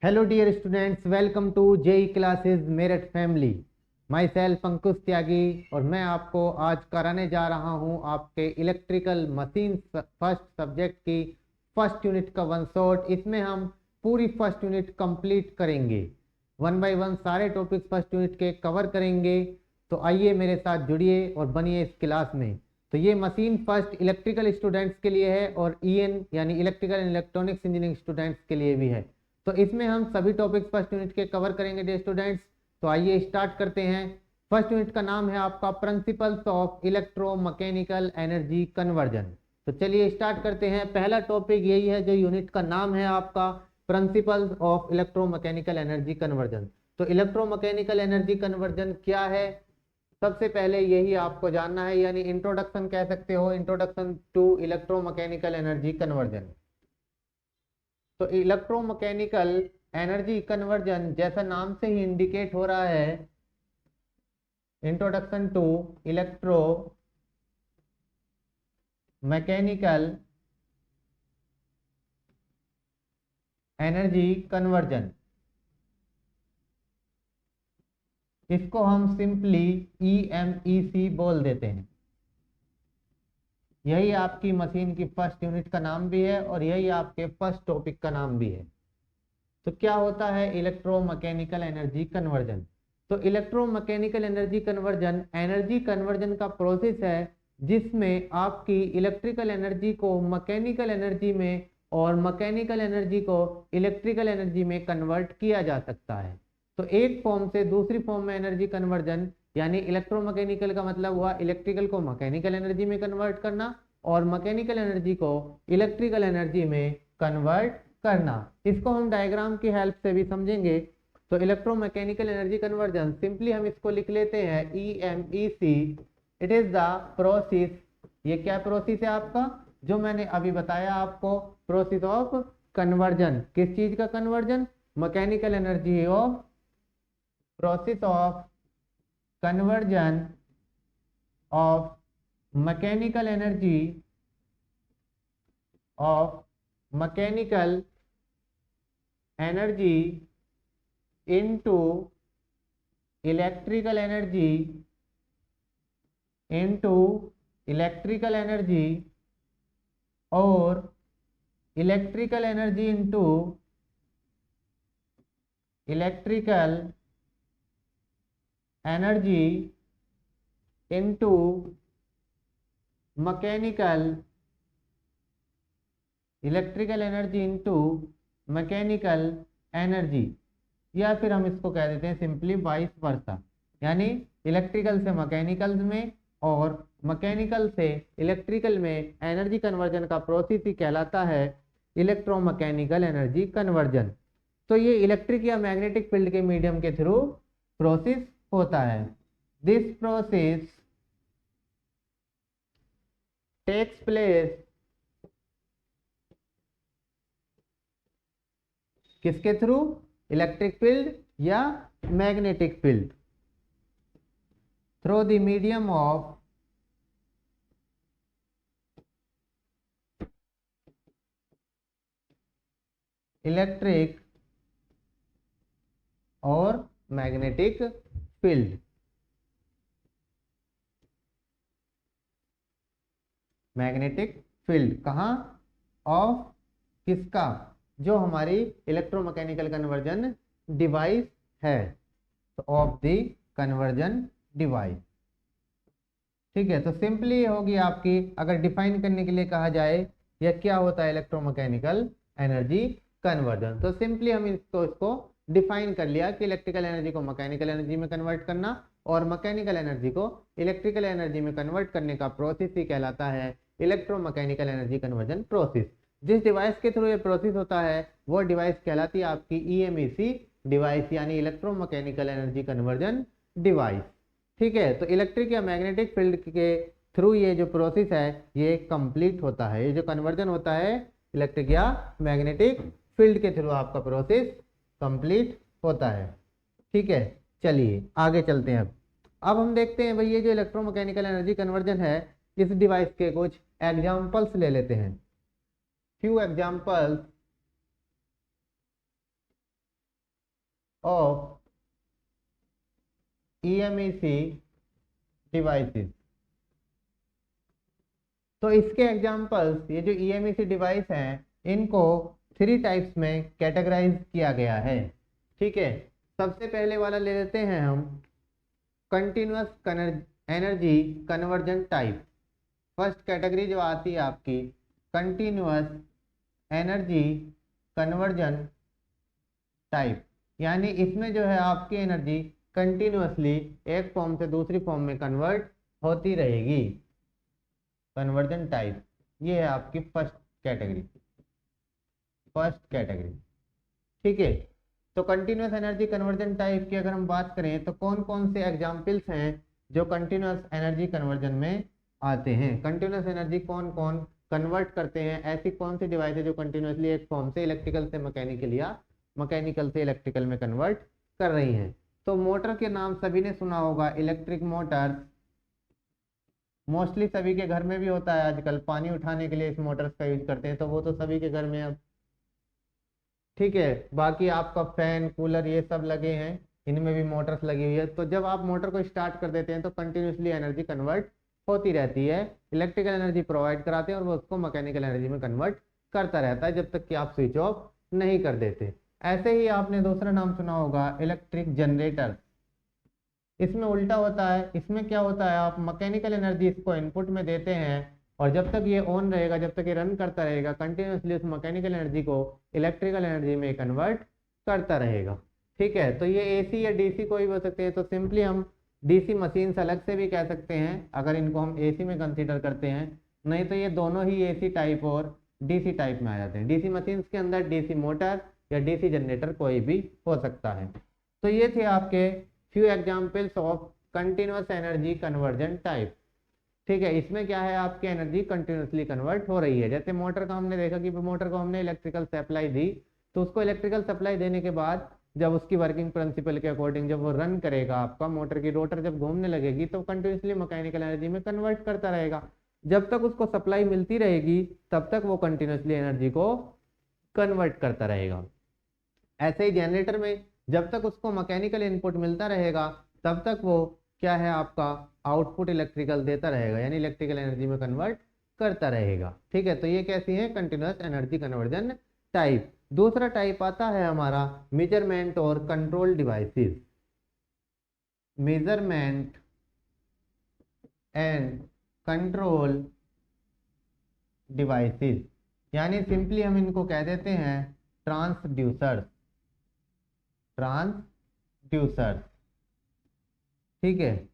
Hello dear students, welcome to JE classes Meerut family. Myself Ankush Tyagi और मैं आपको आज कराने जा रहा हूं आपके इलेक्ट्रिकल मशीन फर्स्ट सब्जेक्ट की फर्स्ट यूनिट का वन शॉट। इसमें हम पूरी फर्स्ट यूनिट कंप्लीट करेंगे, वन बाय वन सारे टॉपिक्स फर्स्ट यूनिट के कवर करेंगे। तो आइए मेरे साथ जुड़िए और बनिए इस क्लास में। तो ये मशीन फर्स्ट इलेक्ट्रिकल स्टूडेंट्स के लिए है और ईएन यानी electrical and electronics engineering students के लिए भी है। तो इसमें हम सभी टॉपिक्स फर्स्ट यूनिट के कवर करेंगे डियर स्टूडेंट्स। तो आइए स्टार्ट करते हैं। फर्स्ट यूनिट का नाम है आपका principles of electromechanical energy conversion. तो चलिए स्टार्ट करते हैं। पहला टॉपिक यही है, जो यूनिट का नाम है आपका principles of electromechanical energy conversion. तो इलेक्ट्रोमैकेनिकल एनर्जी कन्वर्जन क्या है, सबसे पहले यही आपको जानना है, यानी इंट्रोडक्शन कह सकते हो, introduction to electromechanical energy conversion. तो इलेक्ट्रोमैकेनिकल एनर्जी कन्वर्जन जैसा नाम से ही इंडिकेट हो रहा है, introduction to electro mechanical energy conversion, इसको हम सिंपली EMEC बोल देते हैं। यही आपकी मशीन की फर्स्ट यूनिट का नाम भी है और यही आपके फर्स्ट टॉपिक का नाम भी है। तो क्या होता है इलेक्ट्रोमैकेनिकल एनर्जी कन्वर्जन? तो इलेक्ट्रोमैकेनिकल एनर्जी कन्वर्जन का प्रोसेस है जिसमें आपकी इलेक्ट्रिकल एनर्जी को मैकेनिकल एनर्जी में और मैकेनिकल एनर्जी को इलेक्ट्रिकल एनर्जी में कन्वर्ट किया जा सकता है। तो एक फॉर्म से दूसरी फॉर्म में एनर्जी कन्वर्जन, यानी इलेक्ट्रोमैकेनिकल का मतलब हुआ इलेक्ट्रिकल को मैकेनिकल एनर्जी में कन्वर्ट करना और मैकेनिकल एनर्जी को इलेक्ट्रिकल एनर्जी में कन्वर्ट करना। इसको हम डायग्राम की हेल्प से भी समझेंगे। तो इलेक्ट्रोमैकेनिकल एनर्जी कन्वर्जन सिंपली हम इसको लिख लेते हैं EMEC। It is the process, ये क्या प्रोसेस है आपका, जो मैंने अभी बताया आपको, प्रोसेस ऑफ कन्वर्जन। किस चीज का conversion? Mechanical energy of, process of conversion of mechanical energy of mechanical energy into electrical energy और electrical energy into electrical energy into mechanical, electrical energy into mechanical energy, या फिर हम इसको कह देते हैं सिंपली वाइस वर्सा, यानी electrical से मैकेनिकल में और मैकेनिकल से इलेक्ट्रिकल में एनर्जी कन्वर्जन का प्रोसेस ही कहलाता है इलेक्ट्रोमैकेनिकल एनर्जी कन्वर्जन। तो ये इलेक्ट्रिक या मैग्नेटिक फील्ड के मीडियम के थ्रू प्रोसेस होता है। दिस प्रोसेस टेक्स प्लेस किसके थ्रू? इलेक्ट्रिक फील्ड या magnetic field, through the medium of electric और मैग्नेटिक फील्ड। मैग्नेटिक फील्ड कहाँ? ऑफ किसका? जो हमारी इलेक्ट्रोमैकेनिकल कन्वर्जन डिवाइस है, तो ऑफ द कन्वर्जन डिवाइस। ठीक है, तो सिंपली होगी आपकी, अगर डिफाइन करने के लिए कहा जाए यह क्या होता है इलेक्ट्रोमैकेनिकल एनर्जी कन्वर्जन, तो सिंपली हम इसको डिफाइन कर लिया कि इलेक्ट्रिकल एनर्जी को मैकेनिकल एनर्जी में कन्वर्ट करना और मैकेनिकल एनर्जी को इलेक्ट्रिकल एनर्जी में कन्वर्ट करने का प्रोसेस ही कहलाता है इलेक्ट्रोमैकेनिकल एनर्जी कन्वर्जन प्रोसेस। जिस डिवाइस के थ्रू ये प्रोसेस होता है वो डिवाइस कहलाती है आपकी EMEC डिवाइस, यानी इलेक्ट्रोमैकेनिकल एनर्जी कन्वर्जन डिवाइस। ठीक है, तो इलेक्ट्रिक या मैग्नेटिक फील्ड के थ्रू ये जो प्रोसेस है ये कंप्लीट होता है, ये जो कन्वर्जन होता है इलेक्ट्रिक या मैग्नेटिक फील्ड के थ्रू आपका प्रोसेस कंप्लीट होता है। ठीक है, चलिए आगे चलते हैं। अब हम देखते हैं भाई, ये जो इलेक्ट्रोमैकेनिकल एनर्जी कन्वर्जन है, इस डिवाइस के कुछ एग्जांपल्स ले लेते हैं। Few examples of EMEC devices. तो इसके एग्जांपल्स, ये जो EMEC डिवाइस हैं, इनको 3 टाइप्स में कैटेगराइज किया गया है। ठीक है, सबसे पहले वाला ले लेते हैं हम, continuous energy conversion type. First category जो आती है आपकी कंटिन्यूअस एनर्जी कन्वर्जन टाइप, यानी इसमें जो है आपकी एनर्जी कंटिन्यूअसली एक फॉर्म से दूसरी फॉर्म में कन्वर्ट होती रहेगी, कन्वर्जन टाइप। ये है आपकी फर्स्ट कैटेगरी। ठीक है, तो कंटिन्यूअस एनर्जी कन्वर्जन टाइप की अगर हम बात करें तो कौन कौन से एग्जाम्पल्स हैं जो कंटिन्यूअस एनर्जी कन्वर्जन में आते हैं। कंटिन्यूअस एनर्जी कौन कौन कन्वर्ट करते हैं, ऐसी कौन सी डिवाइस है जो कंटिन्यूअसली एक फॉर्म से इलेक्ट्रिकल से मैकेनिकल या मैकेनिकल से इलेक्ट्रिकल में कन्वर्ट कर रही हैं। तो मोटर के नाम सभी ने सुना होगा, इलेक्ट्रिक मोटर। मोस्टली सभी के घर में भी होता है आजकल, पानी उठाने के लिए इस मोटर्स का यूज करते हैं, तो वो तो सभी के घर में अब। ठीक है, बाकी आपका फैन कूलर ये सब लगे हैं, इनमें भी मोटर्स लगी हुई है। तो जब आप मोटर को स्टार्ट कर देते हैं तो कंटिन्यूसली एनर्जी कन्वर्ट होती रहती है, इलेक्ट्रिकल एनर्जी प्रोवाइड कराते हैं और वो उसको मैकेनिकल एनर्जी में कन्वर्ट करता रहता है जब तक कि आप स्विच ऑफ नहीं कर देते। ऐसे ही आपने दूसरा नाम सुना होगा, इलेक्ट्रिक जनरेटर। इसमें उल्टा होता है, इसमें क्या होता है, आप मैकेनिकल एनर्जी इसको इनपुट में देते हैं और जब तक ये ऑन रहेगा, जब तक ये रन करता रहेगा, कंटिन्यूसली उस मैकेनिकल एनर्जी को इलेक्ट्रिकल एनर्जी में कन्वर्ट करता रहेगा। ठीक है, तो ये AC या DC कोई भी हो सकते हैं। तो सिंपली हम DC मशीन अलग से भी कह सकते हैं अगर इनको हम AC में कंसीडर करते हैं, नहीं तो ये दोनों ही AC टाइप और DC टाइप में आ जाते हैं। DC मशीन के अंदर DC मोटर या DC जनरेटर कोई भी हो सकता है। तो ये थे आपके few examples of continuous energy conversion type. ठीक है, इसमें क्या है, आपकी एनर्जी कंटिन्यूसली कन्वर्ट हो रही है। जैसे मोटर का हमने देखा कि मोटर को हमने इलेक्ट्रिकल सप्लाई दी, तो उसको इलेक्ट्रिकल सप्लाई देने के बाद जब उसकी वर्किंग प्रिंसिपल के अकॉर्डिंग जब वो रन करेगा, आपका मोटर की रोटर जब घूमने लगेगी तो कंटिन्यूसली मैकेनिकल एनर्जी में कन्वर्ट करता रहेगा। जब तक उसको सप्लाई मिलती रहेगी तब तक वो कंटिन्यूसली एनर्जी को कन्वर्ट करता रहेगा। ऐसे ही जनरेटर में जब तक उसको मैकेनिकल इनपुट मिलता रहेगा तब तक वो क्या है, आपका आउटपुट इलेक्ट्रिकल देता रहेगा, यानी इलेक्ट्रिकल एनर्जी में कन्वर्ट करता रहेगा। ठीक है, तो ये कैसी है, कंटिन्यूअस एनर्जी कन्वर्जन टाइप। दूसरा टाइप आता है हमारा मेजरमेंट और control devices. Measurement and control devices, यानी सिंपली हम इनको कह देते हैं ट्रांसड्यूसर्स। ठीक है,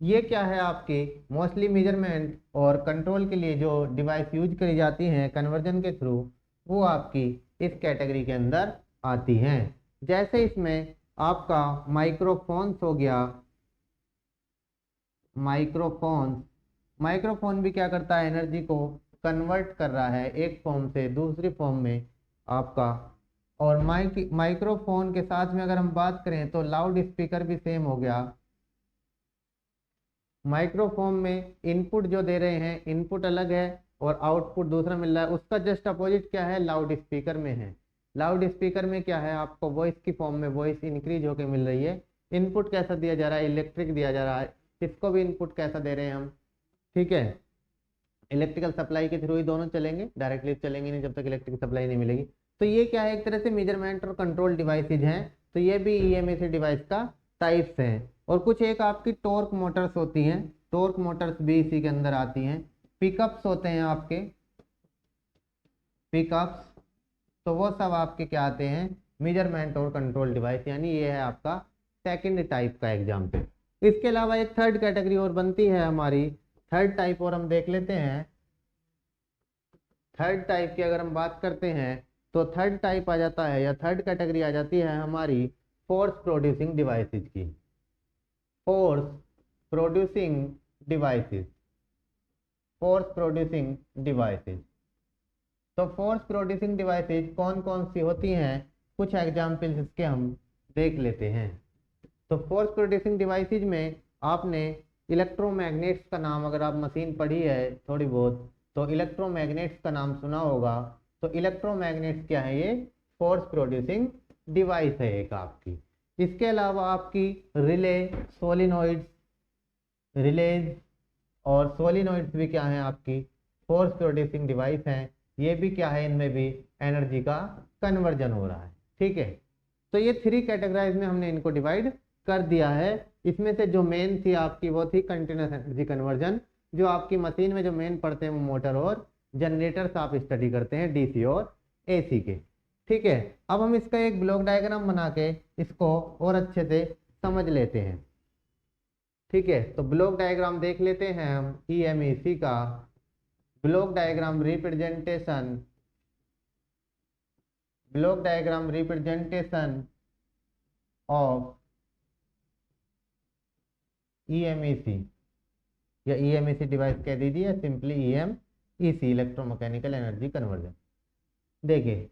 ये क्या है, आपके मोस्टली मेजरमेंट और कंट्रोल के लिए जो डिवाइस यूज करी जाती हैं कन्वर्जन के थ्रू, वो आपकी इस कैटेगरी के अंदर आती हैं। जैसे इसमें आपका माइक्रोफोन्स हो गया। माइक्रोफोन भी क्या करता है, एनर्जी को कन्वर्ट कर रहा है एक फॉर्म से दूसरी फॉर्म में आपका। और माइक्रोफोन के साथ में अगर हम बात करें तो लाउड स्पीकर भी सेम हो गया। माइक्रोफोन में इनपुट जो दे रहे हैं, इनपुट अलग है और आउटपुट दूसरा मिल रहा है। उसका जस्ट अपोजिट क्या है, लाउड स्पीकर में है। लाउड स्पीकर में क्या है, आपको वॉइस की फॉर्म में वॉइस इंक्रीज होकर मिल रही है। इनपुट कैसा दिया जा रहा है, इलेक्ट्रिक दिया जा रहा है। इसको भी इनपुट कैसा दे रहे हैं हम, ठीक है, इलेक्ट्रिकल सप्लाई के थ्रू ही दोनों चलेंगे, डायरेक्टली चलेंगे नहीं जब तक इलेक्ट्रिक सप्लाई नहीं मिलेगी। तो ये क्या है, एक तरह से मेजरमेंट और कंट्रोल डिवाइसेज हैं। तो ये भी EMEC डिवाइस का टाइप्स हैं। और कुछ एक आपकी टॉर्क मोटर्स होती हैं, टॉर्क मोटर्स भी इसी के अंदर आती हैं। पिकअप्स होते हैं आपके, पिकअप्स, तो वो सब आपके क्या आते हैं, मेजरमेंट और कंट्रोल डिवाइस, यानी ये है आपका सेकंड टाइप का एग्जाम्पल। इसके अलावा एक थर्ड कैटेगरी और बनती है हमारी, थर्ड टाइप और हम देख लेते हैं। थर्ड टाइप की अगर हम बात करते हैं तो थर्ड टाइप आ जाता है या थर्ड कैटेगरी आ जाती है हमारी फोर्स प्रोड्यूसिंग डिवाइसेस की। Force producing devices, force producing devices. तो फोर्स प्रोड्यूसिंग डिवाइसेस कौन कौन सी होती हैं, कुछ एग्जाम्पल्स इसके हम देख लेते हैं। तो फोर्स प्रोड्यूसिंग डिवाइसेस में आपने इलेक्ट्रोमैग्नेट्स का नाम, अगर आप मशीन पढ़ी है थोड़ी बहुत तो इलेक्ट्रोमैग्नेट्स का नाम सुना होगा। तो इलेक्ट्रोमैग्नेट्स क्या है, ये फोर्स प्रोड्यूसिंग डिवाइस है एक आपकी। इसके अलावा आपकी रिले, सोलिनॉइड्स, रिलेज और सोलिनॉइड्स भी क्या है आपकी फोर्स प्रोड्यूसिंग डिवाइस हैं। ये भी क्या है, इनमें भी एनर्जी का कन्वर्जन हो रहा है। ठीक है, तो ये 3 कैटेगराइज में हमने इनको डिवाइड कर दिया है। इसमें से जो मेन थी आपकी वो थी कंटिन्यूस एनर्जी कन्वर्जन। जो आपकी मशीन में जो मेन पड़ते हैं वो मोटर और जनरेटर्स आप स्टडी करते हैं डीसी और एसी के। ठीक है, अब हम इसका एक ब्लॉक डायग्राम बना के इसको और अच्छे से समझ लेते हैं। ठीक है, तो ब्लॉक डायग्राम देख लेते हैं हम ईएमईसी का। ब्लॉक डायग्राम रिप्रेजेंटेशन ऑफ ईएमईसी या ईएमईसी डिवाइस कह दीजिए, सिंपली ईएमईसी, इलेक्ट्रोमैकेनिकल एनर्जी कन्वर्जन। देखिए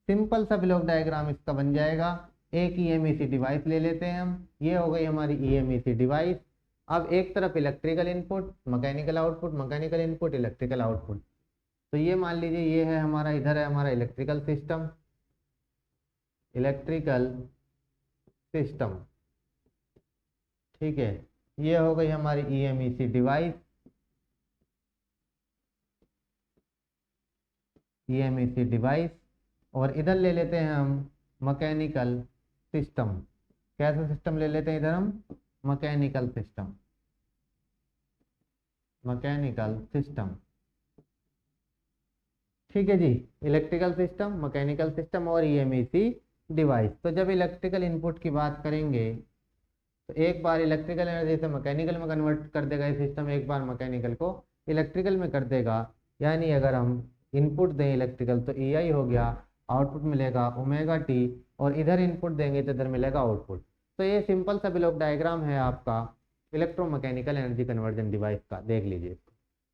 सिंपल सा ब्लॉक डायग्राम इसका बन जाएगा। एक ईएमईसी डिवाइस ले लेते हैं हम, ये हो गई हमारी ईएमईसी डिवाइस। अब एक तरफ electrical input, mechanical output, mechanical input, electrical output. तो ये मान लीजिए ये है हमारा, इधर है हमारा इलेक्ट्रिकल सिस्टम, ठीक है, ये हो गई हमारी ईएमईसी डिवाइस, और इधर ले लेते हैं हम मैकेनिकल सिस्टम। कैसा सिस्टम ले लेते हैं इधर हम, मैकेनिकल सिस्टम। ठीक है जी, इलेक्ट्रिकल सिस्टम, मैकेनिकल सिस्टम और ईएमईसी डिवाइस। तो जब इलेक्ट्रिकल इनपुट की बात करेंगे तो एक बार इलेक्ट्रिकल एनर्जी से मैकेनिकल में कन्वर्ट कर देगा ये सिस्टम, एक बार मैकेनिकल को इलेक्ट्रिकल में कर देगा। यानी अगर हम इनपुट दें इलेक्ट्रिकल तो EI हो गया, आउटपुट मिलेगा ओमेगा टी, और इधर इनपुट देंगे तो इधर मिलेगा आउटपुट। तो ये सिंपल सा ब्लॉक डायग्राम है आपका इलेक्ट्रोमैकेनिकल एनर्जी कन्वर्जन डिवाइस का, देख लीजिए।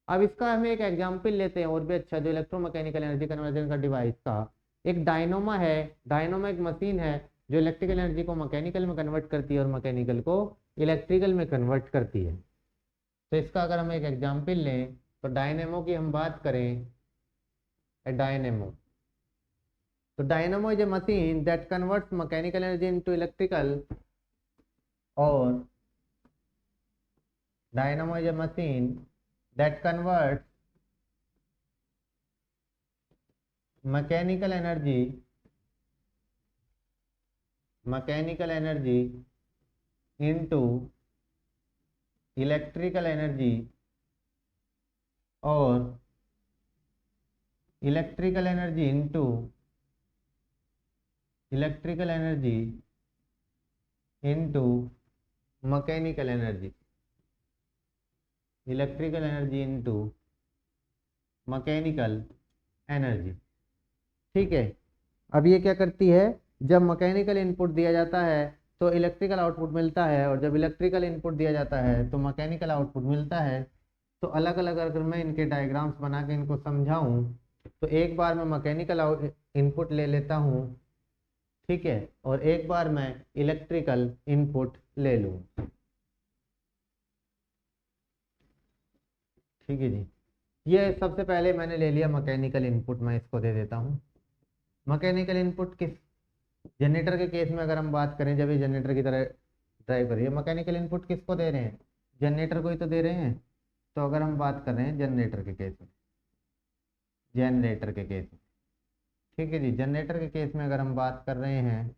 अब इसका हम एक एग्जाम्पल लेते हैं और भी अच्छा, जो इलेक्ट्रोमैकेनिकल एनर्जी कन्वर्जन का डिवाइस का एक डायनोमा है। डायनोमा एक मशीन है जो इलेक्ट्रिकल एनर्जी को मैकेनिकल में कन्वर्ट करती है और मैकेनिकल को इलेक्ट्रिकल में कन्वर्ट करती है। तो इसका अगर हम एक एग्जाम्पल लें तो डायनेमो की हम बात करें, डायनेमो, तो dynamo is a machine that converts mechanical energy into electrical, और dynamo is a machine that converts mechanical energy into electrical energy, और electrical energy into mechanical energy, electrical energy into mechanical energy. ठीक है, अब ये क्या करती है, जब मैकेनिकल इनपुट दिया जाता है तो इलेक्ट्रिकल आउटपुट मिलता है, और जब इलेक्ट्रिकल इनपुट दिया जाता है तो मैकेनिकल आउटपुट मिलता है। तो अलग अलग अगर मैं इनके डायग्राम्स बना के इनको समझाऊं तो एक बार मैं मैकेनिकल इनपुट ले लेता हूं, ठीक है, और एक बार मैं इलेक्ट्रिकल इनपुट ले लूं। ठीक है जी, ये सबसे पहले मैंने ले लिया मैकेनिकल इनपुट, मैं इसको दे देता हूँ। मैकेनिकल इनपुट किस जनरेटर के केस में अगर हम बात करें, जब ये जनरेटर की तरह ड्राइव कर रही है, मैकेनिकल इनपुट किसको दे रहे हैं, जनरेटर को ही तो दे रहे हैं। तो अगर हम बात कर रहे हैं जनरेटर के केस में, ठीक है जी, जनरेटर के केस में अगर हम बात कर रहे हैं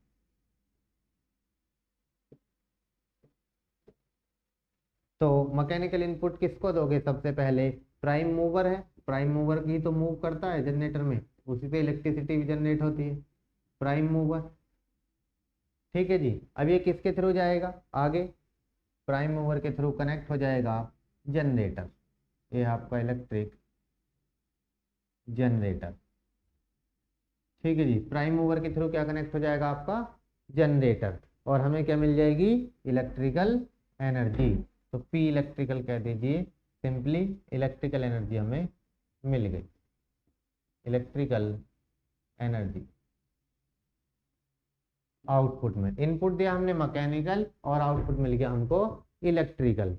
तो मैकेनिकल इनपुट किसको दोगे, सबसे पहले प्राइम मूवर है, प्राइम मूवर की तो मूव करता है जनरेटर में, उसी से इलेक्ट्रिसिटी भी जनरेट होती है, प्राइम मूवर। ठीक है जी, अब ये किसके थ्रू जाएगा आगे, प्राइम मूवर के थ्रू कनेक्ट हो जाएगा जनरेटर, ये आपका इलेक्ट्रिक जनरेटर। ठीक है जी, प्राइम मूवर के थ्रू क्या कनेक्ट हो जाएगा आपका जनरेटर, और हमें क्या मिल जाएगी, इलेक्ट्रिकल एनर्जी। तो पी इलेक्ट्रिकल कह दीजिए, सिंपली इलेक्ट्रिकल एनर्जी हमें मिल गई, इलेक्ट्रिकल एनर्जी। आउटपुट में इनपुट दिया हमने मैकेनिकल और आउटपुट मिल गया हमको इलेक्ट्रिकल।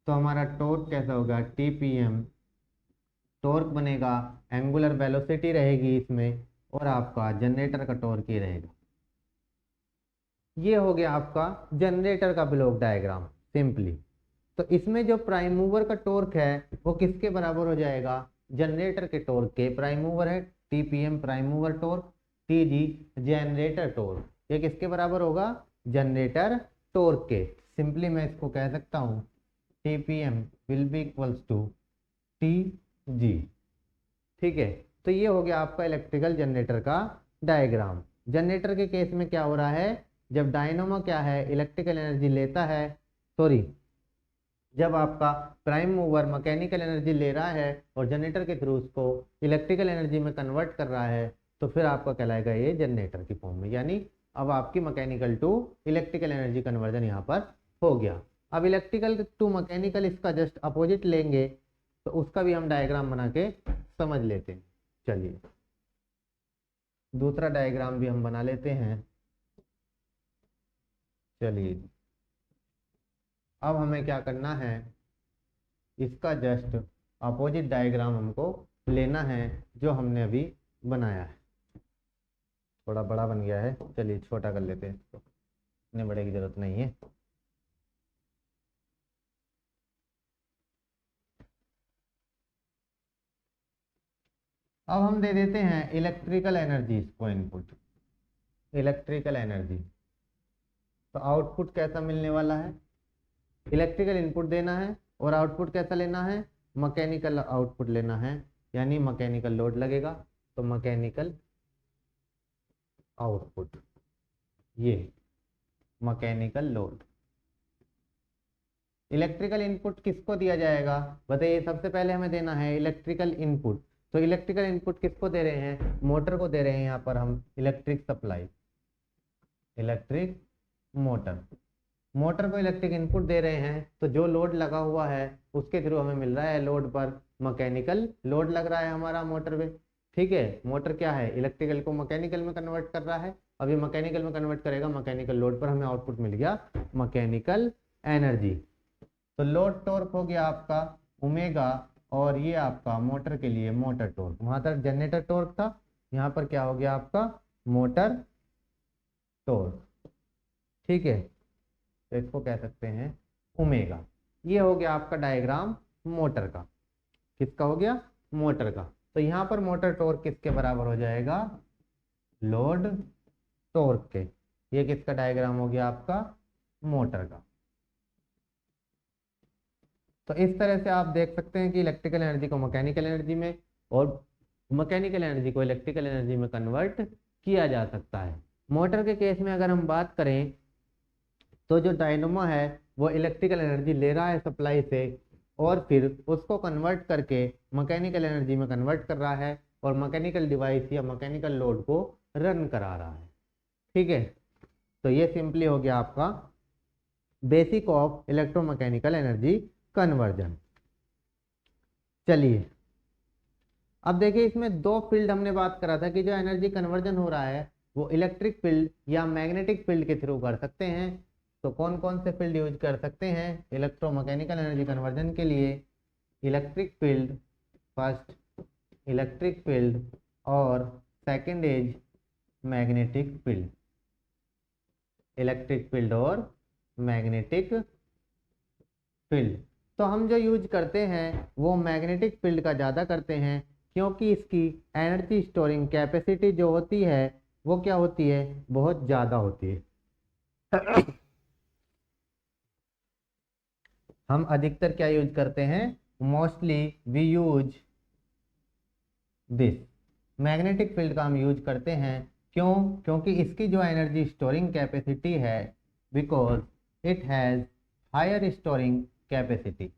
तो हमारा टॉर्क कैसा होगा, TPM, टॉर्क बनेगा, एंगुलर वेलोसिटी रहेगी इसमें, और आपका जनरेटर का टॉर्क ही रहेगा। ये हो गया आपका जनरेटर का ब्लॉक डायग्राम सिंपली। तो इसमें जो प्राइम मूवर का टॉर्क है वो किसके बराबर हो जाएगा, जनरेटर के टॉर्क के। प्राइम मूवर है TPM prime mover torque, TG generator torque, ये किसके बराबर होगा, जनरेटर टॉर्क के। सिंपली मैं इसको कह सकता हूँ TPM will be equals to TG. ठीक है, तो ये हो गया आपका इलेक्ट्रिकल जनरेटर का डायग्राम। जनरेटर के केस में क्या हो रहा है, जब डायनोमो क्या है इलेक्ट्रिकल एनर्जी लेता है, सॉरी जब आपका प्राइम मूवर मैकेनिकल एनर्जी ले रहा है और जनरेटर के थ्रू उसको इलेक्ट्रिकल एनर्जी में कन्वर्ट कर रहा है, तो फिर आपका कहलाएगा ये जनरेटर की फॉर्म में। यानी अब आपकी mechanical to electrical energy conversion यहाँ पर हो गया। अब इलेक्ट्रिकल टू मैकेनिकल इसका जस्ट अपोजिट लेंगे, तो उसका भी हम डायग्राम बना के समझ लेते हैं। चलिए दूसरा डायग्राम भी हम बना लेते हैं। चलिए अब हमें क्या करना है, इसका जस्ट अपोजिट डायग्राम हमको लेना है जो हमने अभी बनाया है। थोड़ा बड़ा बन गया है, चलिए छोटा कर लेते हैं, इतने बड़े की जरूरत नहीं है। अब हम दे देते हैं इलेक्ट्रिकल एनर्जी को इनपुट, इलेक्ट्रिकल एनर्जी। तो आउटपुट कैसा मिलने वाला है, इलेक्ट्रिकल इनपुट देना है और आउटपुट कैसा लेना है, मैकेनिकल आउटपुट लेना है, यानी मैकेनिकल लोड लगेगा। तो मैकेनिकल आउटपुट, ये मैकेनिकल लोड। इलेक्ट्रिकल इनपुट किसको दिया जाएगा, बताइए। सबसे पहले हमें देना है इलेक्ट्रिकल इनपुट। तो इलेक्ट्रिकल इनपुट किसको दे रहे हैं, मोटर को दे रहे हैं यहाँ पर हम electric supply, electric motor. Motor को इलेक्ट्रिक इनपुट दे रहे हैं, तो जो लोड लगा हुआ है उसके थ्रू हमें मिल रहा है लोड पर मैकेनिकल लोड लग रहा है हमारा मोटर पे। ठीक है, मोटर क्या है इलेक्ट्रिकल को मैकेनिकल में कन्वर्ट कर रहा है। अभी मैकेनिकल में कन्वर्ट करेगा, मैकेनिकल लोड पर हमें आउटपुट मिल गया मैकेनिकल एनर्जी। तो लोड टॉर्क हो गया आपका ओमेगा, और ये आपका मोटर के लिए मोटर टॉर्क। वहां तक जनरेटर टॉर्क था, यहाँ पर क्या हो गया आपका मोटर टॉर्क। ठीक है, तो इसको कह सकते हैं ओमेगा। ये हो गया आपका डायग्राम मोटर का। किसका हो गया, मोटर का। तो यहाँ पर मोटर टॉर्क किसके बराबर हो जाएगा, लोड टॉर्क के। ये किसका डायग्राम हो गया आपका, मोटर का। तो इस तरह से आप देख सकते हैं कि इलेक्ट्रिकल एनर्जी को मैकेनिकल एनर्जी में और मैकेनिकल एनर्जी को इलेक्ट्रिकल एनर्जी में कन्वर्ट किया जा सकता है। मोटर के केस में अगर हम बात करें, तो जो डायनोमो है वो इलेक्ट्रिकल एनर्जी ले रहा है सप्लाई से, और फिर उसको कन्वर्ट करके मैकेनिकल एनर्जी में कन्वर्ट कर रहा है, और मैकेनिकल डिवाइस या मैकेनिकल लोड को रन करा रहा है। ठीक है, तो ये सिंपली हो गया आपका basic of electromechanical energy conversion. चलिए अब देखिए, इसमें दो फील्ड हमने बात करा था कि जो एनर्जी कन्वर्जन हो रहा है वो इलेक्ट्रिक फील्ड या मैग्नेटिक फील्ड के थ्रू कर सकते हैं। तो कौन कौन से फील्ड यूज कर सकते हैं इलेक्ट्रोमैकेनिकल एनर्जी कन्वर्जन के लिए, electric field, first electric field, और second is magnetic field, electric field और मैग्नेटिक फील्ड। तो हम जो यूज करते हैं वो मैग्नेटिक फील्ड का ज़्यादा करते हैं, क्योंकि इसकी एनर्जी स्टोरिंग कैपेसिटी जो होती है वो क्या होती है, बहुत ज़्यादा होती है। हम अधिकतर क्या यूज करते हैं, mostly we use this magnetic field का हम यूज करते हैं। क्यों, क्योंकि इसकी जो एनर्जी स्टोरिंग कैपेसिटी है, because it has higher storing capacity,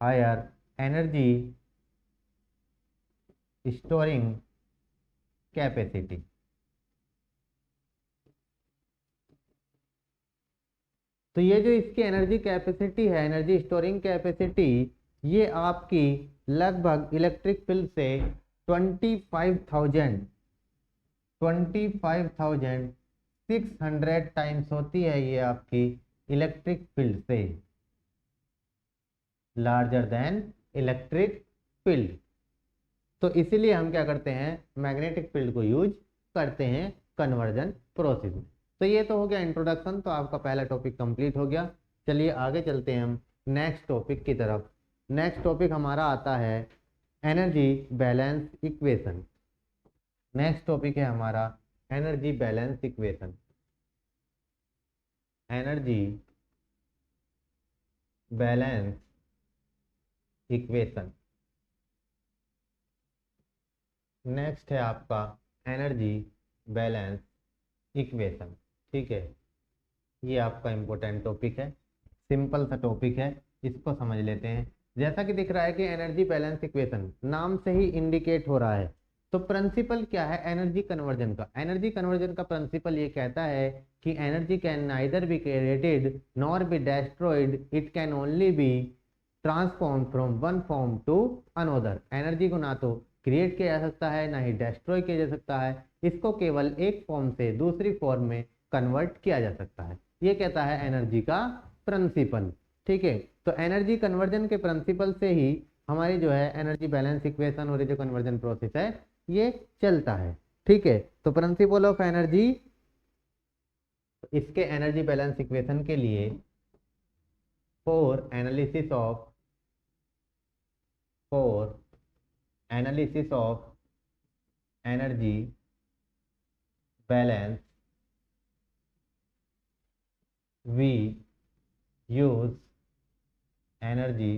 higher energy storing capacity. तो ये जो इसकी एनर्जी कैपेसिटी है, एनर्जी स्टोरिंग कैपेसिटी, ये आपकी लगभग इलेक्ट्रिक फील्ड से 25,600 टाइम्स होती है ये आपकी इलेक्ट्रिक फील्ड से, लार्जर देन इलेक्ट्रिक फील्ड। तो इसीलिए हम क्या करते हैं, मैग्नेटिक फील्ड को यूज करते हैं कन्वर्जन प्रोसेस में। तो ये तो हो गया इंट्रोडक्शन, तो आपका पहला टॉपिक कंप्लीट हो गया। चलिए आगे चलते हैं हम नेक्स्ट टॉपिक की तरफ। नेक्स्ट टॉपिक हमारा आता है energy balance equation. Next topic है हमारा energy balance equation. Energy balance equation. Next है आपका एनर्जी बैलेंस इक्वेशन। ठीक है, ये आपका इम्पोर्टेंट टॉपिक है, सिंपल सा टॉपिक है, इसको समझ लेते हैं। जैसा कि दिख रहा है कि एनर्जी बैलेंस इक्वेशन नाम से ही इंडिकेट हो रहा है, तो प्रिंसिपल क्या है एनर्जी कन्वर्जन का। एनर्जी कन्वर्जन का प्रिंसिपल ये कहता है कि energy can neither be created nor be destroyed, it can only be transform from one form to another. Energy को ना तो क्रिएट किया जा सकता है ना ही डेस्ट्रॉय किया जा सकता है, इसको केवल एक फॉर्म से दूसरी फॉर्म में कन्वर्ट किया जा सकता है। ये कहता है एनर्जी का प्रिंसिपल। ठीक है, तो एनर्जी कन्वर्जन के प्रिंसिपल से ही हमारी जो है एनर्जी बैलेंस इक्वेशन और ये जो कन्वर्जन प्रोसेस है ये चलता है। ठीक है, तो प्रिंसिपल ऑफ एनर्जी, इसके एनर्जी बैलेंस इक्वेशन के लिए for analysis of energy balance we use energy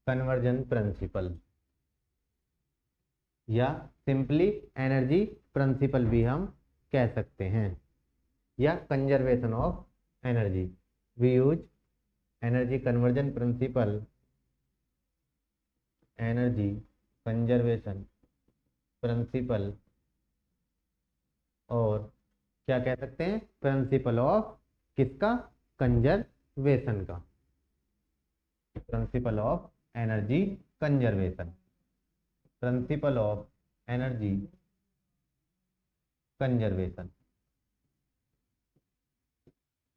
conversion principle या सिंपली एनर्जी प्रिंसिपल भी हम कह सकते हैं, या conservation of energy. We use energy conversion principle, energy conservation principle, और क्या कह सकते हैं प्रिंसिपल ऑफ किसका, कंजर्वेशन का, principle of energy conservation, principle of energy conservation.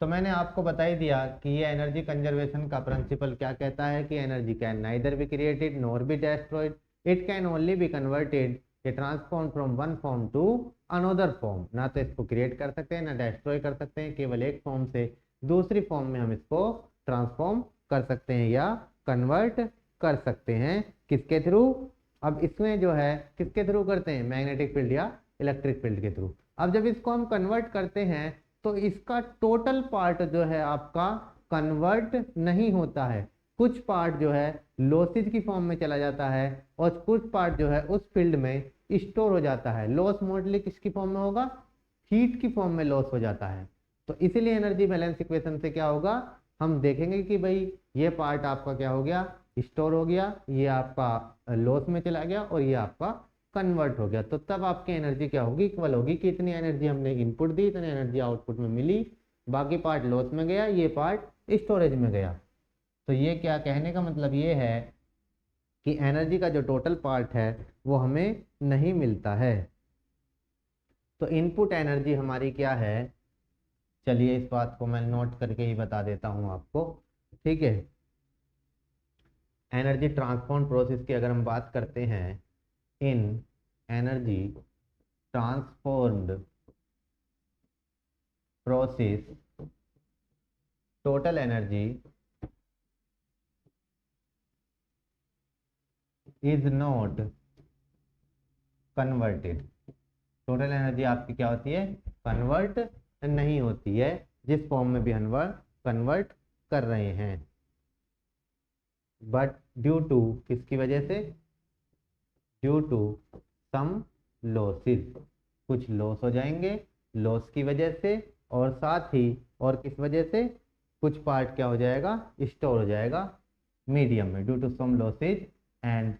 तो मैंने आपको बता ही दिया कि ये एनर्जी कंजर्वेशन का प्रिंसिपल क्या कहता है कि energy can neither be created nor be destroyed, it can only be converted ये transform from one form to another form. ना तो इसको क्रिएट कर सकते हैं ना डेस्ट्रॉय कर सकते हैं, केवल एक फॉर्म से दूसरी फॉर्म में हम इसको ट्रांसफॉर्म कर सकते हैं या कन्वर्ट कर सकते हैं। किसके थ्रू, अब इसमें जो है किसके थ्रू करते हैं, मैग्नेटिक फील्ड या इलेक्ट्रिक फील्ड के थ्रू। अब जब इसको हम कन्वर्ट करते हैं तो इसका टोटल पार्ट जो है आपका कन्वर्ट नहीं होता है, कुछ पार्ट जो है लॉसेज की फॉर्म में चला जाता है और कुछ पार्ट जो है उस फील्ड में स्टोर हो जाता है। लॉस मोस्टली किसकी फॉर्म में होगा, हीट की फॉर्म में लॉस हो जाता है। तो इसीलिए एनर्जी बैलेंस इक्वेशन से क्या होगा, हम देखेंगे कि भाई ये पार्ट आपका क्या हो गया, स्टोर हो गया, ये आपका लॉस में चला गया और ये आपका कन्वर्ट हो गया। तो तब आपकी एनर्जी क्या होगी, इक्वल होगी कि इतनी एनर्जी हमने इनपुट दी, इतनी एनर्जी आउटपुट में मिली, बाकी पार्ट लॉस में गया, ये पार्ट स्टोरेज में गया। तो ये क्या कहने का मतलब ये है कि एनर्जी का जो टोटल पार्ट है वो हमें नहीं मिलता है। तो इनपुट एनर्जी हमारी क्या है, चलिए इस बात को मैं नोट करके ही बता देता हूं आपको। ठीक है, एनर्जी ट्रांसफॉर्म प्रोसेस की अगर हम बात करते हैं, इन energy transformed process total energy is not converted. Total energy आपकी क्या होती है, कन्वर्ट नहीं होती है, जिस फॉर्म में भी हम कन्वर्ट कर रहे हैं। बट ड्यू टू किसकी वजह से, ड्यू टू सम लॉसेस, कुछ लॉस हो जाएंगे लॉस की वजह से, और साथ ही और किस वजह से, कुछ पार्ट क्या हो जाएगा, स्टोर हो जाएगा मीडियम में। Due to some losses and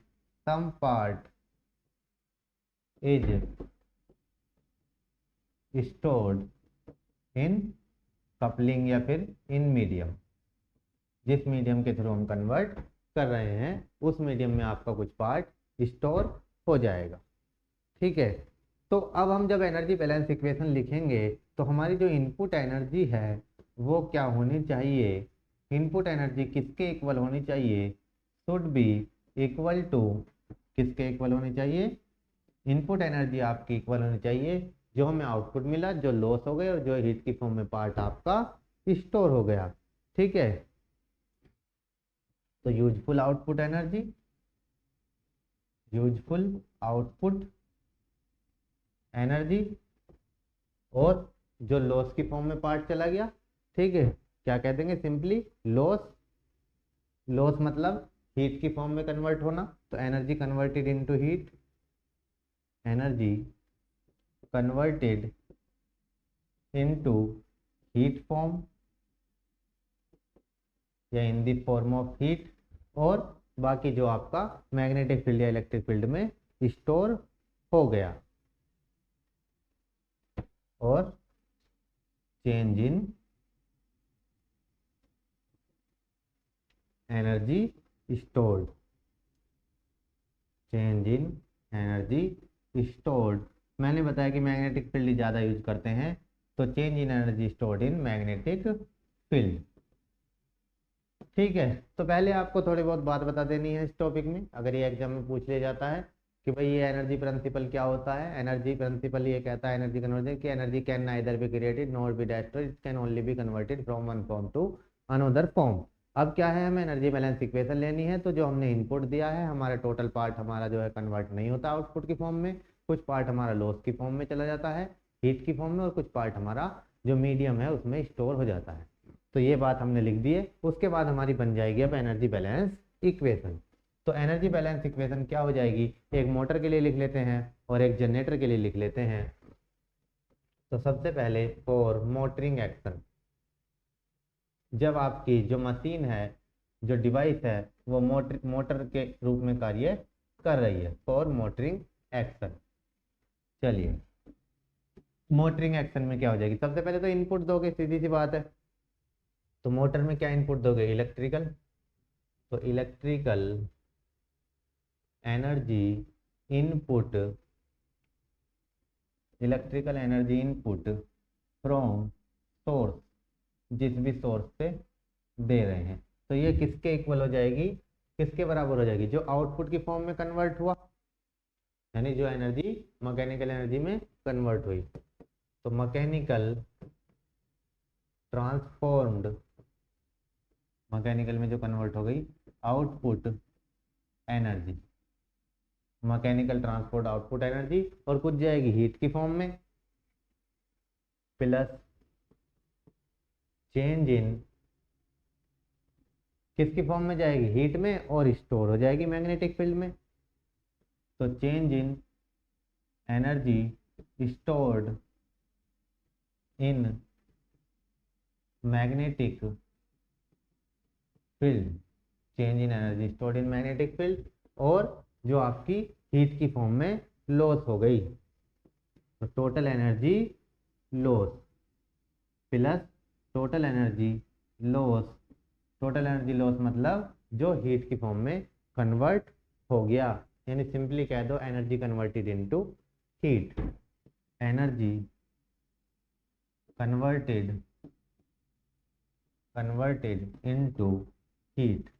some part is stored in coupling या फिर इन मीडियम। जिस मीडियम के थ्रू हम कन्वर्ट कर रहे हैं उस मीडियम में आपका कुछ पार्ट स्टोर हो जाएगा। ठीक है, तो अब हम जब एनर्जी बैलेंस इक्वेशन लिखेंगे तो हमारी जो इनपुट एनर्जी है वो क्या होनी चाहिए, इनपुट एनर्जी किसके इक्वल होनी चाहिए, शुड बी इक्वल टू, किसके इक्वल होनी चाहिए, इनपुट एनर्जी आपकी इक्वल होनी चाहिए जो हमें आउटपुट मिला, जो लॉस हो गए, और जो हीट की फॉर्म में पार्ट आपका स्टोर हो गया। ठीक है, तो useful output energy, useful output energy, और जो लॉस की फॉर्म में पार्ट चला गया, ठीक है, क्या कह देंगे सिंपली लॉस। लॉस मतलब हीट की फॉर्म में कन्वर्ट होना, तो energy converted into heat, energy converted into heat form या in the form of heat, और बाकी जो आपका मैग्नेटिक फील्ड या इलेक्ट्रिक फील्ड में स्टोर हो गया, और change in energy stored, change in energy stored. मैंने बताया कि मैग्नेटिक फील्ड ज़्यादा यूज करते हैं, तो change in energy stored in magnetic field. ठीक है, तो पहले आपको थोड़ी बहुत बात बता देनी है इस टॉपिक में, अगर ये एग्जाम में पूछ लिया जाता है कि भाई ये एनर्जी प्रिंसिपल क्या होता है। एनर्जी प्रिंसिपल ये कहता है एनर्जी कन्वर्जन की energy can neither be created not be destroyed, it can only be converted from one form to another form. अब क्या है, हमें एनर्जी बैलेंस इक्वेशन लेनी है, तो जो हमने इनपुट दिया है हमारा टोटल पार्ट हमारा जो है कन्वर्ट नहीं होता आउटपुट की फॉर्म में, कुछ पार्ट हमारा लॉस की फॉर्म में चला जाता है हीट की फॉर्म में, और कुछ पार्ट हमारा जो मीडियम है उसमें स्टोर हो जाता है। तो ये बात हमने लिख दी है। उसके बाद हमारी बन जाएगी अब एनर्जी बैलेंस इक्वेशन। तो एनर्जी बैलेंस इक्वेशन क्या हो जाएगी, एक मोटर के लिए लिख लेते हैं और एक जनरेटर के लिए लिख लेते हैं। तो सबसे पहले फॉर मोटरिंग एक्शन, जब आपकी जो मशीन है, जो डिवाइस है, वो मोटर के रूप में कार्य कर रही है, फॉर मोटरिंग एक्शन। चलिए, मोटरिंग एक्शन में क्या हो जाएगी, सबसे पहले तो इनपुट दोगे, सीधी सी बात है। तो मोटर में क्या इनपुट दोगे, इलेक्ट्रिकल, तो electrical energy input, electrical energy input from source, जिस भी सोर्स से दे रहे हैं, तो ये किसके इक्वल हो जाएगी, किसके बराबर हो जाएगी, जो आउटपुट की फॉर्म में कन्वर्ट हुआ, यानी जो एनर्जी मैकेनिकल एनर्जी में कन्वर्ट हुई। तो मैकेनिकल ट्रांसफॉर्म्ड, मैकेनिकल में जो कन्वर्ट हो गई output energy, mechanical transport output energy, और कुछ जाएगी हीट की फॉर्म में, प्लस चेंज इन, किसकी फॉर्म में जाएगी, हीट में, और स्टोर हो जाएगी मैग्नेटिक फील्ड में। तो change in energy stored in magnetic field, change in energy stored in magnetic field, और जो आपकी हीट की फॉर्म में लॉस हो गई, तो total energy loss plus total energy loss, total energy loss मतलब जो हीट की फॉर्म में कन्वर्ट हो गया, यानी सिंपली कह दो energy converted into heat, energy converted into heat.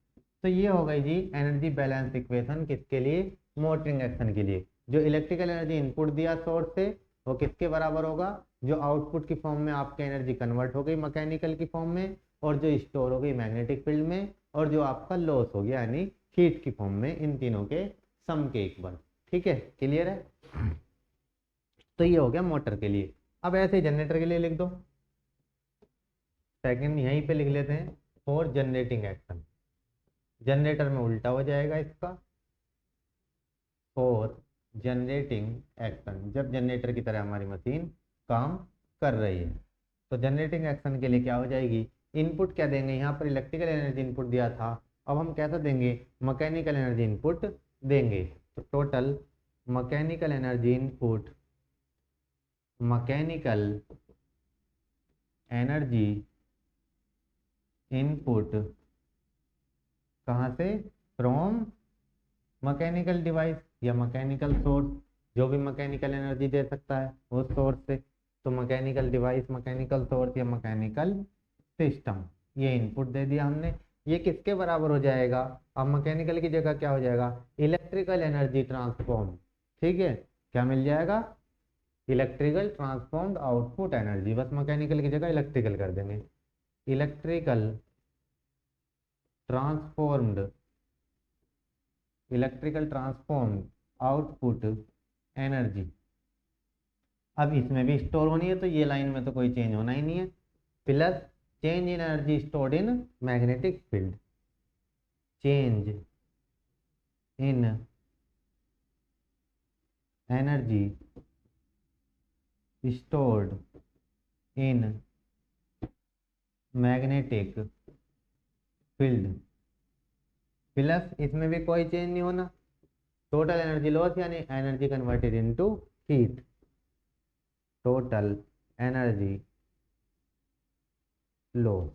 तो ये हो गई जी एनर्जी बैलेंस इक्वेशन, किसके लिए, मोटरिंग एक्शन के लिए। जो इलेक्ट्रिकल एनर्जी इनपुट दिया सोर्स से, वो किसके बराबर होगा, जो आउटपुट की फॉर्म में आपकी एनर्जी कन्वर्ट हो गई मैकेनिकल की फॉर्म में, और जो स्टोर हो गई मैग्नेटिक फील्ड में, और जो आपका लॉस हो गया यानी हीट की फॉर्म में, इन तीनों के सम के इक्वल। ठीक है, क्लियर है। तो ये हो गया मोटर के लिए। अब ऐसे ही जनरेटर के लिए लिख दो, सेकंड यहीं पे लिख लेते हैं फॉर जनरेटिंग एक्शन, जनरेटर में उल्टा हो जाएगा इसका, फॉर जनरेटिंग एक्शन, जब जनरेटर की तरह हमारी मशीन काम कर रही है। तो जनरेटिंग एक्शन के लिए क्या हो जाएगी, इनपुट क्या देंगे, यहाँ पर इलेक्ट्रिकल एनर्जी इनपुट दिया था, अब हम कैसा देंगे, मैकेनिकल एनर्जी इनपुट देंगे। तो total mechanical energy input, mechanical energy input कहाँ से, फ्रॉम मैकेनिकल डिवाइस या मैकेनिकल सोर्स, जो भी मैकेनिकल एनर्जी दे सकता है उस सोर्स से। तो मैकेनिकल डिवाइस, मैकेनिकल सोर्स या मैकेनिकल सिस्टम, ये इनपुट दे दिया हमने। ये किसके बराबर हो जाएगा, अब मैकेनिकल की जगह क्या हो जाएगा, इलेक्ट्रिकल एनर्जी ट्रांसफॉर्म। ठीक है, क्या मिल जाएगा, इलेक्ट्रिकल ट्रांसफॉर्म्ड आउटपुट एनर्जी, बस मैकेनिकल की जगह इलेक्ट्रिकल कर देंगे। Electrical transformed output energy. अब इसमें भी स्टोर होनी है तो ये लाइन में तो कोई चेंज होना ही नहीं है। Plus change in energy stored in magnetic field, change in energy stored in magnetic field, plus इसमें भी कोई चेंज नहीं होना। टोटल एनर्जी लॉस यानी energy converted into heat, total energy loss.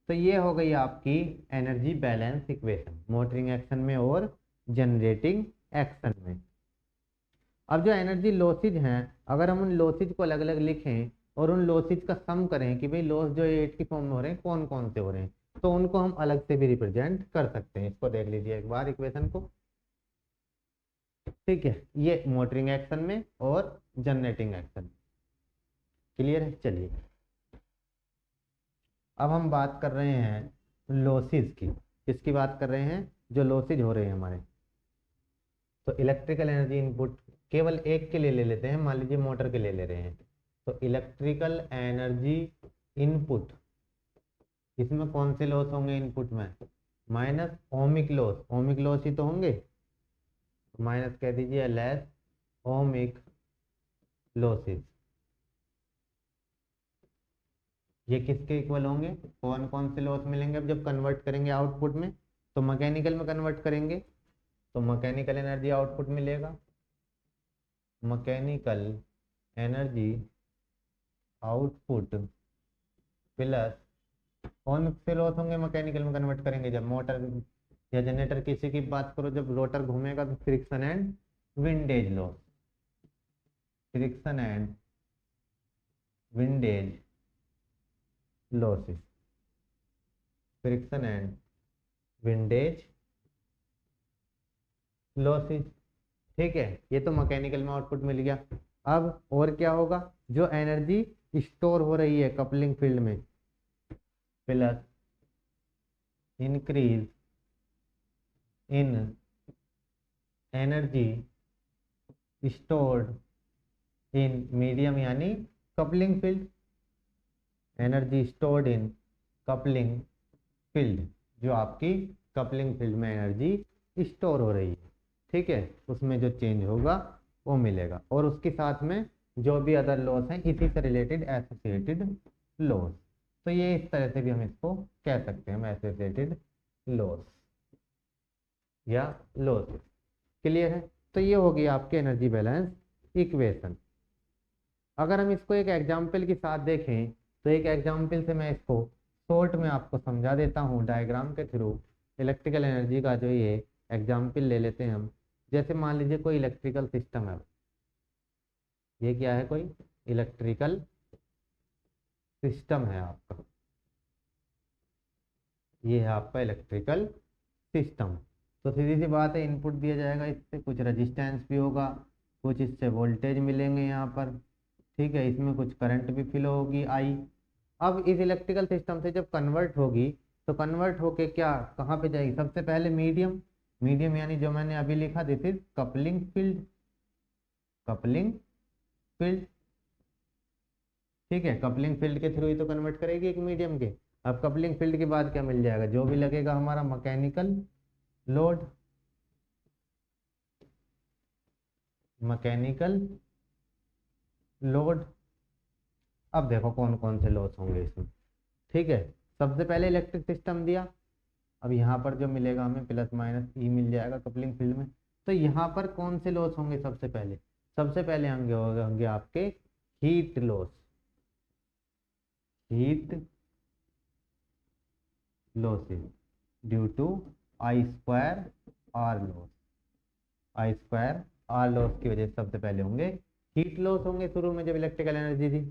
तो ये हो गई आपकी energy balance equation motoring action में और जनरेटिंग एक्शन में। अब जो एनर्जी लॉसेज हैं, अगर हम उन लॉसेज को अलग अलग लिखें और उन लॉसेज का सम करें कि भाई लॉस जो एट की फॉर्म में हो रहे हैं कौन कौन से हो रहे हैं, तो उनको हम अलग से भी रिप्रेजेंट कर सकते हैं। इसको देख लीजिए एक बार इक्वेशन को। ठीक है, ये मोटरिंग एक्शन में और जनरेटिंग एक्शन। क्लियर है? चलिए अब हम बात कर रहे हैं लॉसेज की। किसकी बात कर रहे हैं? जो लॉसेज हो रहे हैं हमारे। तो इलेक्ट्रिकल एनर्जी इनपुट केवल एक के लिए ले लेते हैं, मान लीजिए मोटर के लिए ले रहे हैं। तो इलेक्ट्रिकल एनर्जी इनपुट, इसमें कौन से लॉस होंगे इनपुट में? Minus ohmic loss, ohmic loss ही तो होंगे, माइनस कह दीजिए लेस ओमिक लॉसेस। ये किसके इक्वल होंगे? कौन कौन से लॉस मिलेंगे अब जब कन्वर्ट करेंगे आउटपुट में? तो मैकेनिकल में कन्वर्ट करेंगे तो मैकेनिकल एनर्जी आउटपुट मिलेगा, मैकेनिकल एनर्जी आउटपुट प्लस कौन से लॉस होंगे मैकेनिकल में कन्वर्ट करेंगे? जब मोटर या जनरेटर किसी की बात करो, जब रोटर घूमेगा तो friction and windage loss, friction and windage losses, friction and windage losses. ठीक है, ये तो मैकेनिकल में आउटपुट मिल गया। अब और क्या होगा? जो एनर्जी स्टोर हो रही है कपलिंग फील्ड में, plus increase in energy stored in medium यानी coupling field, energy stored in coupling field, जो आपकी कपलिंग फील्ड में एनर्जी स्टोर हो रही है। ठीक है, उसमें जो चेंज होगा वो मिलेगा। और उसके साथ में जो भी अदर लॉस हैं इसी से रिलेटेड एसोसिएटेड लॉस। तो ये इस तरह से भी हम इसको कह सकते हैं, एसोसिएटेड लॉस या लॉस। क्लियर है? तो ये होगी आपकी एनर्जी बैलेंस इक्वेशन। अगर हम इसको एक एग्जाम्पल के साथ देखें तो एक एग्जाम्पल से मैं इसको शॉर्ट में आपको समझा देता हूँ डायग्राम के थ्रू। इलेक्ट्रिकल एनर्जी का जो ये एग्जाम्पल ले लेते हैं हम। जैसे मान लीजिए कोई इलेक्ट्रिकल सिस्टम है, ये क्या है? कोई इलेक्ट्रिकल सिस्टम है आपका, ये है आपका इलेक्ट्रिकल सिस्टम। तो सीधी सी बात है, इनपुट दिया जाएगा, इससे कुछ रेजिस्टेंस भी होगा, कुछ इससे वोल्टेज मिलेंगे यहाँ पर। ठीक है, इसमें कुछ करंट भी फ्लो होगी आई। अब इस इलेक्ट्रिकल सिस्टम से जब कन्वर्ट होगी तो कन्वर्ट होके क्या कहाँ पे जाएगी? सबसे पहले मीडियम, मीडियम यानी जो मैंने अभी लिखा this is coupling field, coupling field. ठीक है, कपलिंग फील्ड के थ्रू ही तो कन्वर्ट करेगी एक मीडियम के। अब कपलिंग फील्ड के बाद क्या मिल जाएगा? जो भी लगेगा हमारा मैकेनिकल लोड, मैकेनिकल लोड। अब देखो कौन कौन से लॉस होंगे इसमें। ठीक है, सबसे पहले इलेक्ट्रिक सिस्टम दिया, अब यहाँ पर जो मिलेगा हमें प्लस माइनस ई मिल जाएगा कपलिंग फील्ड में। तो यहाँ पर कौन से लॉस होंगे? सबसे पहले होंगे आपके heat loss, heat losses due to I square R loss, I square R loss की वजह से सबसे पहले होंगे हीट लॉस होंगे शुरू में जब इलेक्ट्रिकल एनर्जी थी।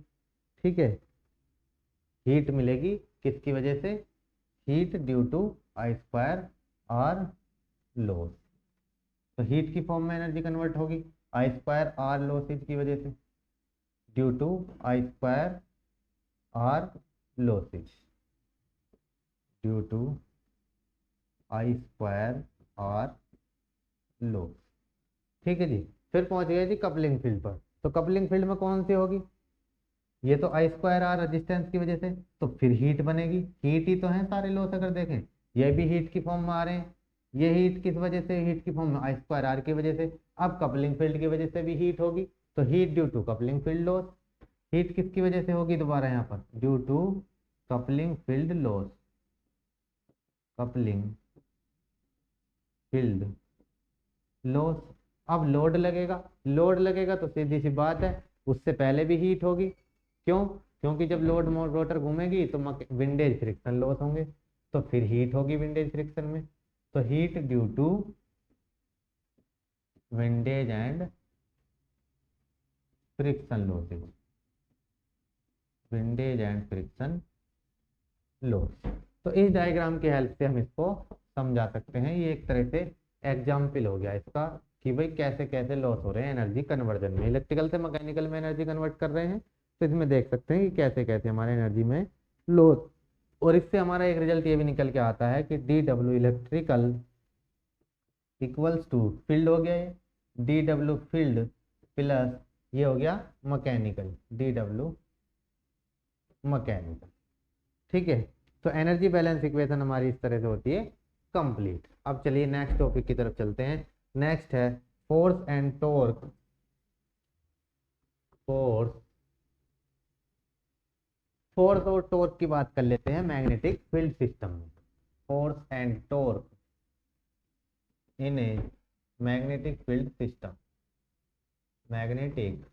ठीक है, हीट मिलेगी किसकी वजह से? Heat due to I square R loss. तो हीट की फॉर्म में एनर्जी कन्वर्ट होगी आई स्क्वायर आर लॉसेज की वजह से। Due to I square R losses, due to I square R loss. ठीक है जी। फिर पहुंच गए जी कपलिंग फील्ड पर। तो कपलिंग फील्ड में कौन सी होगी, ये तो आई स्क्वायर आर रेजिस्टेंस की वजह से, तो फिर हीट बनेगी। हीट ही तो है सारे लॉस, अगर देखें ये भी हीट की फॉर्म में आ रहे हैं। ये हीट किस वजह से, हीट की फॉर्म में आई स्क्वायर आर की वजह से। अब कपलिंग फील्ड की वजह से भी हीट होगी, तो heat due to coupling field loss. Heat किसकी वजह से होगी, दोबारा यहाँ पर due to coupling field loss, coupling field loss. अब लोड लगेगा, लोड लगेगा तो सीधी सी बात है उससे पहले भी हीट होगी। क्यों, क्योंकि जब लोड रोटर घूमेगी तो विंडेज फ्रिक्शन लॉस होंगे, तो फिर हीट होगी विंडेज फ्रिक्शन में। तो heat due to windage and friction losses, windage and friction loss. तो इस डायग्राम की हेल्प से हम इसको समझा सकते हैं। ये एक तरह से एग्जाम्पल हो गया इसका कि भाई कैसे कैसे लॉस हो रहे हैं एनर्जी कन्वर्जन में, इलेक्ट्रिकल से मैकेनिकल में एनर्जी कन्वर्ट कर रहे हैं। तो इसमें देख सकते हैं कि कैसे कैसे हमारे एनर्जी में लॉस। और इससे हमारा एक रिजल्ट ये भी निकल के आता है कि D W electrical equals to field हो गया ये, डी डब्ल्यू फील्ड प्लस ये हो गया मैकेनिकल, डी डब्ल्यू मैकेनिकल। ठीक है। तो एनर्जी बैलेंस इक्वेशन हमारी इस तरह से होती है कंप्लीट। अब चलिए नेक्स्ट टॉपिक की तरफ चलते हैं। नेक्स्ट है force and torque, force force और टॉर्क की बात कर लेते हैं मैग्नेटिक फील्ड सिस्टम में। Force and torque in a magnetic field system, magnetic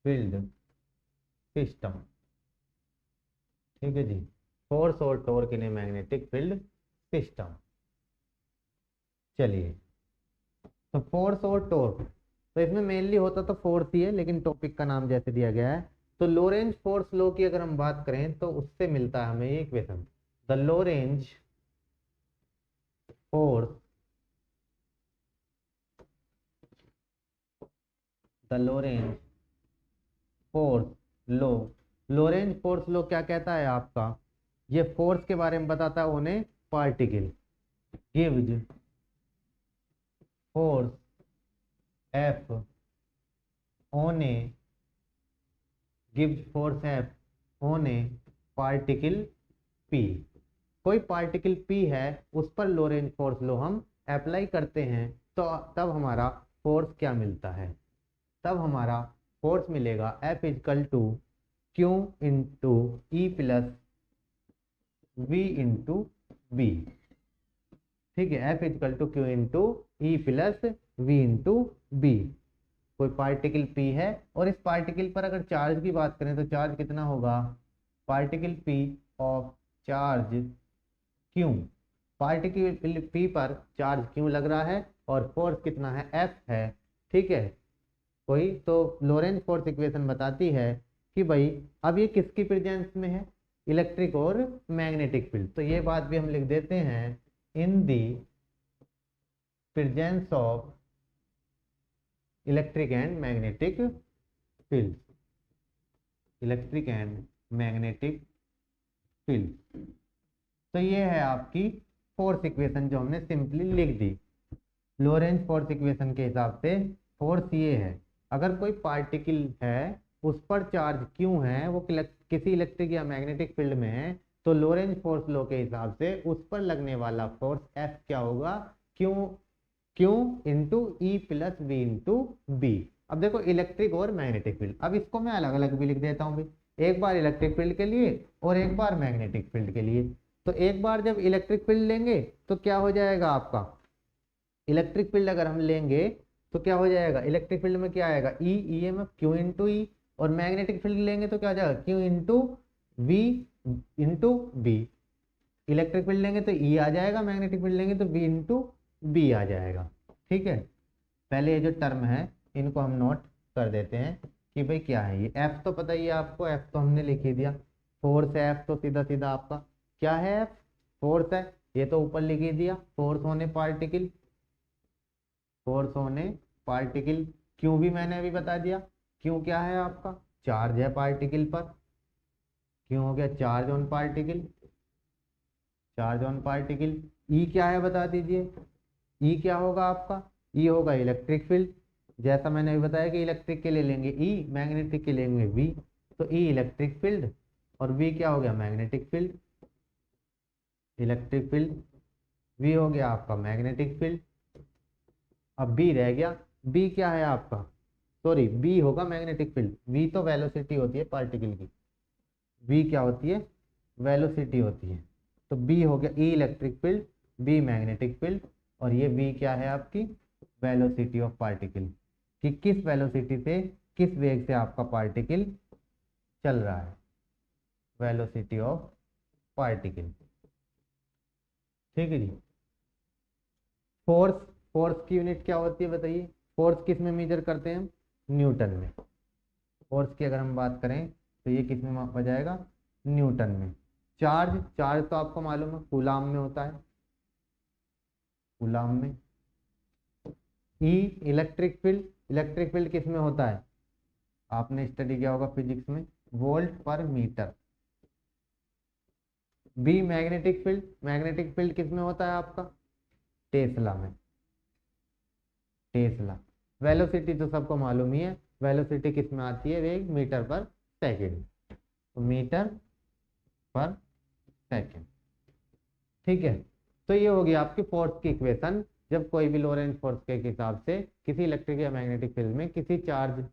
field system. ठीक है जी। फोर्स और torque in a magnetic field system. चलिए, तो फोर्स और टॉर्क, तो इसमें मेनली होता तो फोर्स ही है, लेकिन टॉपिक का नाम जैसे दिया गया है। तो लोरेंज फोर्स लॉ की अगर हम बात करें तो उससे मिलता है हमें ये equation, the Lorentz force, the Lorentz force law. Lorentz force law क्या कहता है आपका, ये फोर्स के बारे में बताता है on A particle, gives force F on A, gives force F on A particle P. कोई पार्टिकल पी है उस पर लोरेंज फोर्स लो हम अप्लाई करते हैं, तो तब हमारा फोर्स क्या मिलता है, तब हमारा फोर्स मिलेगा F equal to Q into E plus we into B. ठीक है, F equal to Q into E plus we into B. कोई पार्टिकल P है और इस पार्टिकल पर अगर चार्ज की बात करें तो चार्ज कितना होगा, particle P of charge Q, particle P पर चार्ज Q लग रहा है और फोर्स कितना है, F है। ठीक है, कोई तो लोरेंज फोर्स इक्वेशन बताती है कि भाई अब ये किसकी प्रेजेंस में है, इलेक्ट्रिक और मैग्नेटिक फील्ड। तो ये बात भी हम लिख देते हैं, in the presence of electric and magnetic field, electric and magnetic field. तो ये है आपकी फोर्स इक्वेशन जो हमने सिंपली लिख दी। लोरेंज फोर्स इक्वेशन के हिसाब से फोर्स ये है, अगर कोई पार्टिकल है उस पर चार्ज क्यों है, वो किसी इलेक्ट्रिक या मैग्नेटिक फील्ड में है, तो लोरेंज फोर्स लॉ के हिसाब से उस पर लगने वाला फोर्स F क्या होगा, Q into E plus B into B. अब देखो इलेक्ट्रिक और मैग्नेटिक फील्ड, अब इसको मैं अलग अलग भी लिख देता हूँ भाई, एक बार इलेक्ट्रिक फील्ड के लिए और एक बार मैग्नेटिक फील्ड के लिए। तो एक बार जब इलेक्ट्रिक फील्ड लेंगे तो क्या हो जाएगा आपका, इलेक्ट्रिक फील्ड अगर हम लेंगे तो क्या हो जाएगा, इलेक्ट्रिक फील्ड में क्या आएगा, E E M F q into E, और मैग्नेटिक फील्ड लेंगे तो क्या हो जाएगा, q into we into B. Electric field लेंगे तो ई आ जाएगा, मैग्नेटिक फील्ड लेंगे तो वी इंटू बी आ जाएगा। ठीक है, पहले ये जो टर्म है इनको हम नोट कर देते हैं कि भाई क्या है ये। एफ तो पता ही है आपको, एफ तो हमने लिख ही दिया, फोर्स है एफ तो सीधा सीधा आपका क्या है, एफ फोर्स है, ये तो ऊपर लिख ही दिया, फोर्स होने पार्टिकल, फोर्स होने पार्टिकल, क्यों भी मैंने अभी बता दिया, क्यों क्या है आपका, चार्ज है पार्टिकल पर, क्यों हो गया charge on particle, charge on particle. E क्या है बता दीजिए, ई क्या होगा आपका, ई होगा इलेक्ट्रिक फील्ड। जैसा मैंने अभी बताया कि इलेक्ट्रिक के लिए लेंगे ई, मैग्नेटिक के लेंगे वी, तो ई इलेक्ट्रिक फील्ड और वी क्या हो गया magnetic field, electric field, V हो गया आपका मैग्नेटिक फील्ड। अब बी रह गया, बी क्या है आपका, सॉरी बी होगा मैग्नेटिक फील्ड, वी तो वेलोसिटी होती है पार्टिकल की, वी क्या होती है वेलोसिटी होती है। तो बी हो गया E electric field, B magnetic field, और ये बी क्या है आपकी वेलोसिटी ऑफ पार्टिकल, कि किस वेलोसिटी से किस वेग से आपका पार्टिकल चल रहा है, वेलोसिटी ऑफ पार्टिकल। ठीक है जी। फोर्स, फोर्स की यूनिट क्या होती है बताइए, फोर्स किस में मेजर करते हैं हम, न्यूटन में। फोर्स की अगर हम बात करें तो ये किस में मापा जाएगा, न्यूटन में। चार्ज, चार्ज तो आपको मालूम है कूलाम में होता है, कूलाम में। ई इलेक्ट्रिक फील्ड, इलेक्ट्रिक फील्ड किस में होता है, आपने स्टडी किया होगा फिजिक्स में, volt per metre. B magnetic field, magnetic field किस में होता है आपका, टेस्ला में, टेस्ला। वेलोसिटी तो सबको मालूम ही है, वेलोसिटी किस में आती है, वेग मीटर पर सेकंड, तो मीटर पर सेकंड। ठीक है, तो ये होगी आपकी फोर्स की इक्वेशन, जब कोई भी लोरेंज फोर्स के हिसाब से किसी इलेक्ट्रिक या मैग्नेटिक फील्ड में किसी चार्ज,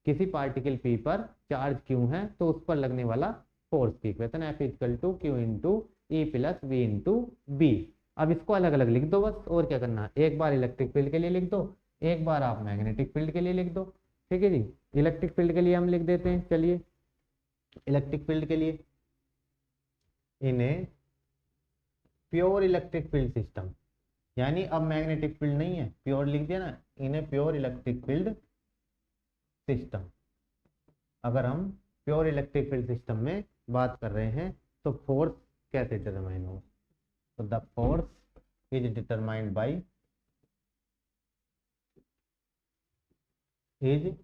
किसी पार्टिकल पी पर चार्ज क्यों है, तो उस पर लगने वाला फोर्स की equation F equal to Q into E plus we into B. अब इसको अलग अलग लिख दो बस, और क्या करना है, एक बार इलेक्ट्रिक फील्ड के लिए लिख दो, एक बार आप मैग्नेटिक फील्ड के लिए लिख दो। ठीक है जी, इलेक्ट्रिक फील्ड के लिए हम लिख देते हैं, चलिए इलेक्ट्रिक फील्ड के लिए इन्हें प्योर इलेक्ट्रिक फील्ड सिस्टम, यानी अब मैग्नेटिक फील्ड नहीं है, प्योर लिख दिया ना, इन्हें प्योर इलेक्ट्रिक फील्ड सिस्टम। अगर हम प्योर इलेक्ट्रिक फील्ड सिस्टम में बात कर रहे हैं तो फोर्स कैसे डिटरमाइन हो, तो the force is determined by, is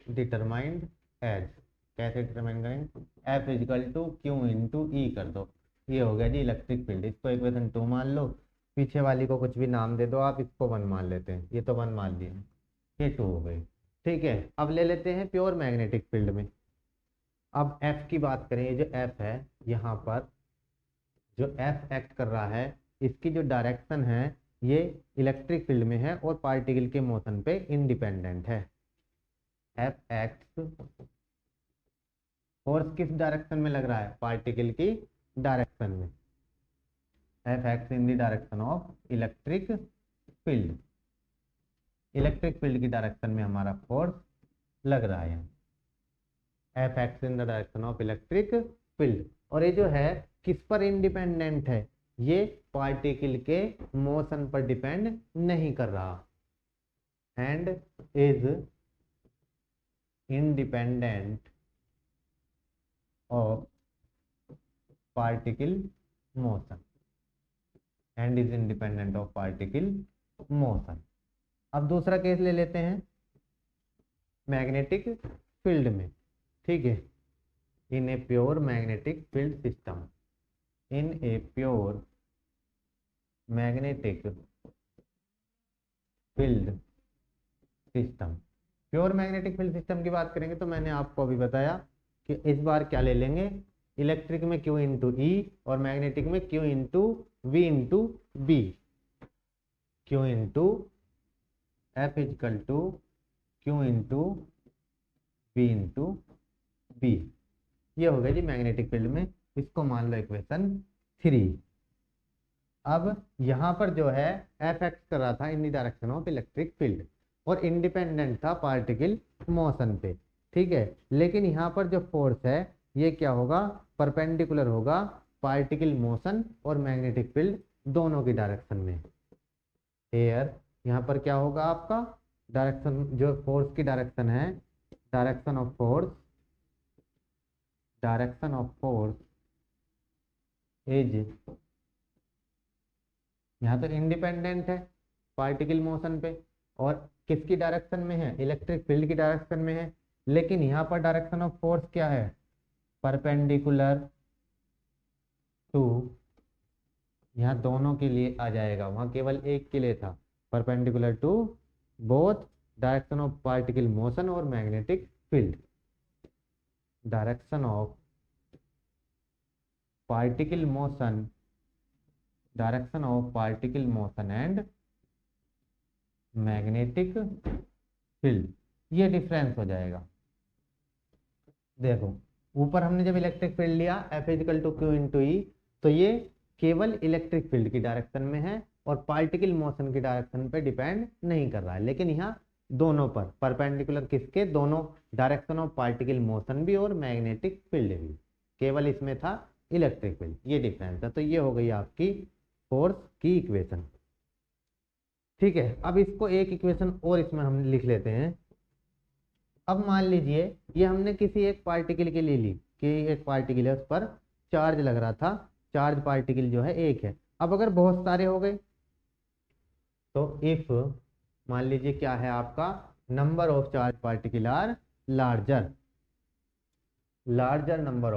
determined as, कैसे डिटरमाइन करेंगे, F is equal to Q into E कर दो, ये हो गया जी इलेक्ट्रिक फील्ड। इसको इक्वेशन 2 मान लो, पीछे वाली को कुछ भी नाम दे दो आप, इसको 1 मान लेते हैं, ये तो 1 मान लिया, ये 2 हो गई। ठीक है, अब ले लेते हैं प्योर मैग्नेटिक फील्ड में। अब एफ की बात करें, ये जो एफ है यहाँ पर जो एफ एक्ट कर रहा है, इसकी जो डायरेक्शन है ये इलेक्ट्रिक फील्ड में है और पार्टिकल के मोशन पे इंडिपेंडेंट है। एफ एक्ट, फोर्स किस डायरेक्शन में लग रहा है, पार्टिकल की डायरेक्शन में, F act in the direction of electric field, electric field की डायरेक्शन में हमारा फोर्स लग रहा है, F act in the direction of electric field. और ये जो है किस पर इंडिपेंडेंट है, ये पार्टिकल के मोशन पर डिपेंड नहीं कर रहा, and is independent of particle motion, and is independent of particle motion. अब दूसरा केस ले लेते हैं मैग्नेटिक फील्ड में। ठीक है, in a pure magnetic field system, in a pure magnetic field system, pure magnetic field system की बात करेंगे तो मैंने आपको अभी बताया कि इस बार क्या ले लेंगे, इलेक्ट्रिक में क्यू इंटू ई और मैग्नेटिक में Q into we into B, Q into F equal to Q into we into B, ये हो गया जी मैग्नेटिक फील्ड में, इसको मान लो इक्वेशन 3। अब यहाँ पर जो है एफ एक्ट कर रहा था in the direction of electric field और इंडिपेंडेंट था पार्टिकल मोशन पे। ठीक है, लेकिन यहाँ पर जो फोर्स है ये क्या होगा, परपेंडिकुलर होगा पार्टिकल मोशन और मैग्नेटिक फील्ड दोनों की डायरेक्शन में। एयर यहाँ पर क्या होगा आपका, डायरेक्शन जो फोर्स की डायरेक्शन है, direction of force, direction of force is, यहाँ तो इंडिपेंडेंट है पार्टिकल मोशन पे और किसकी डायरेक्शन में है, इलेक्ट्रिक फील्ड की डायरेक्शन में है, लेकिन यहाँ पर डायरेक्शन ऑफ फोर्स क्या है, परपेंडिकुलर टू, यहाँ दोनों के लिए आ जाएगा, वहाँ केवल एक के लिए था, perpendicular to both direction of particle motion और magnetic field. Direction of particle motion, direction of particle motion and magnetic field, ये डिफरेंस हो जाएगा। देखो ऊपर हमने जब इलेक्ट्रिक फील्ड लिया F is equal to Q into E, तो ये केवल इलेक्ट्रिक फील्ड की डायरेक्शन में है और पार्टिकल मोशन की डायरेक्शन पे डिपेंड नहीं कर रहा है। लेकिन यहाँ दोनों पर परपेंडिकुलर किसके, दोनों डायरेक्शन ऑफ पार्टिकल मोशन भी और मैग्नेटिक फील्ड भी, केवल इसमें था इलेक्ट्रिक फील्ड, ये डिफरेंस है। तो ये हो गई आपकी फोर्स की इक्वेशन। ठीक है, अब इसको एक इक्वेशन और इसमें हम लिख लेते हैं। अब मान लीजिए ये हमने किसी एक पार्टिकल के लिए ली कि एक पार्टिकल है, उस पर चार्ज लग रहा था, चार्ज पार्टिकल जो है एक है। अब अगर बहुत सारे हो गए तो इफ मान लीजिए क्या है आपका, number of charge particle are larger, larger number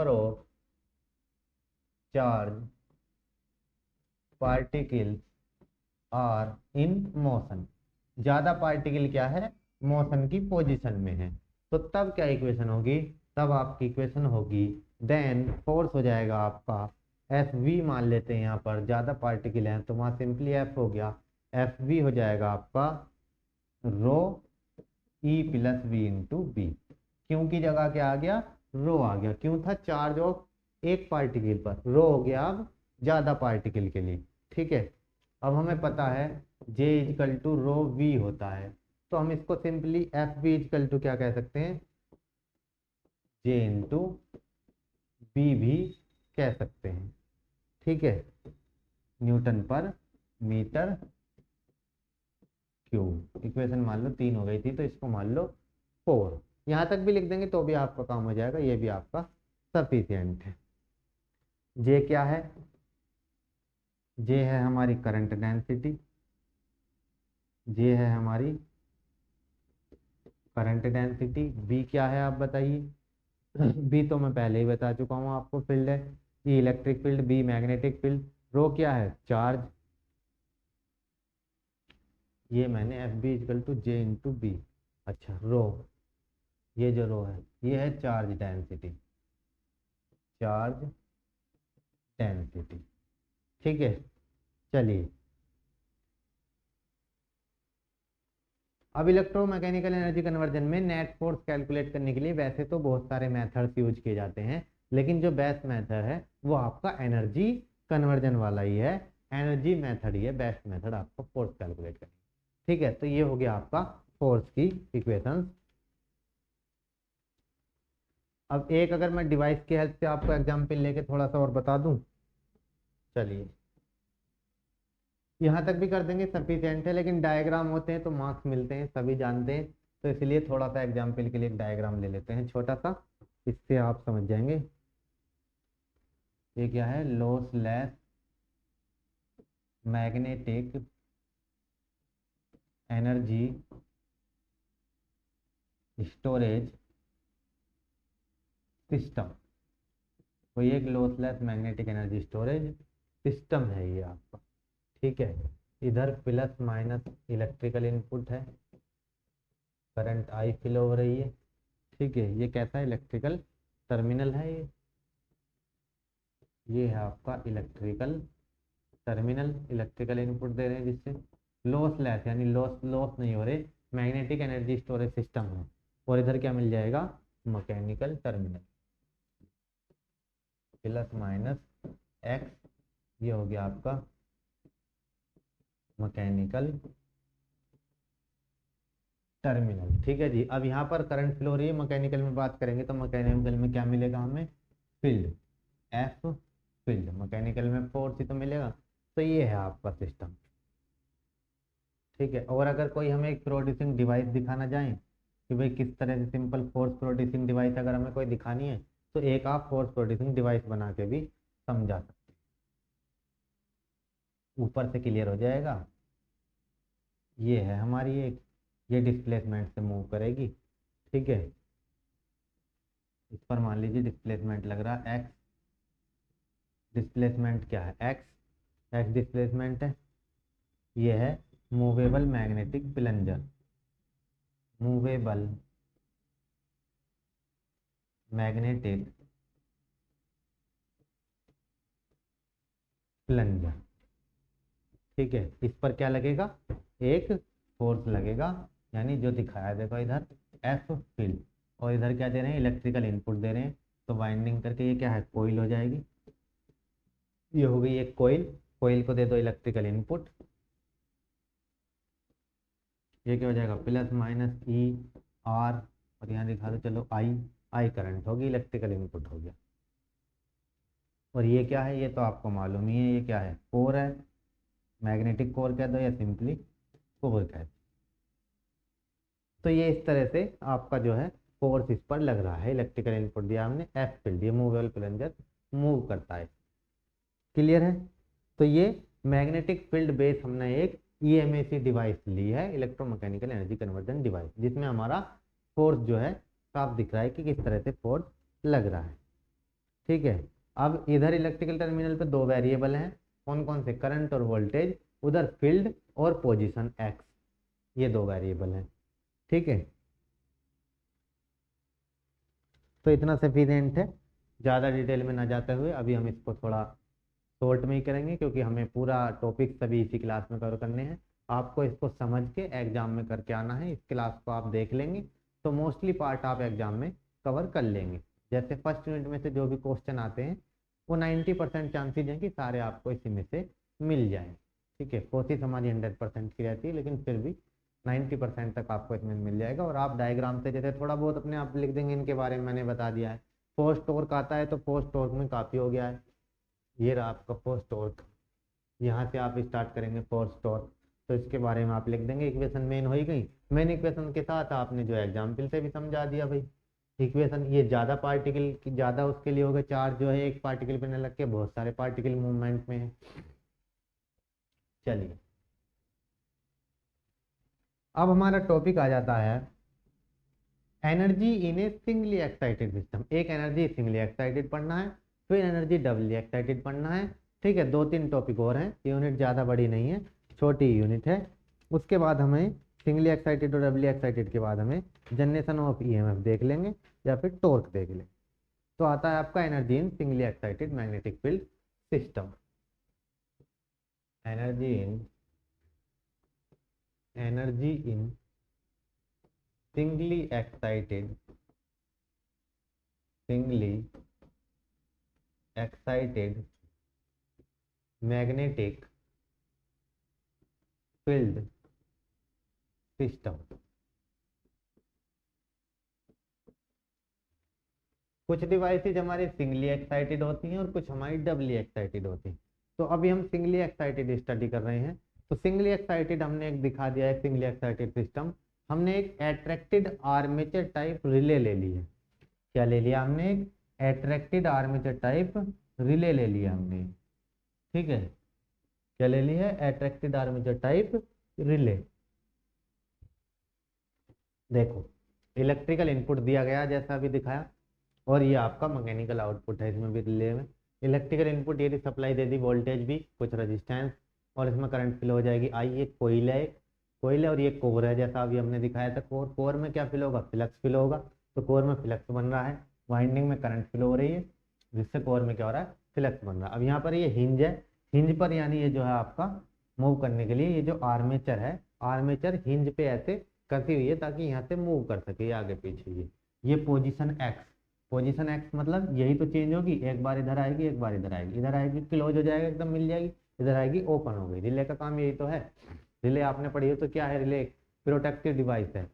of charge particles are in motion, ज्यादा पार्टिकल क्या है, मोशन की पोजीशन में है। तो तब क्या इक्वेशन होगी, तब आपकी इक्वेशन होगी, देन फोर्स हो जाएगा आपका एफ वी, मान लेते हैं यहाँ पर ज्यादा पार्टिकल हैं तो वहाँ सिंपली एफ हो गया, एफ वी हो जाएगा आपका rho E plus we into B. क्यों की जगह क्या आ गया, रो आ गया, क्यों था, चार्ज ऑफ एक पार्टिकल पर, रो हो गया अब ज्यादा पार्टिकल के लिए। ठीक है, अब हमें पता है J equal to rho V होता है, तो हम इसको simply F V equal to क्या कह सकते हैं, J इंटू बी भी कह सकते हैं। ठीक है, न्यूटन पर मीटर क्यूब। इक्वेशन मान लो 3 हो गई थी, तो इसको मान लो 4, यहाँ तक भी लिख देंगे तो भी आपका काम हो जाएगा, ये भी आपका सफिशियंट है। जे क्या है, जे है हमारी करंट डेंसिटी, जे है हमारी करंट डेंसिटी, बी क्या है आप बताइए। बी तो मैं पहले ही बता चुका हूँ आपको, फील्ड है, E electric field, B magnetic field, rho क्या है, चार्ज, ये मैंने F B is equal to J into B. अच्छा रो, ये जो रो है ये है चार्ज डेंसिटी, चार्ज डेंसिटी। ठीक है, चलिए अब इलेक्ट्रोमैकेनिकल एनर्जी कन्वर्जन में नेट फोर्स कैलकुलेट करने के लिए वैसे तो बहुत सारे मेथड्स यूज किए जाते हैं, लेकिन जो बेस्ट मेथड है वो आपका एनर्जी कन्वर्जन वाला ही है, एनर्जी मेथड ही है बेस्ट मेथड आपको फोर्स कैलकुलेट करने। ठीक है, तो ये हो गया आपका फोर्स की इक्वेशंस। अब एक अगर मैं डिवाइस की हेल्प से आपको एग्जाम्पल लेके थोड़ा सा और बता दूं, चलिए यहाँ तक भी कर देंगे सफिशिएंट है, लेकिन डायग्राम होते हैं तो मार्क्स मिलते हैं सभी जानते हैं, तो इसलिए थोड़ा सा एग्जाम्पल के लिए एक डायग्राम ले लेते हैं छोटा सा, इससे आप समझ जाएंगे। ये क्या है, lossless magnetic energy storage system, कोई एक lossless magnetic energy storage system है ये आपका। ठीक है, इधर प्लस माइनस इलेक्ट्रिकल इनपुट है, करंट आई फ्लो हो रही है। ठीक है, ये कैसा इलेक्ट्रिकल टर्मिनल है, ये है आपका इलेक्ट्रिकल टर्मिनल, इलेक्ट्रिकल इनपुट दे रहे हैं जिससे लॉसलेस यानी लॉस नहीं हो रहे, मैग्नेटिक एनर्जी स्टोरेज सिस्टम है। और इधर क्या मिल जाएगा, mechanical terminal, plus minus x, ये हो गया आपका मैकेनिकल टर्मिनल। ठीक है जी, अब यहाँ पर करंट फ्लो हो रही है, मैकेनिकल में बात करेंगे तो मैकेनिकल में क्या मिलेगा हमें, फील्ड, एफ फील्ड, मैकेनिकल में फोर्स ही तो मिलेगा। तो ये है आपका सिस्टम। ठीक है, और अगर कोई हमें एक प्रोड्यूसिंग डिवाइस दिखाना चाहें कि भाई किस तरह से सिंपल फोर्स प्रोड्यूसिंग डिवाइस अगर हमें कोई दिखानी है, तो एक आप फोर्स प्रोड्यूसिंग डिवाइस बना के भी समझा सकते हैं, ऊपर से क्लियर हो जाएगा। ये है हमारी एक, ये डिस्प्लेसमेंट से मूव करेगी, ठीक है। इस पर मान लीजिए डिस्प्लेसमेंट लग रहा है एक्स, डिस्प्लेसमेंट क्या है एक्स, एक्स डिस्प्लेसमेंट है। ये है movable magnetic plunger, movable magnetic plunger, ठीक है। इस पर क्या लगेगा, एक फोर्स लगेगा, यानी जो दिखाया देखो इधर एफ फील्ड, और इधर क्या दे रहे हैं, इलेक्ट्रिकल इनपुट दे रहे हैं। तो वाइंडिंग करके ये क्या है, कोइल हो जाएगी, ये हो गई एक कोइल, कोइल को दे दो इलेक्ट्रिकल इनपुट, ये क्या हो जाएगा प्लस माइनस ई आर, और यहाँ दिखा दो चलो आई, आई करंट होगी, इलेक्ट्रिकल इनपुट हो गया। और ये क्या है, ये तो आपको मालूम ही है, ये क्या है कोर है, मैग्नेटिक कोर कह दो या सिंपली कोर कह दो। तो ये इस तरह से आपका जो है फोर्स इस पर लग रहा है, इलेक्ट्रिकल इनपुट दिया हमने, एफ फील्ड, ये मूवेबल प्लंजर मूव करता है, क्लियर है। तो ये मैग्नेटिक फील्ड बेस हमने एक ईएमएसी डिवाइस ली है, इलेक्ट्रोमैकेनिकल एनर्जी कन्वर्जन डिवाइस, जिसमें हमारा फोर्स जो है साफ दिख रहा है कि किस तरह से फोर्स लग रहा है, ठीक है। अब इधर इलेक्ट्रिकल टर्मिनल पे दो वेरिएबल हैं, कौन कौन से, करंट और वोल्टेज, उधर फील्ड और पोजीशन एक्स, ये दो वेरिएबल हैं, ठीक है। तो इतना सफिशिएंट है, ज़्यादा डिटेल में ना जाते हुए अभी हम इसको थोड़ा शॉर्ट में ही करेंगे, क्योंकि हमें पूरा टॉपिक सभी इसी क्लास में कवर करने हैं। आपको इसको समझ के एग्जाम में करके आना है, इस क्लास को आप देख लेंगे तो मोस्टली पार्ट आप एग्जाम में कवर कर लेंगे। जैसे फर्स्ट यूनिट में से जो भी क्वेश्चन आते हैं वो 90% चांसेज हैं कि सारे आपको इसी में से मिल जाएं, ठीक है। कोशिश हमारी 100% की रहती है, लेकिन फिर भी 90% तक आपको इसमें मिल जाएगा। और आप डायग्राम से जैसे थोड़ा बहुत अपने आप लिख देंगे, इनके बारे में मैंने बता दिया है। फोर्स टॉर्क आता है तो फोर्स टॉर्क में काफ़ी हो गया है, ये रहा आपका फोर्स टॉर्क, यहाँ से आप स्टार्ट करेंगे फोर्स टॉर्क, तो इसके बारे में आप लिख देंगे, इक्वेशन मेन हो ही गई। मेन इक्वेशन के साथ आपने जो एग्जाम्पल से भी समझा दिया भाई, इक्वेशन ये ज़्यादा पार्टिकल की ज़्यादा उसके लिए होगा, चार्ज जो है एक पार्टिकल पे न लग के बहुत सारे पार्टिकल मूवमेंट में है। चलिए अब हमारा टॉपिक आ जाता है energy in A singly excited system. एक एनर्जी सिंगली एक्साइटेड पढ़ना है, फिर एनर्जी डबली एक्साइटेड पढ़ना है, ठीक है। दो तीन टॉपिक और हैं, यूनिट ज़्यादा बड़ी नहीं है, छोटी यूनिट है। उसके बाद हमें सिंगली एक्साइटेड और डबली एक्साइटेड के बाद हमें जनरेशन ऑफ ईएमएफ देख लेंगे या फिर टॉर्क देख लेंगे। तो आता है आपका energy in singly excited magnetic field system, energy in singly excited magnetic field system। कुछ डिवाइसेज हमारी सिंगली एक्साइटेड होती हैं और कुछ हमारी डबली एक्साइटेड होती हैं। तो अभी हम सिंगली एक्साइटेड स्टडी कर रहे हैं। तो सिंगली एक्साइटेड हमने एक दिखा दिया है, सिंगली एक्साइटेड सिस्टम। हमने एक एट्रैक्टेड आर्मेचर टाइप रिले ले ली है। क्या ले लिया हमने, एक एट्रैक्टेड आर्मेचर टाइप रिले ले लिया हमने, ठीक है। क्या ले लिया है, एट्रैक्टेड आर्मेचर टाइप रिले। देखो इलेक्ट्रिकल इनपुट दिया गया जैसा अभी दिखाया, और ये आपका मैकेनिकल आउटपुट है। इसमें भी रिले में इलेक्ट्रिकल इनपुट यदि सप्लाई दे दी, वोल्टेज भी, कुछ रेजिस्टेंस, और इसमें करंट फ्लो हो जाएगी आई। ये कोयल है, कोयल है, और ये कोर है जैसा अभी हमने दिखाया था। कोर, कोर में क्या फिल होगा, फ्लक्स फिल होगा। तो कोर में फ्लक्स बन रहा है, वाइंडिंग में करंट फ्लो हो रही है, जिससे कोर में क्या हो रहा है, फ्लक्स बन रहा है। अब यहाँ पर ये हिंज है, हिंज पर यानी ये जो है आपका मूव करने के लिए ये जो आर्मेचर है, आर्मेचर हिंज पे ऐसे कसी हुई है ताकि यहाँ से मूव कर सके आगे पीछे। ये पोजीशन एक्स, पोजीशन एक्स मतलब यही तो चेंज होगी, एक बार इधर आएगी एक बार इधर आएगी, इधर आएगी क्लोज हो जाएगा एकदम मिल जाएगी, इधर आएगी ओपन हो गई। रिले का काम यही तो है। रिले आपने पढ़ी हो तो क्या है, रिले प्रोटेक्टिव डिवाइस है,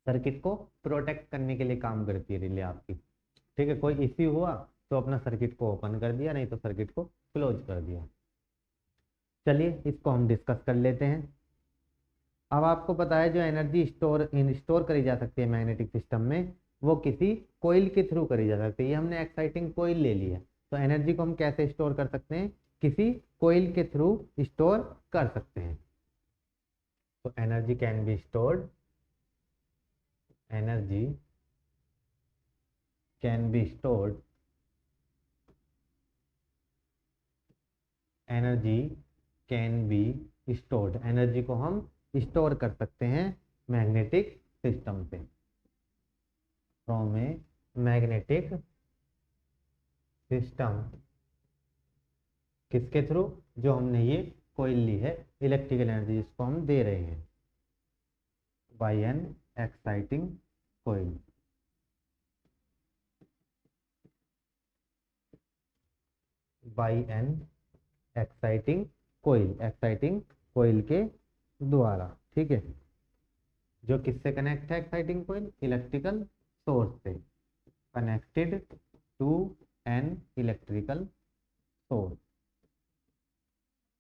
सर्किट को प्रोटेक्ट करने के लिए काम करती है रिले आपकी, ठीक है। कोई इश्यू हुआ तो अपना सर्किट को ओपन कर दिया, नहीं तो सर्किट को क्लोज कर दिया। चलिए इसको हम डिस्कस कर लेते हैं। अब आपको पता है जो एनर्जी स्टोर करी जा सकती है मैग्नेटिक सिस्टम में, वो किसी कोइल के थ्रू करी जा सकती है। ये हमने एक्साइटिंग कोइल ले लिया, तो एनर्जी को हम कैसे स्टोर कर सकते हैं, किसी कोइल के थ्रू स्टोर कर सकते हैं। तो energy can be stored, energy can be stored, energy can be stored, energy को हम स्टोर कर सकते हैं मैग्नेटिक सिस्टम से, फ्रॉम ए मैग्नेटिक सिस्टम, किसके थ्रू, जो हमने ये कोयल ली है इलेक्ट्रिकल एनर्जी जिसको हम दे रहे हैं by an exciting coil, by an exciting coil, exciting coil के द्वारा, ठीक है, जो किससे कनेक्ट है एक्साइटिंग कोयल, इलेक्ट्रिकल सोर्स से, connected to an electrical source,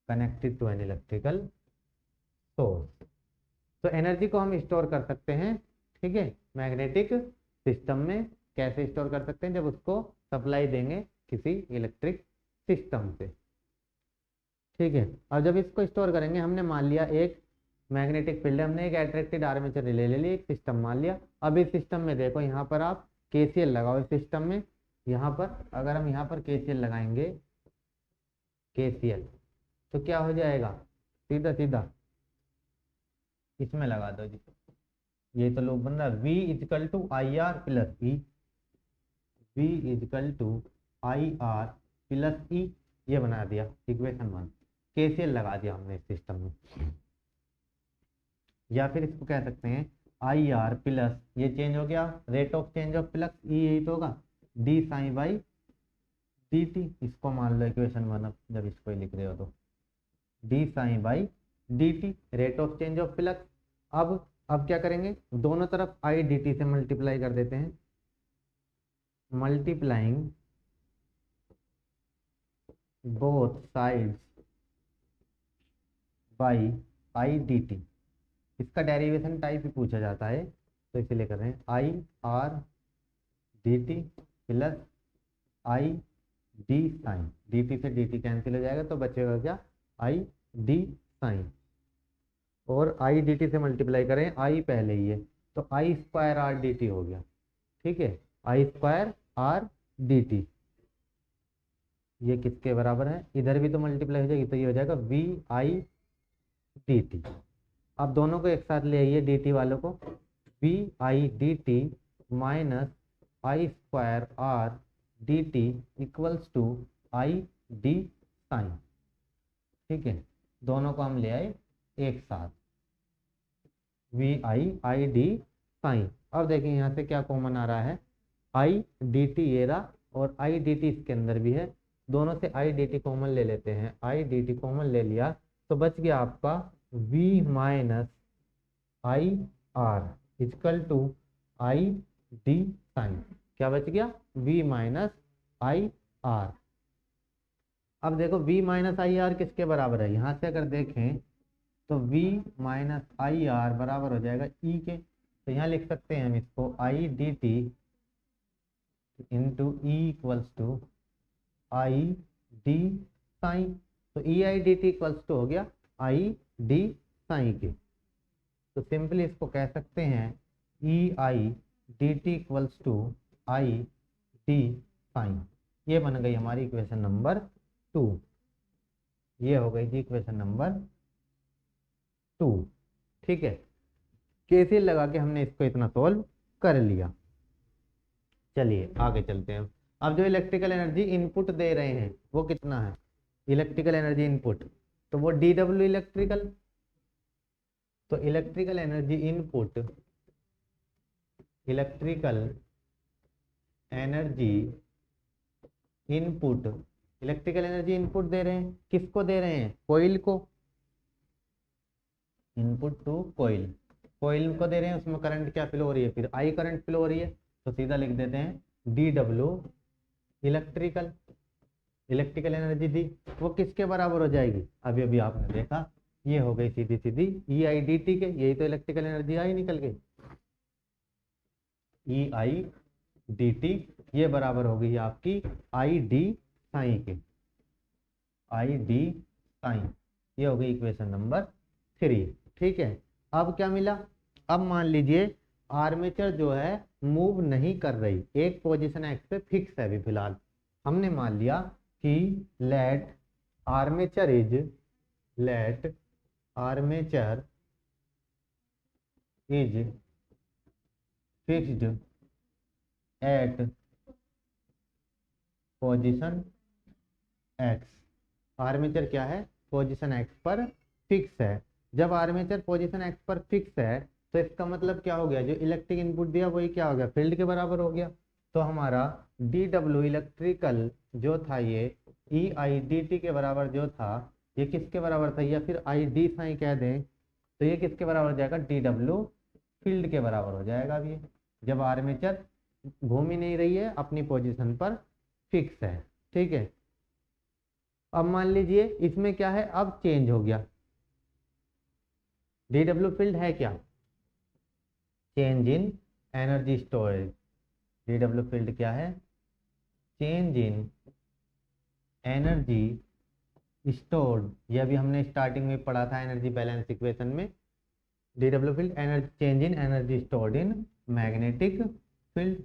connected to an electrical source. तो एनर्जी को हम स्टोर कर सकते हैं, ठीक है, मैग्नेटिक सिस्टम में। कैसे स्टोर कर सकते हैं, जब उसको सप्लाई देंगे किसी इलेक्ट्रिक सिस्टम से, ठीक है। और जब इसको स्टोर करेंगे, हमने मान लिया एक मैग्नेटिक फील्ड है, हमने एक अट्रैक्टेड आर्मेचर रिले ले लिया, एक सिस्टम मान लिया। अब इस सिस्टम में देखो, यहाँ पर आप केसीएल लगाओ इस सिस्टम में, यहाँ पर अगर हम यहाँ पर केसीएल लगाएंगे, केसीएल, तो क्या हो जाएगा, सीधा सीधा इसमें लगा दो जी, ये तो लूप बन रहा है, V is equal to I R plus E, V is equal to I R plus E, ये बना दिया इक्वेशन 1, केसीएल लगा दिया हमने इस सिस्टम में। या फिर इसको कह सकते हैं आई आर प्लस, ये चेंज हो गया, rate of change of flux E, यही तो होगा, d psi by D t, इसको मान लो इक्वेशन 1, जब इसको ही लिख रहे हो तो D psi by D T, rate of change of flux. अब क्या करेंगे, दोनों तरफ आई डी टी से मल्टीप्लाई कर देते हैं, multiplying both sides by I D T, इसका डेरिवेशन टाइप भी पूछा जाता है, तो इसीलिए कर रहे हैं I R D T plus I D psi, D T से डी टी कैंसिल हो जाएगा, तो बचेगा क्या, आई डी साइन, और आई डी टी से मल्टीप्लाई करें, आई पहले ही है, तो आई स्क्वायर आर डी टी हो गया, ठीक है, आई स्क्वायर आर डी टी, ये किसके बराबर है, इधर भी तो मल्टीप्लाई हो जाएगी, तो ये हो जाएगा वी आई डी टी। अब दोनों को एक साथ ले आइए, डी टी वालों को, V I D T minus I square R D T equals to I D psi, ठीक है, दोनों को हम ले आए एक साथ, वी आई डी साइन। अब देखिए यहाँ से क्या कॉमन आ रहा है, आई डी टी ये रहा, और आई डी टी इसके अंदर भी है, दोनों से आई डी टी कॉमन ले लेते हैं, आई डी टी कॉमन ले लिया, तो बच गया आपका V minus I R equal to I D psi, क्या बच गया, वी माइनस आई आर। अब देखो v माइनस आई आर किसके बराबर है, यहाँ से अगर देखें तो v माइनस आई आर बराबर हो जाएगा e के, तो यहाँ लिख सकते हैं हम इसको I D t into E equals to I D psi, तो E I D T equals to हो गया आई डी साइन के, तो सिंपली इसको कह सकते हैं E I D T equals to I D psi, ये बन गई हमारी इक्वेशन नंबर 2, ये हो गई थी इक्वेशन नंबर 2, ठीक है। केसीएल लगा के हमने इसको इतना सोल्व कर लिया। चलिए आगे चलते हैं। अब जो इलेक्ट्रिकल एनर्जी इनपुट दे रहे हैं वो कितना है, इलेक्ट्रिकल एनर्जी इनपुट, तो वो डी डब्ल्यू इलेक्ट्रिकल, तो electrical energy input, electrical energy input, electrical energy input दे रहे हैं, किसको दे रहे हैं, कोइल को, इनपुट टू कोइल, कोइल को दे रहे हैं, उसमें करंट क्या फ्लो हो रही है, फिर आई करंट फ्लो हो रही है, तो सीधा लिख देते हैं d W electrical, electrical energy दी, वो किसके बराबर हो जाएगी, अभी अभी आपने देखा, ये हो गई सीधी सीधी ई आई डी टी के, यही तो इलेक्ट्रिकल एनर्जी आई निकल गई, ई आई डी टी, ये बराबर हो गई आपकी आई डी साइन के, आई डी साइन, ये हो गई इक्वेशन नंबर 3, ठीक है। अब क्या मिला, अब मान लीजिए आर्मेचर जो है मूव नहीं कर रही, एक पोजीशन एक्स पे फिक्स है अभी फिलहाल। हमने मान लिया कि let armature is let armature is fixed at position X. Armature क्या है, पोजीशन एक्स पर फिक्स है। जब आर्मेचर पोजीशन एक्स पर फिक्स है तो इसका मतलब क्या हो गया, जो इलेक्ट्रिक इनपुट दिया वही क्या हो गया, फील्ड के बराबर हो गया। तो हमारा डी डब्ल्यू इलेक्ट्रिकल जो था ये ई आई डी टी के बराबर जो था, ये किसके बराबर था, या फिर आई डी साइन कह दें तो ये किसके बराबर हो जाएगा, डी डब्ल्यू फील्ड के बराबर हो जाएगा। अब ये जब आर्मेचर घूम ही नहीं रही है, अपनी पोजीशन पर फिक्स है। ठीक है, अब मान लीजिए इसमें क्या है, अब चेंज हो गया। डी डब्ल्यू फील्ड है क्या, change in energy storage. D W field क्या है, चेंज इन एनर्जी स्टोर्ड। यह भी हमने स्टार्टिंग में पढ़ा था एनर्जी बैलेंस इक्वेशन में। D W field energy change in energy stored in magnetic field,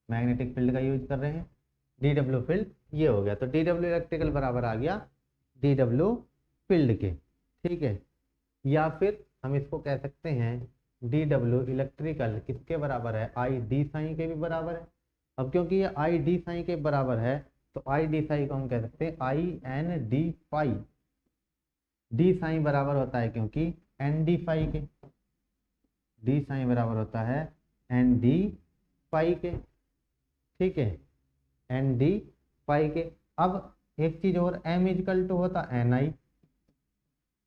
magnetic field का यूज कर रहे हैं। डी डब्ल्यू फील्ड ये हो गया, तो डी डब्ल्यू इलेक्ट्रिकल बराबर आ गया डी डब्ल्यू फील्ड के। ठीक है, या फिर हम इसको कह सकते हैं डी डब्ल्यू इलेक्ट्रिकल किसके बराबर है, आई डी साइन के भी बराबर है। अब क्योंकि ये आई डी साइन के बराबर है तो आई डी साइन को हम कह सकते हैं I N D phi. D psi बराबर होता है क्योंकि एन डी फाई के, डी साइन बराबर होता है एन डी फाई के। ठीक है, एन डी फाई के। अब एक चीज और, एम इजकल टू होता एन आई,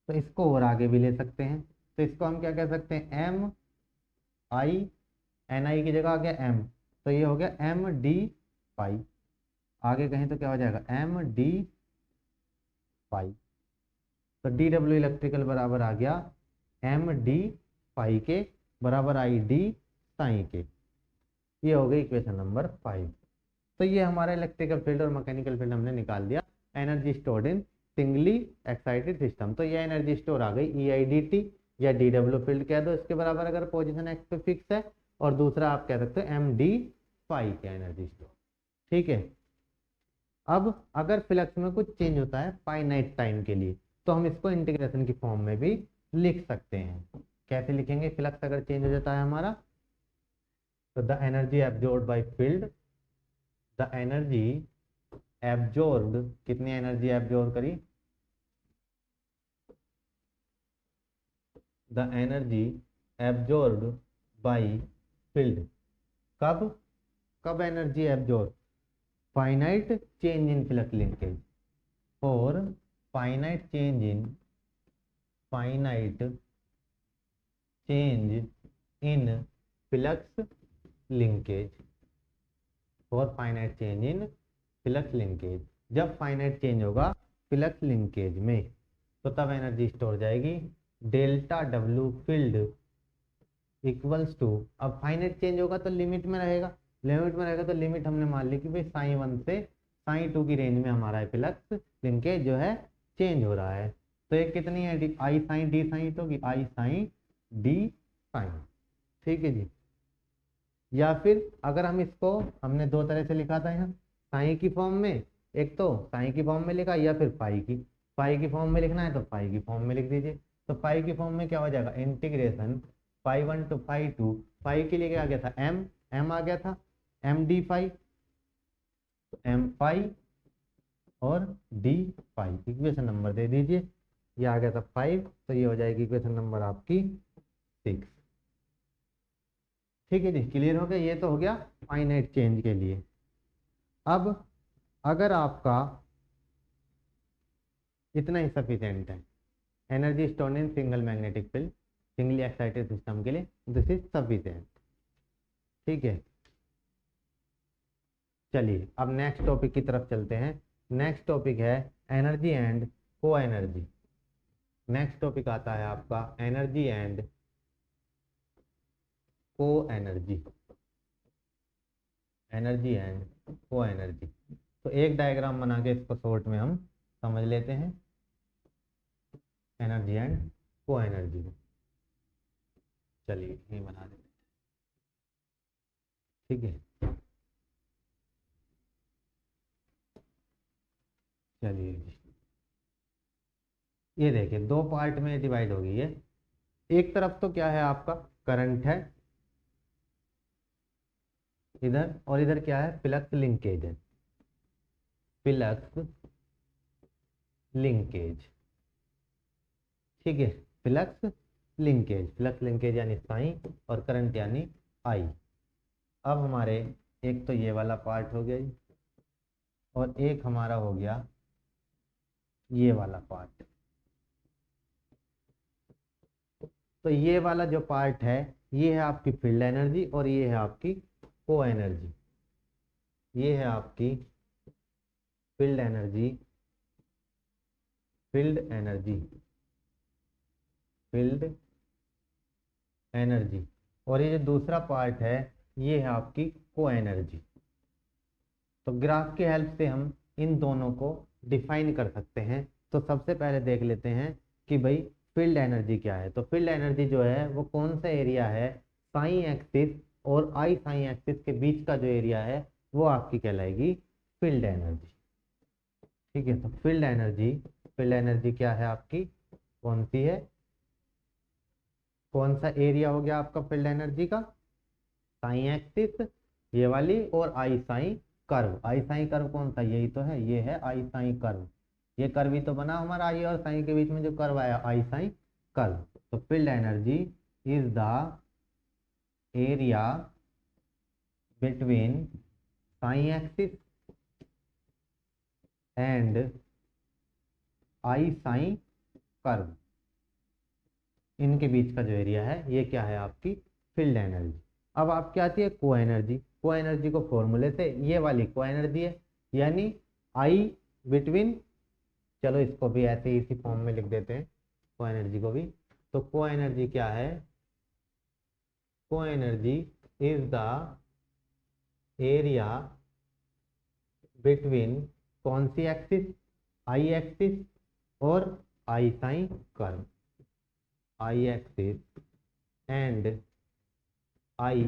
तो इसको और आगे भी ले सकते हैं। तो इसको हम क्या कह सकते हैं, एम आई, एन आई की जगह आ गया एम, तो ये हो गया एम डी फाई। आगे कहीं तो क्या हो जाएगा, एम डी फाई। तो डी डब्ल्यू इलेक्ट्रिकल बराबर आ गया एम डी फाई के बराबर आई डी साइन के। ये हो गई इक्वेशन नंबर 5। तो ये हमारा इलेक्ट्रिकल फील्ड और मैकेनिकल फील्ड हमने निकाल दिया। एनर्जी स्टोर्ड इन सिंगली एक्साइटेड सिस्टम, तो ये एनर्जी स्टोर आ गई ई आई डी टी या डी डब्ल्यू फील्ड कह दो इसके बराबर, अगर पोजीशन एक्स पे फिक्स है। और दूसरा आप कह सकते हो एम डी फाई का एनर्जी स्टोर। ठीक है, अब अगर फ्लक्स में कुछ चेंज होता है फाइनाइट टाइम के लिए तो हम इसको इंटीग्रेशन की फॉर्म में भी लिख सकते हैं। कैसे लिखेंगे, फ्लक्स अगर चेंज हो जाता है हमारा, तो the energy absorbed by field, the energy absorbed, कितनी एनर्जी एब्जॉर्ब करी, the energy absorbed by field. कब कब energy absorb, finite change in flux linkage, और finite change in flux linkage, और finite change in flux linkage. जब finite change होगा flux linkage में तो तब एनर्जी स्टोर जाएगी delta W field equals to, अब फाइनाइट चेंज होगा तो लिमिट में रहेगा, तो लिमिट हमने मान ली कि भाई साइन 1 से साइन 2 की रेंज में हमारा फ्लक्स लिंकेज जो है चेंज हो रहा है। तो ये कितनी है, आई साइन डी साइन, तो आई साइन डी साइन। ठीक है जी, या फिर अगर हम इसको, हमने दो तरह से लिखा था यहाँ, साइन की फॉर्म में, एक तो साइन की फॉर्म में लिखा, या फिर पाई की फॉर्म में लिखना है तो पाई की फॉर्म में लिख दीजिए। तो पाई की फॉर्म में क्या हो जाएगा, इंटीग्रेशन पाई 1 टू पाई 2, पाई के लिए क्या आ गया था, एम आ गया था, एम डी फाई, तो एम पाई और डी फाई। इक्वेशन नंबर दे दीजिए, ये आ गया था 5, तो ये हो जाएगी इक्वेशन नंबर आपकी 6। ठीक है जी, क्लियर हो गया। ये तो हो गया फाइनाइट चेंज के लिए। अब अगर आपका इतना ही सफिशिएंट है, energy stored in single magnetic field singly excited system के लिए, दिस इज सफिशिएंट। ठीक है, चलिए अब नेक्स्ट टॉपिक की तरफ चलते हैं। नेक्स्ट टॉपिक है एनर्जी एंड को एनर्जी। नेक्स्ट टॉपिक आता है आपका एनर्जी एंड को एनर्जी, एनर्जी एंड को एनर्जी। तो एक डायग्राम बना के इसको शॉर्ट में हम समझ लेते हैं, एनर्जी एंड को एनर्जी को। चलिए ये बना देते, ठीक है। चलिए ये देखिए दो पार्ट में डिवाइड हो गई है। एक तरफ तो क्या है आपका करंट है इधर, और इधर क्या है फ्लक्स लिंकेज है, फ्लक्स लिंकेज, ठीक है। फ्लक्स लिंकेज, फ्लक्स लिंकेज यानी साइन और करंट यानी आई। अब हमारे एक तो ये वाला पार्ट हो गया और एक हमारा हो गया ये वाला पार्ट। तो ये वाला जो पार्ट है ये है आपकी फील्ड एनर्जी और ये है आपकी को एनर्जी। ये है आपकी field energy, field energy, field energy, और ये जो दूसरा पार्ट है ये है आपकी को एनर्जी। तो ग्राफ के हेल्प से हम इन दोनों को डिफाइन कर सकते हैं। तो सबसे पहले देख लेते हैं कि भाई फील्ड एनर्जी क्या है। तो फील्ड एनर्जी जो है वो कौन सा एरिया है, साइन एक्सिस और आई साइन एक्सिस के बीच का जो एरिया है वो आपकी कहलाएगी फील्ड एनर्जी, ठीक है। तो फील्ड एनर्जी, फील्ड एनर्जी क्या है आपकी, कौन सी है, कौन सा एरिया हो गया आपका फील्ड एनर्जी का, साइन एक्सिस ये वाली और I psi curve. I psi curve कौन सा, यही तो है, ये है आई साइन कर्व। ये कर्व ही तो बना हमारा आई और साइन के बीच में जो कर्व आया आई साइन कर्व। तो field energy is the area between psi axis and I psi curve, इनके बीच का जो एरिया है ये क्या है आपकी फील्ड एनर्जी। अब आपकी आती है को एनर्जी। को एनर्जी को फॉर्मूले से, ये वाली को एनर्जी है यानी आई बिटवीन, चलो इसको भी ऐसे ही इसी फॉर्म में लिख देते हैं को एनर्जी को भी। तो को एनर्जी क्या है, coenergy is the area between कौन सी एक्सिस, आई एक्सिस और I psi curve, I axis and I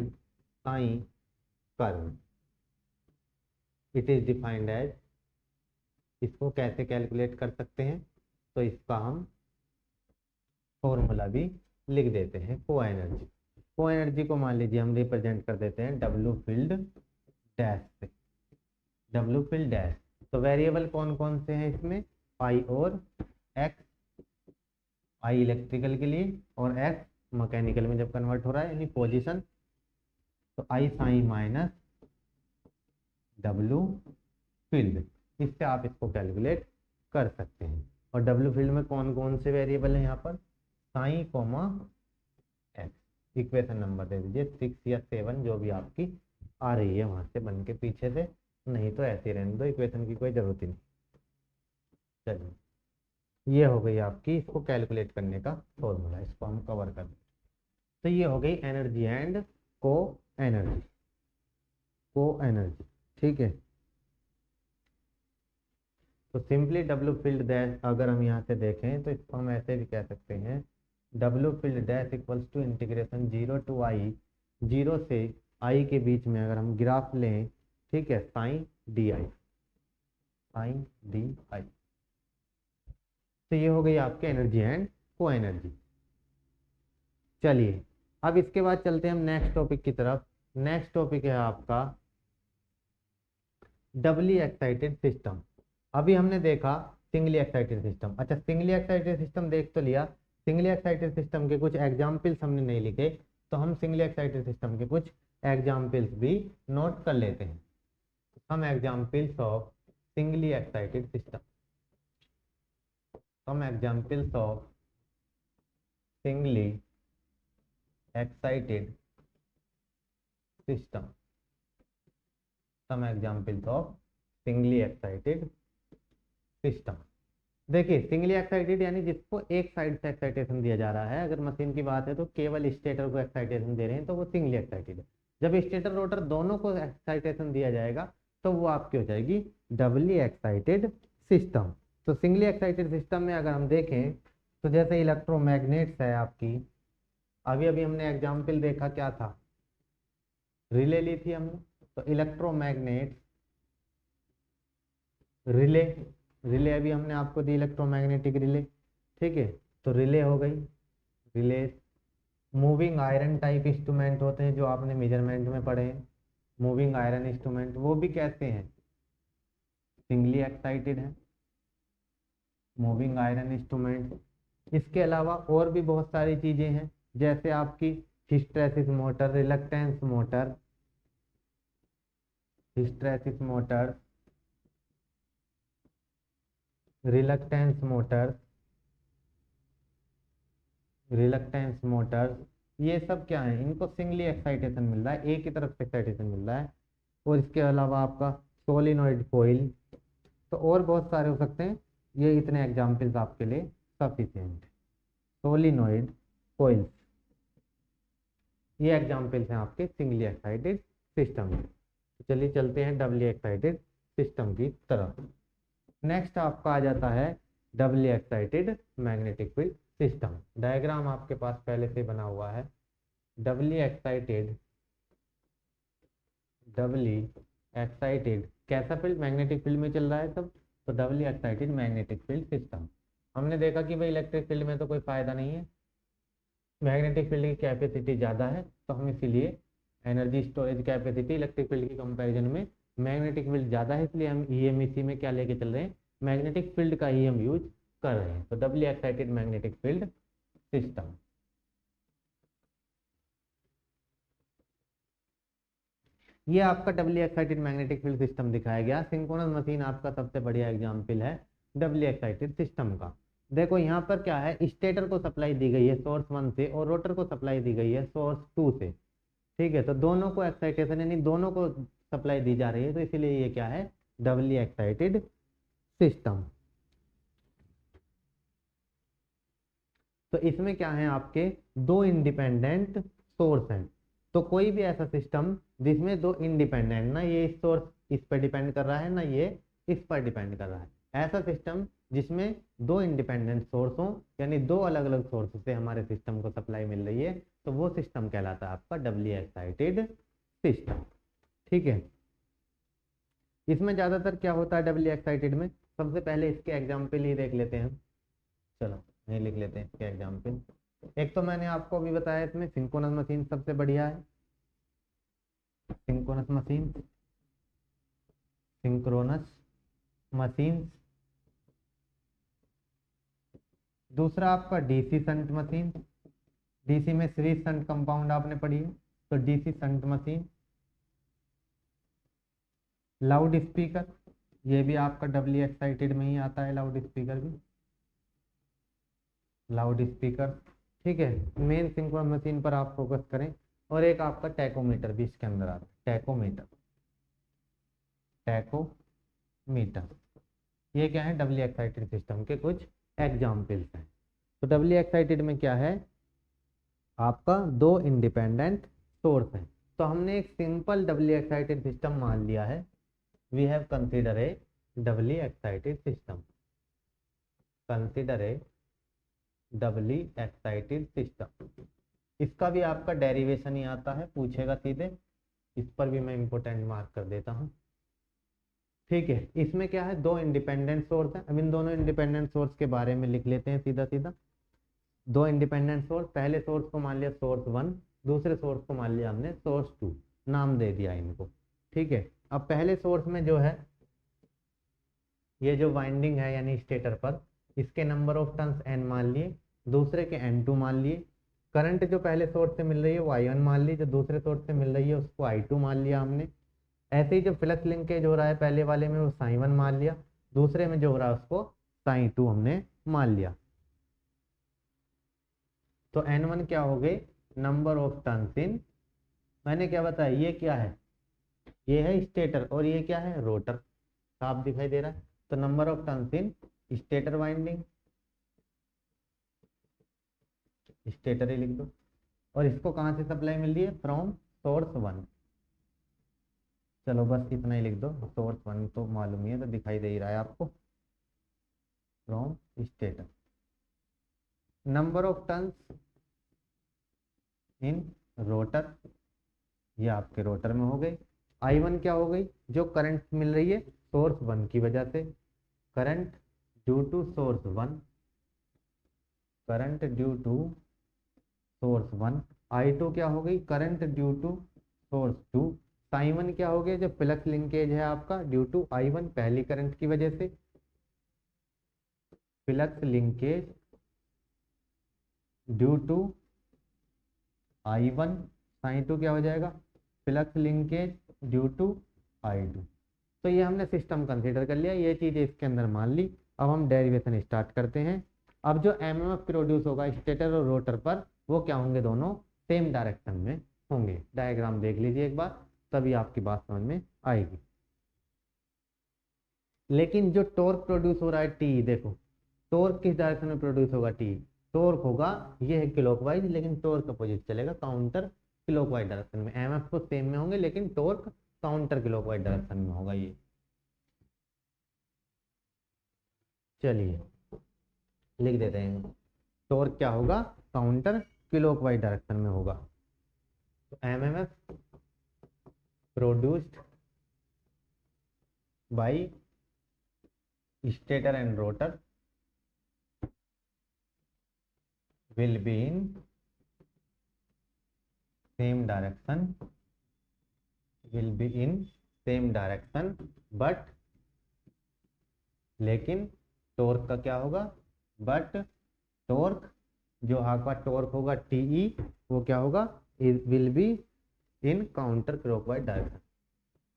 psi curve. It is defined as, इसको कैसे कैलकुलेट कर सकते हैं, तो इसका हम फॉर्मूला भी लिख देते हैं को एनर्जी। को एनर्जी को मान लीजिए हम रिप्रेजेंट कर देते हैं डब्ल्यू फील्ड डैश से, डब्ल्यू फील्ड डैश। तो वेरिएबल कौन कौन से हैं इसमें, आई और एक्स, आई इलेक्ट्रिकल के लिए और एक्स मैकेनिकल में जब कन्वर्ट हो रहा है यानी पोजीशन। तो आई साइन माइनस डब्ल्यू फील्ड, इससे आप इसको कैलकुलेट कर सकते हैं। और डब्ल्यू फील्ड में कौन कौन से वेरिएबल हैं यहाँ पर, psi comma x. Equation number दे दीजिए 6 या 7 जो भी आपकी आ रही है वहां से बन के पीछे से, नहीं तो ऐसे रहने दो, इक्वेशन की कोई जरूरत ही नहीं। चलिए ये हो गई आपकी इसको कैलकुलेट करने का फॉर्मूला, इसको हम कवर कर दें। तो ये हो गई एनर्जी एंड को एनर्जी, को एनर्जी, ठीक है। तो सिंपली डब्ल्यू फील्ड डैश अगर हम यहाँ से देखें तो इसको हम ऐसे भी कह सकते हैं, W field dash equals to integration 0 to I, 0 से आई के बीच में अगर हम ग्राफ लें, ठीक है, psi D I, psi D I. तो ये हो गई आपके एनर्जी एंड को एनर्जी। चलिए अब इसके बाद चलते हैं हम नेक्स्ट टॉपिक की तरफ। नेक्स्ट टॉपिक है आपका डबली एक्साइटेड सिस्टम। अभी हमने देखा सिंगली एक्साइटेड सिस्टम। अच्छा सिंगली एक्साइटेड सिस्टम देख तो लिया, सिंगली एक्साइटेड सिस्टम के कुछ एग्जाम्पल्स हमने नहीं लिखे, तो हम सिंगली एक्साइटेड सिस्टम के कुछ एग्जाम्पल्स भी नोट कर लेते हैं। some examples of singly excited system, some examples of singly excited system, some examples of singly excited system। देखिए सिंगली एक्साइटेड यानी जिसको एक साइड से एक्साइटेशन दिया जा रहा है, अगर मशीन की बात है तो केवल स्टेटर को एक्साइटेशन दे रहे हैं तो वो सिंगली एक्साइटेड है। जब स्टेटर रोटर दोनों को एक्साइटेशन दिया जाएगा तो वो आपकी हो जाएगी डबली एक्साइटेड सिस्टम। तो सिंगली एक्साइटेड सिस्टम में अगर हम देखें तो जैसे इलेक्ट्रोमैग्नेट्स है आपकी, अभी अभी हमने एग्जाम्पल देखा क्या था, रिले ली थी हमने। तो इलेक्ट्रोमैग्नेट्स, रिले, रिले अभी हमने आपको दी इलेक्ट्रोमैग्नेटिक रिले, ठीक है। तो रिले हो गई, relay. Moving iron type instrument होते हैं जो आपने मेजरमेंट में पढ़े हैं, मूविंग आयरन इंस्ट्रूमेंट, वो भी कैसे हैं, सिंगली एक्साइटेड है मूविंग आयरन इंस्ट्रूमेंट। इसके अलावा और भी बहुत सारी चीजें हैं, जैसे आपकी hysteresis motor, reluctance motor, hysteresis motor, reluctance motor, reluctance motor, ये सब क्या है, इनको सिंगली एक्साइटेशन मिल रहा है, एक ही तरफ से एक्साइटेशन मिल रहा है। और इसके अलावा आपका सोलिनॉइड कोइल, तो और बहुत सारे हो सकते हैं, ये इतने एग्जाम्पल्स आपके लिए सफिशिएंट। सोलिनॉइड कोइल्स, ये एग्जाम्पल्स हैं आपके सिंगली एक्साइटेड सिस्टम के। तो चलिए चलते हैं डबली एक्साइटेड सिस्टम की तरफ। नेक्स्ट आपका आ जाता है doubly excited magnetic field system. Diagram आपके पास पहले से बना हुआ है। डबली एक्साइटेड, डबली एक्साइटेड कैसा फील्ड, मैग्नेटिक फील्ड में चल रहा है सब, तो doubly excited magnetic field system. हमने देखा कि भाई इलेक्ट्रिक फील्ड में तो कोई फायदा नहीं है, मैग्नेटिक फील्ड की कैपेसिटी ज़्यादा है, तो हम इसीलिए energy storage capacity electric field की कंपैरिजन में मैग्नेटिक फील्ड ज़्यादा है, इसलिए हम ईएमईसी में क्या लेके चल रहे हैं, मैग्नेटिक फील्ड का ही हम यूज कर रहे हैं। तो doubly excited magnetic field system. ये आपका डबली एक्साइटेड मैग्नेटिक फील्ड सिस्टम दिखाया गया। सिंक्रोनस मशीन आपका सबसे बढ़िया एग्जाम्पल है डबली एक्साइटेड सिस्टम का। देखो यहाँ पर क्या है, स्टेटर को सप्लाई दी गई है सोर्स 1 से और रोटर को सप्लाई दी गई है सोर्स 2 से, ठीक है। तो दोनों को एक्साइटेशन यानी दोनों को सप्लाई दी जा रही है, तो इसीलिए ये क्या है, डबली एक्साइटेड सिस्टम। तो इसमें क्या है, आपके दो इंडिपेंडेंट सोर्स हैं। तो कोई भी ऐसा सिस्टम जिसमें दो इंडिपेंडेंट, ना ये सोर्स इस पर डिपेंड कर रहा है ना ये इस पर डिपेंड कर रहा है, ऐसा सिस्टम जिसमें दो इंडिपेंडेंट सोर्स हो, यानी दो अलग अलग सोर्स से हमारे सिस्टम को सप्लाई मिल रही है, तो वो सिस्टम कहलाता है आपका डबली एक्साइटेड सिस्टम, ठीक है। इसमें ज्यादातर क्या होता है डबली एक्साइटेड में, सबसे पहले इसके एग्जाम्पल ही देख लेते हैं। चलो नहीं लिख लेते हैं इसके एग्जाम्पल। एक तो मैंने आपको अभी बताया इसमें सिंक्रोनस मशीन सबसे बढ़िया है, सिंक्रोनस मशीन, सिंक्रोनस मशीन। दूसरा आपका डीसी शंट मशीन, डीसी में सीरीज शंट कंपाउंड आपने पढ़ी है, तो DC shunt machine. Loud speaker, ये भी आपका डबली एक्साइटेड में ही आता है, लाउड स्पीकर भी, लाउड स्पीकर, ठीक है। मेन सिंक्रोनस मशीन पर आप फोकस करें। और एक आपका टैकोमीटर भी इसके अंदर आता है, टैकोमीटर, टैकोमीटर। ये क्या है, डबली एक्साइटेड सिस्टम के कुछ एग्जाम्पल्स हैं। तो डबली एक्साइटेड में क्या है, आपका दो इंडिपेंडेंट सोर्स हैं। तो हमने एक सिंपल डबली एक्साइटेड सिस्टम मान लिया है, we have consider a doubly excited system, consider a doubly excited system. इसका भी आपका डेरिवेशन ही आता है, पूछेगा सीधे, इस पर भी मैं इंपोर्टेंट मार्क कर देता हूँ, ठीक है। इसमें क्या है, दो इंडिपेंडेंट सोर्स है। अब इन दोनों इंडिपेंडेंट सोर्स के बारे में लिख लेते हैं सीधा सीधा। दो इंडिपेंडेंट सोर्स, पहले सोर्स को मान लिया सोर्स 1, दूसरे सोर्स को मान लिया हमने सोर्स 2, नाम दे दिया इनको, ठीक है। अब पहले सोर्स में जो है, ये जो वाइंडिंग है यानी स्टेटर पर, इसके नंबर ऑफ टर्न्स n मान लिए, दूसरे के n2 मान लिए। करंट जो पहले सोर्स से मिल रही है वो i1 मान ली, जो दूसरे सोर्स से मिल रही है उसको i2 मान लिया हमने। ऐसे ही जो फ्लक्स लिंकेज हो रहा है पहले वाले में वो sin1 मान लिया, दूसरे में जो हो रहा है उसको sin2 हमने मान लिया। तो n1 क्या हो गए, नंबर ऑफ टर्न्स इन, मैंने क्या बताया, ये क्या है, ये है स्टेटर और ये क्या है, रोटर, साफ दिखाई दे रहा है। तो number of turns in stator winding, stator ही लिख दो। और इसको कहाँ से सप्लाई मिल रही है, फ्रॉम सोर्स 1। चलो बस इतना ही लिख दो, सोर्स 1 तो मालूम ही है, तो दिखाई दे ही रहा है आपको, from stator. Number of turns in rotor, ये आपके रोटर में हो गई। I1 क्या हो गई, जो करंट मिल रही है सोर्स 1 की वजह से, current due to source 1, current due to source 1। I2 क्या हो गई, current due to source 2। I1 क्या हो गया, जो फ्लक्स लिंकेज है आपका ड्यू टू I1 पहली करंट की वजह से, flux linkage due to I1, I2 क्या हो जाएगा, flux linkage due to I2। तो ये हमने सिस्टम कंसीडर कर लिया, ये चीज़ इसके अंदर मान ली। अब हम डेरिवेशन स्टार्ट करते हैं। अब जो एमएमएफ प्रोड्यूस होगा स्टेटर और रोटर पर, वो क्या होंगे, दोनों सेम डायरेक्शन में होंगे। डायग्राम देख लीजिए एक बार, तभी आपकी बात समझ में आएगी। लेकिन जो टॉर्क प्रोड्यूस हो रहा है टी, देखो टॉर्क किस डायरेक्शन में प्रोड्यूस होगा, टी टॉर्क होगा, ये है क्लॉकवाइज, लेकिन टॉर्क अपोजिट चलेगा, काउंटर क्लॉकवाइज डायरेक्शन में। एमएफ तो सेम में होंगे, लेकिन टॉर्क काउंटर क्लॉकवाइज डायरेक्शन में होगा। ये चलिए लिख देते हैं, टॉर्क क्या होगा, काउंटर क्लॉकवाइज डायरेक्शन में होगा। तो MMF produced by stator and rotor will be in same direction, will be in same direction, but लेकिन टॉर्क का क्या होगा, बट टॉर्क जो आपका टॉर्क होगा टीई, वो क्या होगा, will be in counter clockwise direction.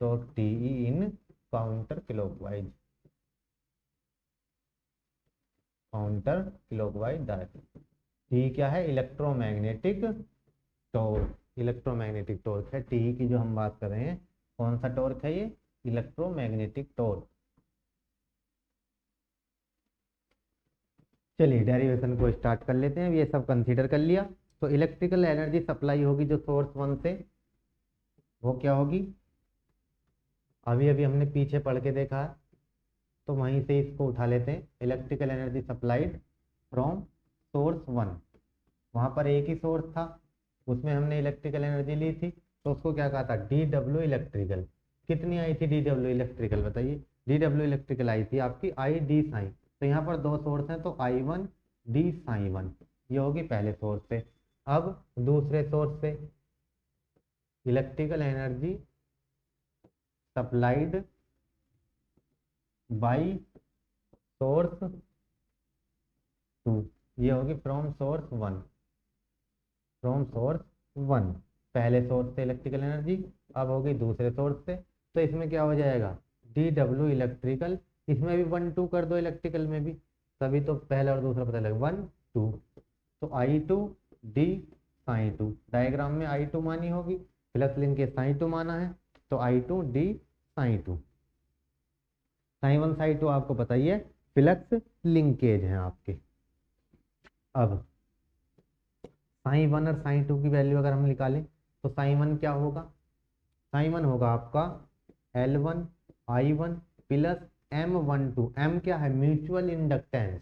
Torque TE in counter clockwise, counter clockwise direction. T क्या है, इलेक्ट्रोमैग्नेटिक टॉर्क, इलेक्ट्रोमैग्नेटिक टॉर्क है टी की जो हम बात कर रहे हैं। कौन सा टॉर्क है ये, इलेक्ट्रोमैग्नेटिक टॉर्क। चलिए डेरिवेशन को स्टार्ट कर लेते हैं। ये सब कंसीडर कर लिया, तो इलेक्ट्रिकल एनर्जी सप्लाई होगी जो सोर्स 1 से, वो क्या होगी, अभी अभी हमने पीछे पढ़ के देखा है, तो वहीं से इसको उठा लेते हैं। Electrical energy supplied from source 1, वहाँ पर एक ही सोर्स था, उसमें हमने इलेक्ट्रिकल एनर्जी ली थी, तो उसको क्या कहा था, डी डब्ल्यू इलेक्ट्रिकल। कितनी आई थी डी डब्ल्यू इलेक्ट्रिकल, बताइए। डी डब्ल्यू इलेक्ट्रिकल आई थी आपकी आई डी साइन। तो यहाँ पर दो सोर्स हैं, तो I1 डी साइन 1, ये होगी पहले सोर्स से। अब दूसरे सोर्स से electrical energy supplied by source 2, ये होगी फ्रॉम सोर्स 1, फ्रॉम सोर्स 1। पहले सोर्स से इलेक्ट्रिकल एनर्जी, अब होगी दूसरे सोर्स से। तो इसमें क्या हो जाएगा, डी डब्ल्यू इलेक्ट्रिकल, इसमें भी 1 2 कर दो इलेक्ट्रिकल में भी, तभी तो पहला और दूसरा पता लगे, 1 2। तो I2 डी साइन 2, डायग्राम में I2 मानी होगी, फ्लक्स लिंकेज साइन 2 माना है, तो I2 D psi 2। Sign 1 sign 2 आपको पता ही है, फ्लक्स लिंकेज है आपके। अब साइन 1 और साइन 2 की वैल्यू अगर हम निकालें, तो साइन 1 क्या होगा, साइन 1 होगा आपका L1 I1 plus M12। M क्या है, म्यूचुअल इंडक्टेंस,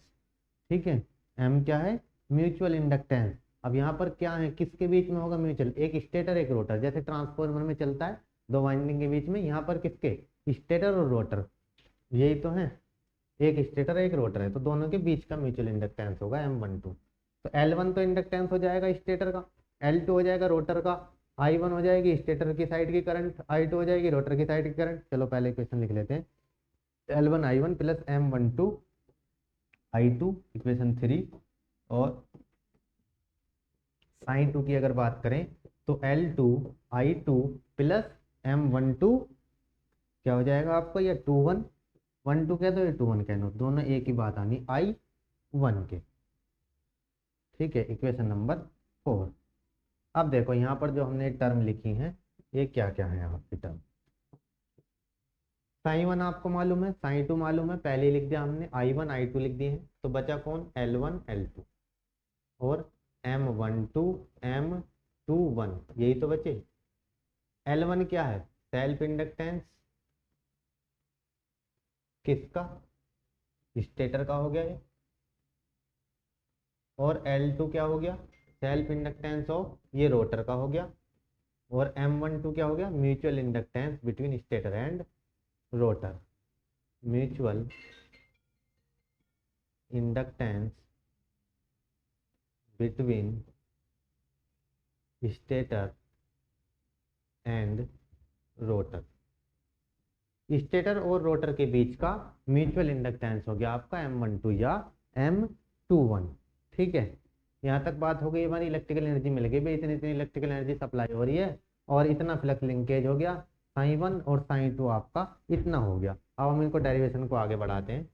ठीक है, M क्या है, म्यूचुअल इंडक्टेंस। अब यहाँ पर क्या है, किसके बीच में होगा म्यूचुअल, एक स्टेटर एक रोटर, जैसे ट्रांसफॉर्मर में चलता है दो वाइंडिंग के बीच में, यहाँ पर किसके, स्टेटर और रोटर, यही तो है, एक स्टेटर एक रोटर है, तो दोनों के बीच का म्यूचुअल इंडक्टेंस होगा M12। तो L1 तो इंडक्टेंस हो जाएगा स्टेटर का, L2 हो जाएगा रोटर का, I1 हो जाएगी स्टेटर की साइड की करंट, I2 हो जाएगी रोटर की साइड की करंट। चलो पहले इक्वेशन लिख लेते हैं, L1 I1 plus M12 I2, equation 3। और साइन 2 की अगर बात करें, तो L2 I2 प्लस M12 क्या हो जाएगा आपको, ये 2 1 1 2 कह दो, ये 2 1 कह दो, दोनों एक ही बात आनी I1 के, ठीक है, इक्वेशन नंबर 4। अब देखो यहाँ पर जो हमने टर्म लिखी हैं, ये क्या क्या है आपकी टर्म। साइन 1 आपको मालूम है, साइन 2 मालूम है, पहले ही लिख दिया हमने, I1 I2 लिख दिए हैं, तो बचा कौन, L1 L2 और M12 M21, यही तो बचे। L1 क्या है, सेल्फ इंडक्टेंस, किसका, स्टेटर का हो गया ये, और L2 क्या हो गया, सेल्फ इंडक्टेंस ऑफ ये रोटर का हो गया, और M12 क्या हो गया, mutual inductance between stator and rotor, mutual inductance between stator and rotor. Stator और रोटर के बीच का म्यूचुअल इंडक्टेंस हो गया आपका M12 या M21। ठीक है, यहाँ तक बात हो गई हमारी। इलेक्ट्रिकल एनर्जी मिल गई भाई, इतनी इतनी इलेक्ट्रिकल एनर्जी सप्लाई हो रही है और इतना फ्लक्स लिंकेज हो गया, साई 1 और साई 2 आपका इतना हो गया। अब हम इनको डेरिवेशन को आगे बढ़ाते हैं।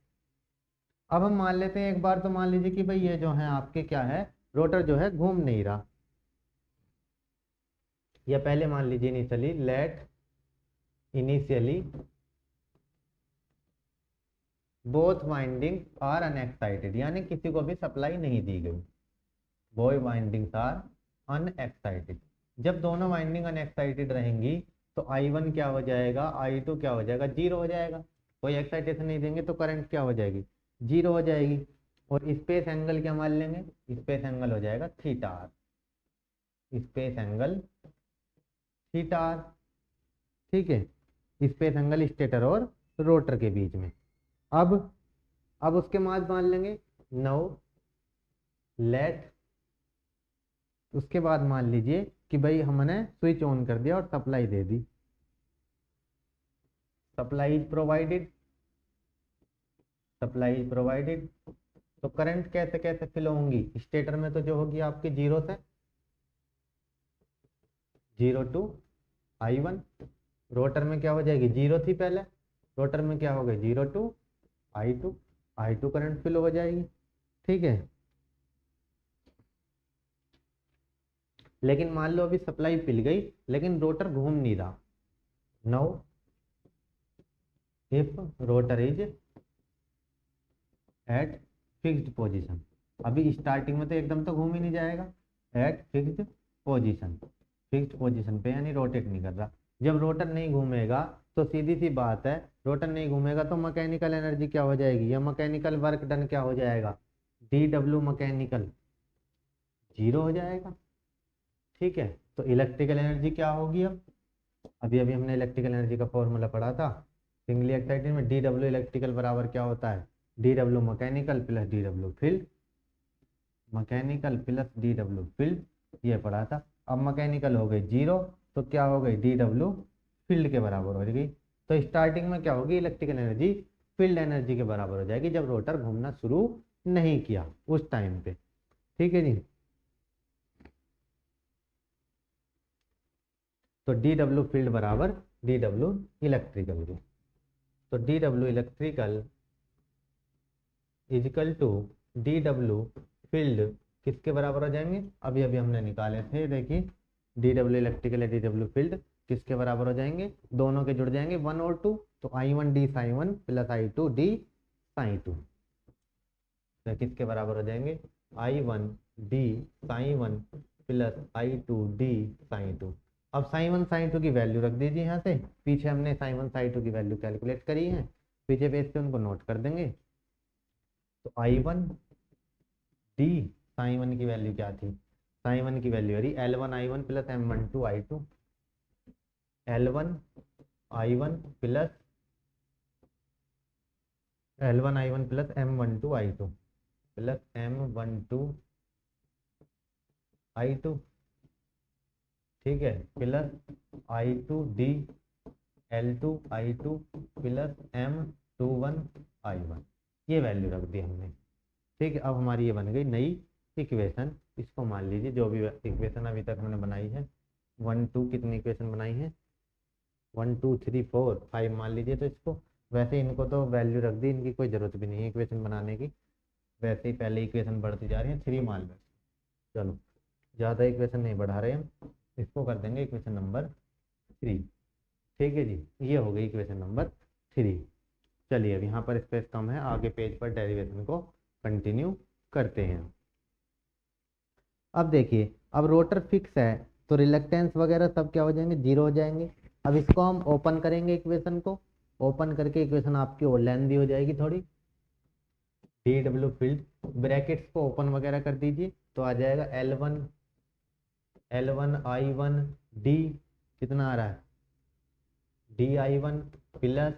अब हम मान लेते हैं एक बार, तो मान लीजिए कि भाई ये जो है आपके क्या है, रोटर जो है घूम नहीं रहा, या पहले मान लीजिए initially both winding are unexcited, यानी किसी को भी सप्लाई नहीं दी गई। Both windings are unexcited. जब दोनों वाइंडिंग अनएक्साइटेड रहेंगी तो I1 क्या हो जाएगा, I2 क्या हो जाएगा, जीरो हो जाएगा। कोई एक्साइटेशन नहीं देंगे तो करंट क्या हो जाएगी, जीरो हो जाएगी। और स्पेस एंगल क्या मान लेंगे, स्पेस एंगल हो जाएगा theta R, space angle theta R. ठीक है, स्पेस एंगल स्टेटर और रोटर के बीच में। अब उसके बाद मान लेंगे नाउ लेट, उसके बाद मान लीजिए कि भाई हमने स्विच ऑन कर दिया और सप्लाई दे दी, supply is provided, supply is provided. तो करंट कैसे कैसे फ्लो होंगी, स्टेटर में तो जो होगी आपकी जीरो से, जीरो टू I1। रोटर में क्या हो जाएगी, जीरो थी पहले, रोटर में क्या हो गई, zero to I2 current flow हो जाएगी। ठीक है, लेकिन मान लो अभी सप्लाई पिल गई लेकिन रोटर घूम नहीं रहा। Now if rotor is at fixed position, अभी स्टार्टिंग में तो एकदम तो घूम ही नहीं जाएगा, at fixed position, fixed position पे यानी रोटेट नहीं कर रहा। जब रोटर नहीं घूमेगा तो सीधी सी बात है, रोटर नहीं घूमेगा तो मैकेनिकल एनर्जी क्या हो जाएगी, या मैकेनिकल वर्क डन क्या हो जाएगा, DW मैकेनिकल जीरो हो जाएगा। ठीक है, तो इलेक्ट्रिकल एनर्जी क्या होगी, अब अभी अभी हमने इलेक्ट्रिकल एनर्जी का फॉर्मूला पढ़ा था सिंगली एक्साइटेड में, DW इलेक्ट्रिकल बराबर क्या होता है, DW mechanical plus DW field, mechanical plus DW field, ये पढ़ा था। अब मैकेनिकल हो गई जीरो तो क्या हो गई, DW फील्ड के बराबर हो गई। तो स्टार्टिंग में क्या होगी, इलेक्ट्रिकल एनर्जी फील्ड एनर्जी के बराबर हो जाएगी जब रोटर घूमना शुरू नहीं किया उस टाइम पे। ठीक है जी, तो DW फील्ड बराबर DW इलेक्ट्रिकल की। तो DW electrical equal to DW field किसके बराबर हो जाएंगे, अभी अभी हमने निकाले थे, देखिए DW इलेक्ट्रिकल या DW फील्ड किसके बराबर हो जाएंगे, दोनों के जुड़ जाएंगे 1 और 2, तो I1 D sin 1 plus I2 D sin 2, तो किसके बराबर हो जाएंगे, I1 D sin 1 plus I2 D sin 2। अब sin 1 sin 2 की वैल्यू रख दीजिए यहाँ से, पीछे हमने sin 1 sin 2 की वैल्यू कैलकुलेट करी है, पीछे पेज पे उनको नोट कर देंगे। तो I1 D sin 1 की वैल्यू क्या थी, sin 1 की वैल्यू रही L1 I1 plus M12 I2, L1 I1 plus L1 I1 plus M12 I2 plus M12 I2, ठीक है, plus I2 D L2 I2 plus M21 I1, ये वैल्यू रख दी हमने। ठीक है, अब हमारी ये बन गई नई इक्वेशन। इसको मान लीजिए जो भी इक्वेशन अभी तक हमने बनाई है, 1 2 कितनी इक्वेशन बनाई है, 1 2 3 4 5 मान लीजिए। तो इसको वैसे इनको तो वैल्यू रख दी, इनकी कोई ज़रूरत भी नहीं है इक्वेशन बनाने की, वैसे ही पहले इक्वेशन बढ़ती जा रही है, 3 मान लो। चलो ज़्यादा इक्वेशन नहीं बढ़ा रहे हम, इसको कर देंगे इक्वेशन नंबर 3। ठीक है जी, ये हो गई इक्वेशन नंबर 3। चलिए अब यहाँ पर स्पेस कम है, आगे पेज पर डेरिवेशन को कंटिन्यू करते हैं। अब देखिए, अब रोटर फिक्स है तो रिलक्टेंस वगैरह सब क्या हो जाएंगे, जीरो हो जाएंगे। अब इसको हम ओपन करेंगे, इक्वेशन को ओपन करके इक्वेशन आपकी और लेंदी हो जाएगी थोड़ी, डी डब्ल्यू फील्ड, ब्रैकेट्स को ओपन वगैरह कर दीजिए तो आ जाएगा L1 I1 डी, कितना आ रहा है DI1 प्लस,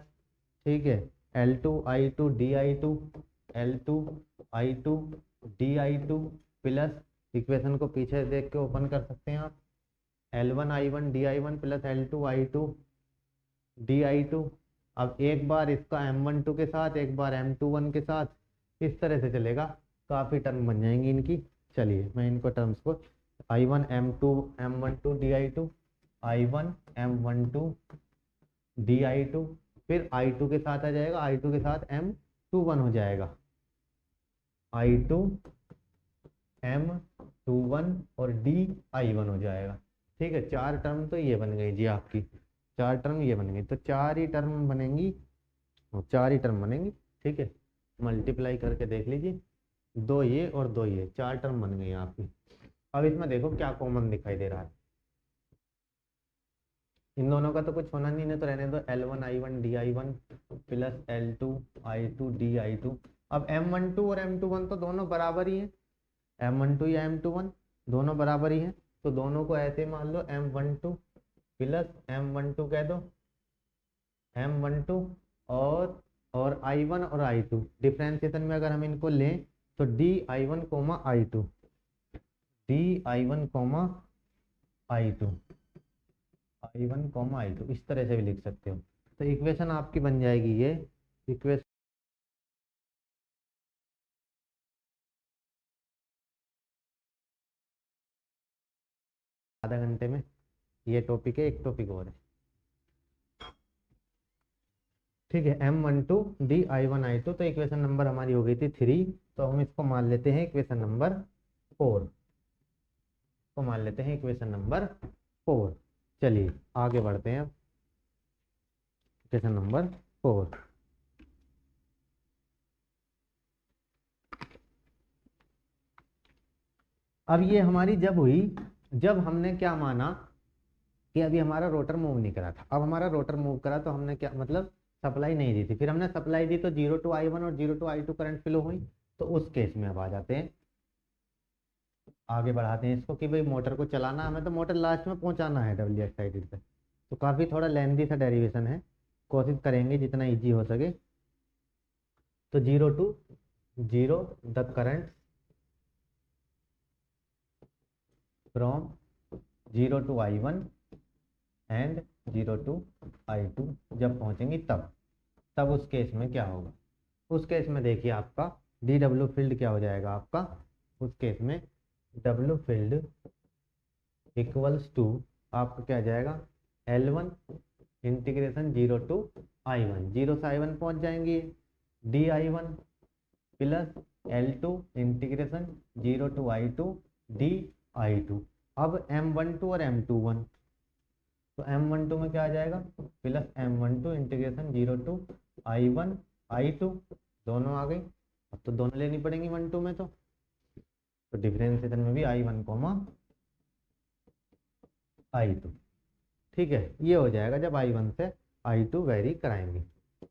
ठीक है, L2 I2 DI2, L2 I2 DI2 plus, equation को पीछे देख के ओपन कर सकते हैं आप, L1 I1 DI1 plus L2 I2 DI2। अब एक बार इसका M12 के साथ, एक बार M21 के साथ, इस तरह से चलेगा, काफ़ी टर्म बन जाएंगी इनकी। चलिए मैं इनको टर्म्स को I1 M12 DI2, I1 M12 DI2, फिर I2 के साथ आ जाएगा, I2 के साथ M21 हो जाएगा, I2 M21 और DI1 हो जाएगा। ठीक है, चार टर्म तो ये बन गई जी आपकी, चार टर्म ये बन गई, तो चार ही टर्म बनेंगी, चार ही टर्म बनेंगी। ठीक है, मल्टीप्लाई करके देख लीजिए, दो ये और दो ये, चार टर्म बन गई आपकी। अब इसमें देखो क्या कॉमन दिखाई दे रहा है, इन दोनों का तो कुछ होना नहीं है तो रहने दो, L1 I1 DI1 plus L2 I2 DI2। अब M12 और M21 तो दोनों बराबर ही हैं, M12 या M21 दोनों बराबर ही हैं, तो दोनों को ऐसे मान लो M12 प्लस M12 कह दो, M12 और I1 और I2, डिफ्रेंसिएशन में अगर हम इनको लें तो DI1 I2, DI1 I2, I1 I2, इस तरह से भी लिख सकते हो। तो इक्वेशन आपकी बन जाएगी ये इक्वेशन, आधा घंटे में ये टॉपिक है, एक टॉपिक और है। ठीक है, M12 DI1 I2, तो इक्वेशन नंबर हमारी हो गई थी 3, तो हम इसको मान लेते हैं इक्वेशन नंबर 4, को मान लेते हैं इक्वेशन नंबर 4। चलिए आगे बढ़ते हैं, इक्वेशन नंबर 4। अब ये हमारी जब हुई, जब हमने क्या माना कि अभी हमारा रोटर मूव नहीं करा था, अब हमारा रोटर मूव करा तो हमने क्या मतलब सप्लाई नहीं दी थी, फिर हमने सप्लाई दी तो 0 टू I1 और 0 टू I2 करंट फ्लो हुई। तो उस केस में अब आ जाते हैं, आगे बढ़ाते हैं इसको कि भाई मोटर को चलाना हमें, तो मोटर लास्ट में पहुंचाना है डब्ल्यू एक्साइटेड पे, तो काफ़ी थोड़ा लेंथी सा डेरिवेशन है, कोशिश करेंगे जितना इजी हो सके। तो 0 to 0 the current from 0 to I1 and 0 to I2 जब पहुंचेंगी तब उस केस में क्या होगा, उस केस में देखिए आपका डी डब्ल्यू फील्ड क्या हो जाएगा आपका, उस केस में डब्ल्यू फील्ड इक्वल्स टू आपका क्या जाएगा L1 इंटीग्रेशन 0 टू I1, 0 से I1 पहुंच जाएंगी DI1 plus L2 integration 0 to I2 DI2। अब M12 और M21, तो M12 में क्या आ जाएगा plus M12 integration 0 to I1 I2, दोनों आ गई। अब तो दोनों लेनी पड़ेंगी 12 में, तो डिफरेंशिएशन में भी I1 I2। ठीक है, ये हो जाएगा जब I1 से I2 वेरी कराएंगे।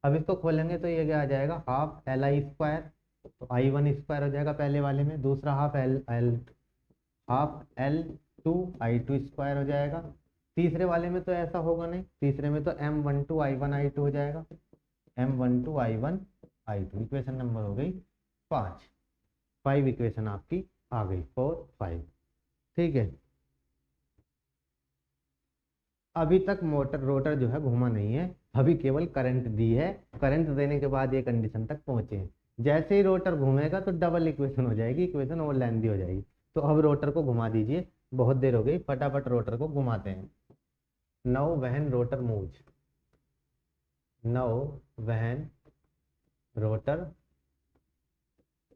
अब इसको खोलेंगे तो ये क्या आ जाएगा हाफ LI स्क्वायर, तो I1 स्क्वायर हो जाएगा पहले वाले में, दूसरा हाफ L2 I2 स्क्वायर हो जाएगा, तीसरे वाले में तो ऐसा होगा नहीं, तीसरे में तो M12 I1 I2 हो जाएगा, M12 I1 I2। Equation number हो गई 5 इक्वेशन आपकी आ गई, 4 5। ठीक है, अभी तक मोटर रोटर जो है घूमा नहीं है, अभी केवल करंट दी है, करंट देने के बाद ये कंडीशन तक पहुंचे हैं। जैसे ही रोटर घूमेगा तो डबल इक्वेशन हो जाएगी, इक्वेशन और लेंथी हो जाएगी। तो अब रोटर को घुमा दीजिए, बहुत देर हो गई, फटाफट रोटर को घुमाते हैं। Now when rotor moves, now when rotor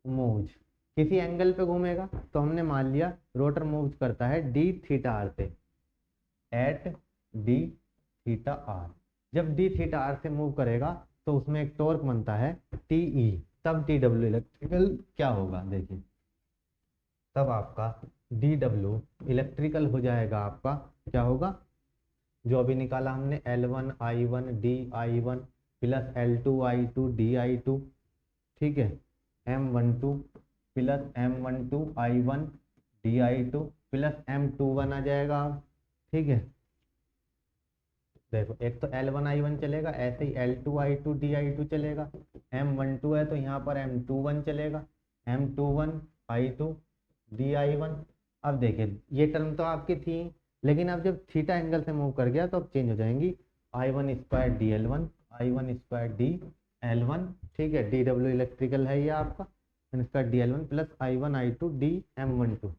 moves, किसी एंगल पे घूमेगा, तो हमने मान लिया रोटर मूव करता है डी थीटा आर से, एट डी थीटा आर। जब डी थीटा आर से मूव करेगा तो उसमें एक टॉर्क बनता है टी ई, तब डी डब्ल्यू इलेक्ट्रिकल क्या होगा देखिए, तब आपका डी डब्ल्यू इलेक्ट्रिकल हो जाएगा, आपका क्या होगा जो अभी निकाला हमने L1 I1 DI1 plus L2 I2 DI2, ठीक है, M12 plus M12 I1 DI2 plus M21 आ जाएगा। ठीक है, देखो एक तो L1 I1 चलेगा, ऐसे ही L2 I2 DI2 चलेगा। M12 है तो यहाँ पर M21 चलेगा, M21 I2 DI1। अब देखिए ये टर्म तो आपकी थी, लेकिन अब जब थीटा एंगल से मूव कर गया तो अब चेंज हो जाएंगी। I1 square DL1 I1 square DL1। ठीक है, DW इलेक्ट्रिकल है ये आपका, square DL1 plus I1 I2 DM12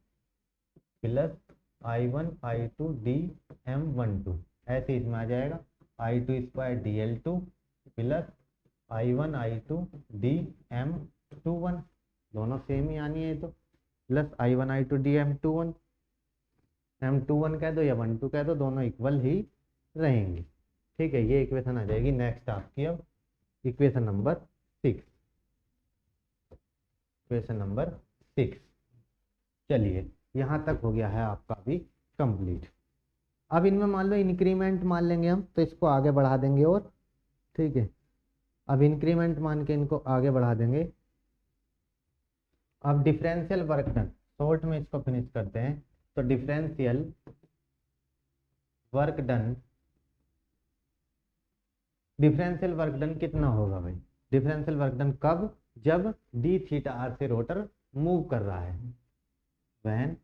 plus I1 I2 DM12, ऐसे इसमें आ जाएगा I2 square DL2 plus I1 I2 DM21, दोनों सेम ही आनी है तो, plus I1 I2 DM21, M21 कह दो या 12 कह दो, दोनों इक्वल ही रहेंगे। ठीक है, ये इक्वेशन आ जाएगी। नेक्स्ट आपकी अब इक्वेशन नंबर 6, इक्वेशन नंबर 6। चलिए यहाँ तक हो गया है आपका अभी कंप्लीट। अब इनमें मान लो इंक्रीमेंट मान लेंगे हम, तो इसको आगे बढ़ा देंगे और ठीक है, अब इंक्रीमेंट मान के इनको आगे बढ़ा देंगे। अब डिफरेंशियल वर्क डन, शॉर्ट में इसको फिनिश करते हैं। तो differential work done, differential work done कितना होगा भाई? डिफरेंशियल वर्क डन कब? जब डी थीटा आर से रोटर मूव कर रहा है, when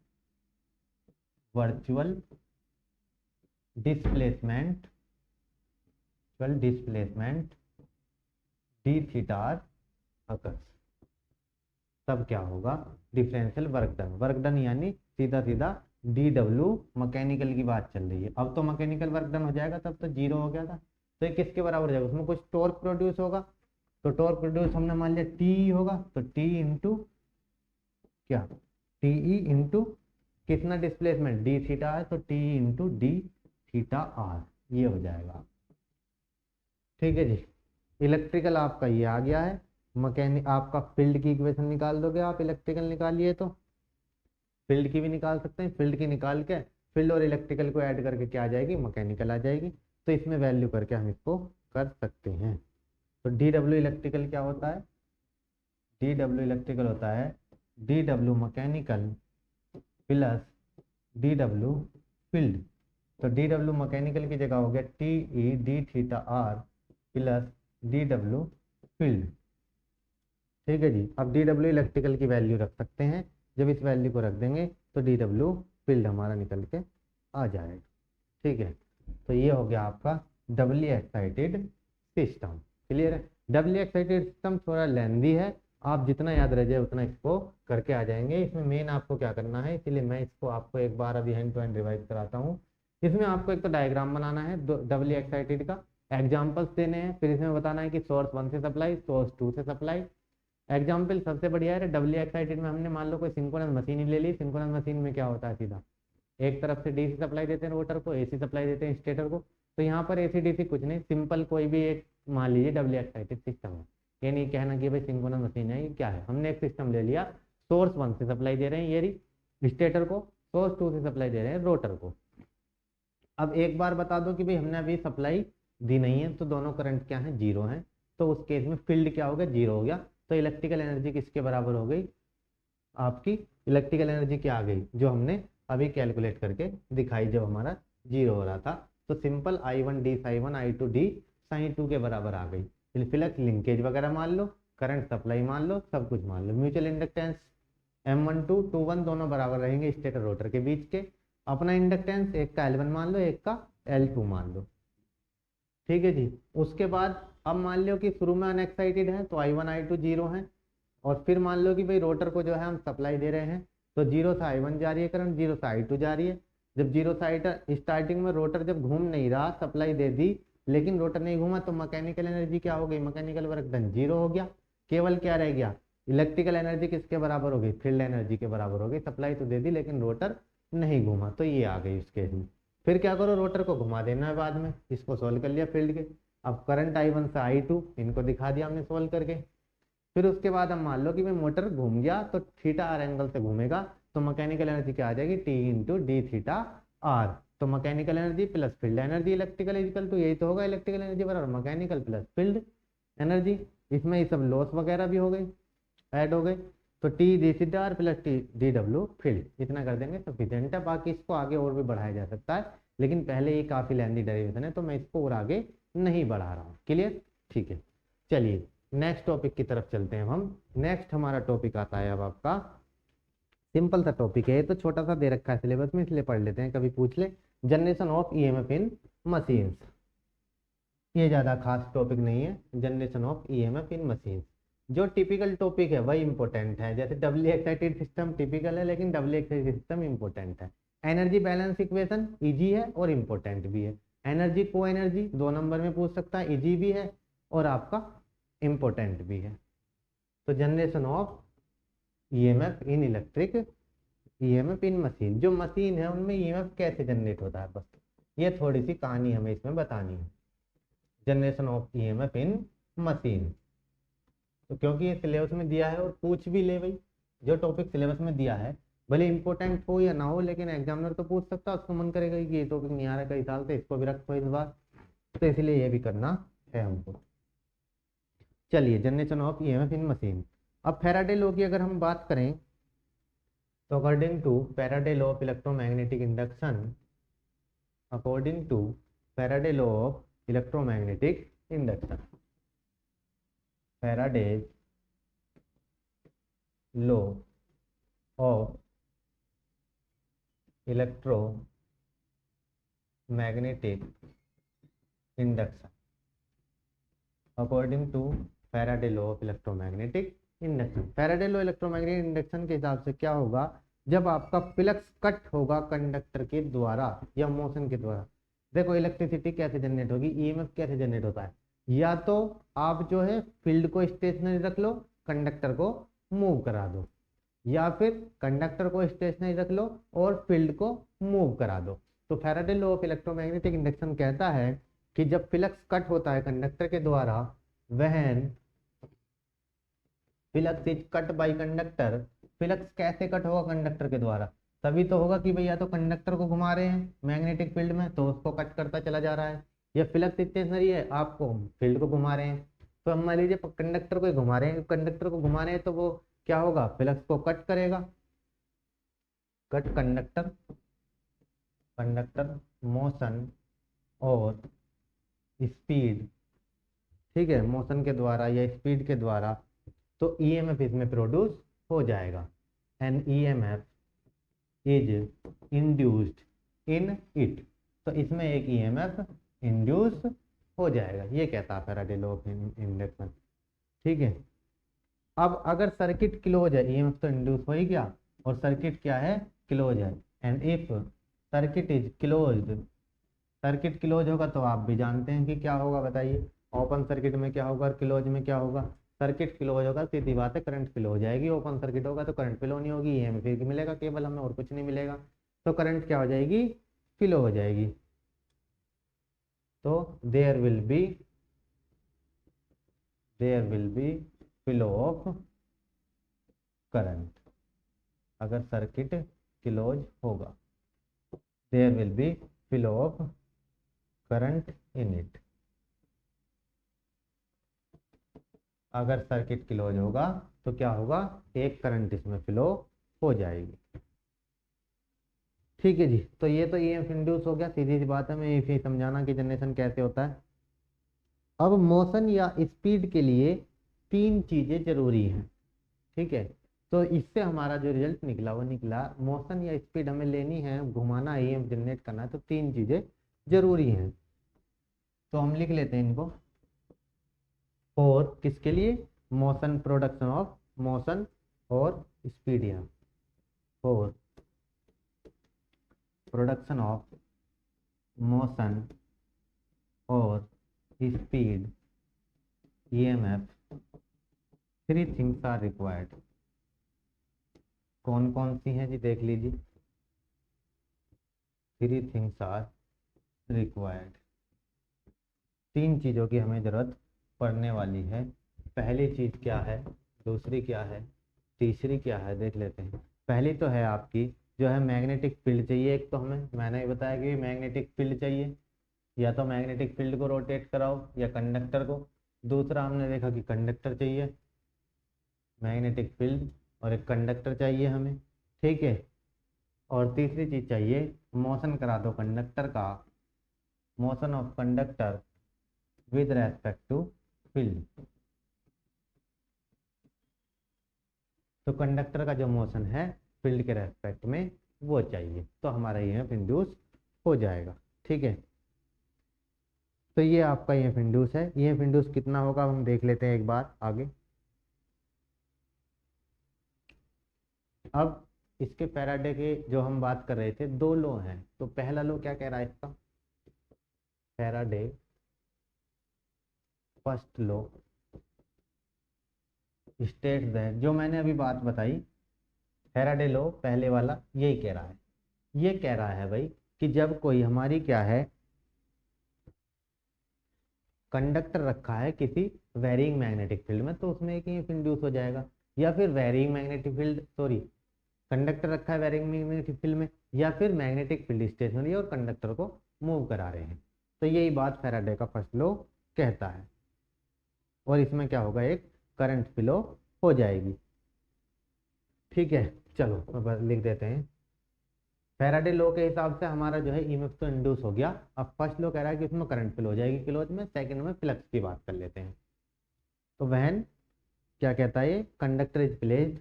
virtual displacement D theta R occurs, तब क्या होगा? Differential work done. Work done यानी सीधा सीधा डी डब्ल्यू, मैकेनिकल की बात चल रही है। अब तो मैकेनिकल वर्क डन हो जाएगा, तब तो जीरो हो गया था। तो ये किसके बराबर हो जाएगा? उसमें कुछ टॉर्क प्रोड्यूस होगा, तो टॉर्क प्रोड्यूस हमने मान लिया टी होगा, तो टी इंटू क्या? टी ई इंटू कितना डिस्प्लेसमेंट? डी थीटा है, तो T into D theta R, ये हो जाएगा। ठीक है जी, इलेक्ट्रिकल आपका ये आ गया है। मैकेनिक आपका फील्ड की इक्वेशन निकाल दोगे आप, इलेक्ट्रिकल निकालिए तो फील्ड की भी निकाल सकते हैं। फील्ड की निकाल के फील्ड और इलेक्ट्रिकल को ऐड करके क्या आ जाएगी? मैकेनिकल आ जाएगी। तो इसमें वैल्यू करके हम इसको कर सकते हैं। तो डी डब्ल्यू इलेक्ट्रिकल क्या होता है? डी डब्ल्यू इलेक्ट्रिकल होता है D W mechanical plus D W field. तो डी डब्ल्यू मैकेनिकल की जगह हो गया T E D theta R plus D W field. ठीक है जी, अब डी डब्ल्यू इलेक्ट्रिकल की वैल्यू रख सकते हैं। जब इस वैल्यू को रख देंगे तो डी डब्ल्यू फील्ड हमारा निकल के आ जाएगा। ठीक है, तो ये हो गया आपका डबली एक्साइटेड सिस्टम। क्लियर है? डबली एक्साइटेड सिस्टम थोड़ा लेंदी है, आप जितना याद रह जाए उतना इसको करके आ जाएंगे। इसमें मेन आपको क्या करना है, इसीलिए मैं इसको आपको एक बार अभी हैंड टू हैंड रिवाइज कराता हूँ। इसमें आपको एक तो डायग्राम बनाना है डबली एक्साइटेड का, एग्जाम्पल्स देने हैं, फिर इसमें बताना है कि सोर्स 1 से सप्लाई, सोर्स 2 से सप्लाई। एग्जाम्पल सबसे बढ़िया है डबली एक्साइटेड में, हमने मान लो कोई सिंक्रोनस मशीन ही ले ली। सिंक्रोनस मशीन में क्या होता है? सीधा एक तरफ से डीसी सप्लाई देते हैं रोटर को, एसी सप्लाई देते हैं स्टेटर को। तो यहाँ पर एसी डीसी कुछ नहीं, सिंपल कोई भी एक मान लीजिए डबली एक्साइटेड सिस्टम है। ये नहीं कहना कि भाई सिंक्रोनस मशीन है, ये क्या है? हमने एक सिस्टम ले लिया, सोर्स 1 से सप्लाई दे रहे हैं ये रही स्टेटर को, सोर्स 2 से सप्लाई दे रहे हैं रोटर को। अब एक बार बता दो कि भाई हमने अभी सप्लाई दी नहीं है, तो दोनों करंट क्या है? जीरो है। तो उस केस में फील्ड क्या हो गया? जीरो हो गया। तो इलेक्ट्रिकल एनर्जी किसके बराबर हो गई? आपकी इलेक्ट्रिकल एनर्जी क्या आ गई? जो हमने अभी कैलकुलेट करके दिखाई, जब हमारा जीरो हो रहा था। तो simple I1 D psi 1 I2 D psi 2 के बराबर आ गई। फिलहाल लिंकेज वगैरह मान लो, करंट सप्लाई मान लो, सब कुछ मान लो। म्यूचुअल इंडक्टेंस M12 21 दोनों बराबर रहेंगे स्टेटर रोटर के बीच के। अपना इंडक्टेंस एक का L1 मान लो, एक का L2 मान लो। ठीक है जी, उसके बाद अब मान लो कि शुरू में अनएक्साइटेड है, तो I1 I2 जीरो है। और फिर मान लो कि भाई रोटर को जो है हम सप्लाई दे रहे हैं, तो जीरो से I1 जा रही है करंट, जीरो से I2 जा रही है। जब जीरो से स्टार्टिंग में रोटर जब घूम नहीं रहा, सप्लाई दे दी, लेकिन रोटर नहीं घूमा, तो मैकेनिकल एनर्जी क्या हो गई? मैकेनिकल वर्क डन जीरो हो गया। केवल क्या रह गया? इलेक्ट्रिकल एनर्जी किसके बराबर हो गई? फील्ड एनर्जी के बराबर हो गई। सप्लाई तो दे दी लेकिन रोटर नहीं घूमा, तो ये आ गई उस केस में। फिर क्या करो? रोटर को घुमा देना है बाद में। इसको सोल्व कर लिया फील्ड के। अब करंट I1 से I2 इनको दिखा दिया हमने सोल्व करके। फिर उसके बाद हम मान लो कि भाई मोटर घूम गया, तो थीटा आर एंगल से घूमेगा, तो मैकेनिकल एनर्जी क्या आ जाएगी? T into D theta r. तो mechanical energy plus field energy electrical equal to, यही तो होगा इलेक्ट्रिकल एनर्जी बराबर मैकेनिकल प्लस फील्ड एनर्जी। इसमें ये सब लॉस वगैरह भी हो गई। ऐड हो गए, तो T D C R plus T D W field इतना कर देंगे सफिशिएंट है। बाकी इसको आगे और भी बढ़ाया जा सकता है, लेकिन पहले ये काफ़ी लेंथी डेरिवेशन है तो मैं इसको और आगे नहीं बढ़ा रहा हूँ। क्लियर, ठीक है। चलिए नेक्स्ट टॉपिक की तरफ चलते हैं हम। नेक्स्ट हमारा टॉपिक आता है अब आपका, सिंपल सा टॉपिक है, तो छोटा सा दे रखा है सिलेबस में इसलिए पढ़ लेते हैं, कभी पूछ ले। Generation of EMF in machines, ये ज़्यादा खास टॉपिक नहीं है। Generation of EMF in machines जो टिपिकल टॉपिक है वही इंपॉर्टेंट है। जैसे डबली एक्साइटेड सिस्टम टिपिकल है, लेकिन डबली एक्साइटेड सिस्टम इंपॉर्टेंट है। एनर्जी बैलेंस इक्वेशन इजी है और इम्पोर्टेंट भी है। एनर्जी को एनर्जी 2 नंबर में पूछ सकता है, इजी भी है और आपका इम्पोर्टेंट भी है। तो generation of EMF in electric, EMF in machine, जो मशीन है उनमें ईएमएफ कैसे जनरेट होता है, बस ये थोड़ी सी कहानी हमें इसमें बतानी है। Generation of EMF in machine, तो क्योंकि ये सिलेबस में दिया है और पूछ भी ले भाई, जो टॉपिक सिलेबस में दिया है भले इंपॉर्टेंट हो या ना हो, लेकिन एग्जामिनर तो पूछ सकता है, उसको मन करेगा कि ये टॉपिक नहीं आ रहा कई साल से, इसको भी रखो इस बार, तो इसलिए ये भी करना है हमको। चलिए generation of EMF in machine. अब फैराडे लॉ की अगर हम बात करें तो according to Faraday law of electromagnetic induction, according to Faraday law of electromagnetic induction, Faraday's law of electromagnetic induction, according to Faraday law of electromagnetic induction. Faraday law electromagnetic induction के हिसाब से क्या होगा, जब आपका फ्लक्स कट होगा conductor के द्वारा या मोशन के द्वारा। देखो इलेक्ट्रिसिटी कैसे जनरेट होगी, ईएमएफ कैसे जनरेट होता है, या तो आप जो है फील्ड को स्टेशनरी रख लो, कंडक्टर को मूव करा दो, या फिर कंडक्टर को स्टेशनरी रख लो और फील्ड को मूव करा दो। तो Faraday law of electromagnetic induction कहता है कि जब फ्लक्स कट होता है कंडक्टर के द्वारा, when flux is cut by conductor, flux कैसे कट होगा कंडक्टर के द्वारा, तभी तो होगा कि भैया तो कंडक्टर को घुमा रहे हैं मैग्नेटिक फील्ड में तो उसको कट करता चला जा रहा है, या फ्लक्स स्टेशनरी है आपको फील्ड को घुमा रहे हैं। तो हम मान लीजिए कंडक्टर को घुमा रहे हैं, कंडक्टर को घुमा रहे हैं तो वो क्या होगा, फ्लक्स को कट करेगा, कट कंडक्टर, कंडक्टर मोशन और स्पीड, ठीक है, मोशन के द्वारा या स्पीड के द्वारा, तो ईएमएफ इसमें प्रोड्यूस हो जाएगा। An EMF is induced in it, तो इसमें एक ईएमएफ इंड्यूस हो जाएगा, ये कहता है फैराडे लॉ ऑफ इंडक्शन। ठीक है, अब अगर सर्किट क्लोज है, ईएमएफ तो इंड्यूस हो ही गया, और सर्किट क्या है, क्लोज है। And if circuit is closed, circuit close होगा तो आप भी जानते हैं कि क्या होगा, बताइए ओपन सर्किट में क्या होगा और क्लोज में क्या होगा। सर्किट क्लोज होगा सीधी बात है करंट फ्लो हो जाएगी, ओपन सर्किट होगा तो करंट फ्लो नहीं होगी, ईएमएफ फिर मिलेगा केवल हमें और कुछ नहीं मिलेगा, तो करंट क्या हो जाएगी, फ्लो हो जाएगी। तो there will be flow of current, अगर सर्किट क्लोज होगा there will be flow of current in it, अगर सर्किट क्लोज होगा तो क्या होगा, एक करंट इसमें फ्लो हो जाएगी। ठीक है जी, तो ये तो ईएमएफ इंड्यूस हो गया, सीधी सी बात है, मैं इसे समझाना कि जनरेशन कैसे होता है। अब मोशन या स्पीड के लिए 3 चीजें जरूरी हैं, ठीक है, तो इससे हमारा जो रिजल्ट निकला वो निकला, मोशन या स्पीड हमें लेनी है, घुमाना है, ईएमएफ जनरेट करना है, तो 3 चीजें जरूरी हैं। तो हम लिख लेते हैं इनको, और किसके लिए, मोशन, प्रोडक्शन ऑफ मोशन और स्पीड, यहाँ और प्रोडक्शन ऑफ मोशन और speed EMF, 3 things are required. कौन कौन सी हैं जी, देख लीजिए, 3 थिंग्स आर रिक्वायर्ड, 3 चीज़ों की हमें ज़रूरत पड़ने वाली है। पहली चीज़ क्या है, दूसरी क्या है, तीसरी क्या है, देख लेते हैं। पहली तो है आपकी जो है मैग्नेटिक फील्ड चाहिए, एक तो हमें, मैंने ही बताया कि मैग्नेटिक फील्ड चाहिए, या तो मैग्नेटिक फील्ड को रोटेट कराओ या कंडक्टर को। दूसरा हमने देखा कि कंडक्टर चाहिए, मैग्नेटिक फील्ड और एक कंडक्टर चाहिए हमें, ठीक है। और तीसरी चीज चाहिए, मोशन करा दो कंडक्टर का, motion of conductor with respect to field. तो कंडक्टर का जो मोशन है फील्ड के रेस्पेक्ट में वो चाहिए, तो हमारा ईएमएफ इंड्यूस हो जाएगा, ठीक है। तो ये आपका ईएमएफ इंड्यूस है। ईएमएफ इंड्यूस कितना होगा हम देख लेते हैं एक बार आगे। अब इसके फैराडे के जो हम बात कर रहे थे, दो लॉ हैं। तो पहला लॉ क्या कह रहा है इसका, Faraday first law states that, जो मैंने अभी बात बताई फैराडे लॉ पहले वाला यही कह रहा है। ये कह रहा है भाई कि जब कोई हमारी क्या है कंडक्टर रखा है किसी वेरिंग मैग्नेटिक फील्ड में, तो उसमें एक ईएमएफ इंड्यूस हो जाएगा। या फिर varying magnetic field, sorry, conductor रखा है वेरिंग मैग्नेटिक फील्ड में, या फिर मैग्नेटिक फील्ड स्टेशनरी और कंडक्टर को मूव करा रहे हैं। तो यही बात फैराडे का फर्स्ट लॉ कहता है। और इसमें क्या होगा, एक करंट फ्लो हो जाएगी, ठीक है। चलो अब लिख देते हैं। फैराडे लॉ के हिसाब से हमारा जो है ईएमएफ तो इंड्यूस हो गया। अब फर्स्ट लॉ कह रहा है कि उसमें करंट फ्लो हो जाएगी क्लोज में। सेकंड में फ्लक्स की बात कर लेते हैं। तो वहन क्या कहता है, ये conductor is placed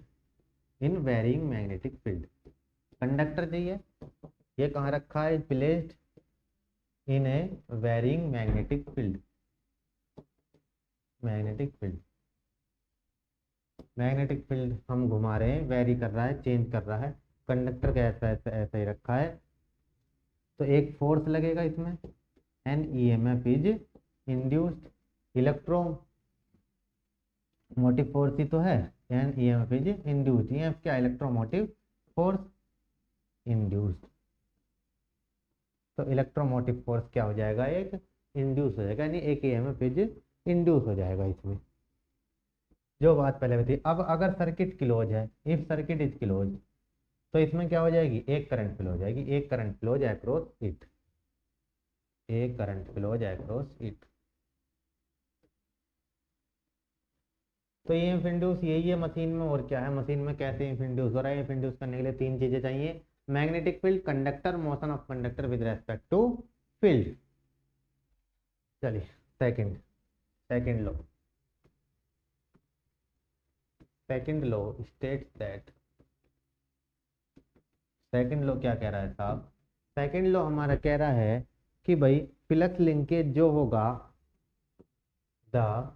in varying magnetic field. Conductor चाहिए, ये कहाँ रखा है, placed in a varying magnetic field. Magnetic field, magnetic field हम घुमा रहे हैं, वेरी कर रहा है, चेंज कर रहा है। कंडक्टर का ऐसा ऐसा ऐसा ही रखा है। तो एक फोर्स लगेगा इसमें, an EMF is induced, electromotive force ही तो है, an EMF is induced. EMF क्या, इलेक्ट्रोमोटिव फोर्स इंड्यूस्ड। तो इलेक्ट्रोमोटिव फोर्स क्या हो जाएगा, एक इंड्यूस हो जाएगा, यानी एक ईएमएफ इज इंड्यूस हो जाएगा इसमें। जो बात पहले बताई। अब अगर सर्किट क्लोज है, इफ सर्किट इज क्लोज, तो इसमें क्या हो जाएगी, एक करंट फ्लो हो जाएगी, एक करंट फ्लो जाए अक्रॉस इट, एक करंट फ्लो जाए अक्रॉस इट। तो ये ईएमएफ इंड्यूस यही है मशीन में, और क्या है, मशीन में कैसे ईएमएफ इंड्यूस हो रहा है। ईएमएफ इंड्यूस करने के लिए तीन चीजें चाहिए, magnetic field, conductor, motion of conductor with respect to field. चलिए second, second law, second law states that, second law क्या कह रहा है साहब, सेकंड लो हमारा कह रहा है कि भाई फ्लक्स लिंकेज जो होगा, द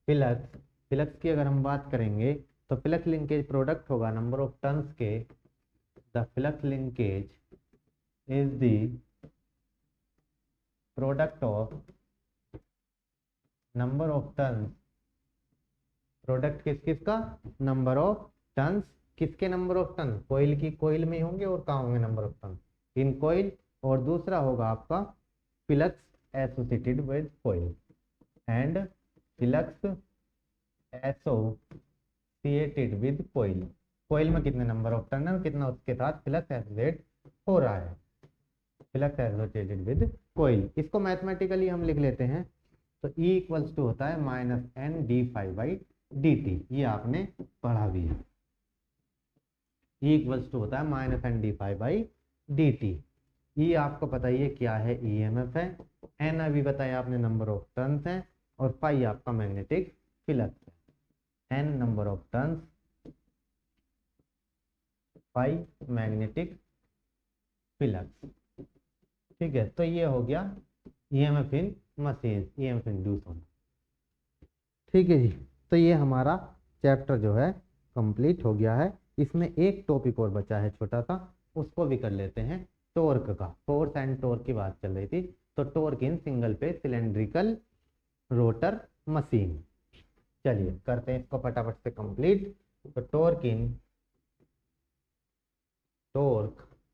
फ्लक्स, फ्लक्स की अगर हम बात करेंगे तो फ्लक्स लिंकेज प्रोडक्ट होगा नंबर ऑफ टर्न्स के, the flux linkage is the product of number of turns, product किस किस का, नंबर ऑफ टर्न्स, किसके नंबर ऑफ टर्न, कोयल की, कोयल में ही होंगे, और कहाँ होंगे number of turn, in coil. और दूसरा होगा आपका flux associated with coil, and flux associated with coil. Coil में कितने नंबर ऑफ टर्न है, कितना उसके साथ फ्लक्स एसोसिएट हो रहा है, फ्लक्स एसोसिएटेड विद कोयल। इसको मैथमेटिकली हम लिख लेते हैं। तो E इक्वल्स टू होता है minus N D five by D T, ये आपने पढ़ा भी है। E इक्वल्स टू होता है minus N D five by D t. E आपको पता ही है क्या है, ईएमएफ है, एन अभी बताया आपने नंबर ऑफ टर्न्स है, और पाई आपका मैग्नेटिक फ्लक्स है। N number of turns, phi magnetic flux, ठीक है। तो ये हो गया EMF in machine, EMF induce होना, ठीक है जी। तो ये हमारा चैप्टर जो है कंप्लीट हो गया है। इसमें एक टॉपिक और बचा है छोटा सा, उसको भी कर लेते हैं, टॉर्क का। फोर्स एंड टॉर्क की बात चल रही थी, तो टॉर्क इन सिंगल पे सिलेंड्रिकल रोटर मशीन। चलिए करते हैं इसको फटाफट से कंप्लीट। तो टॉर्क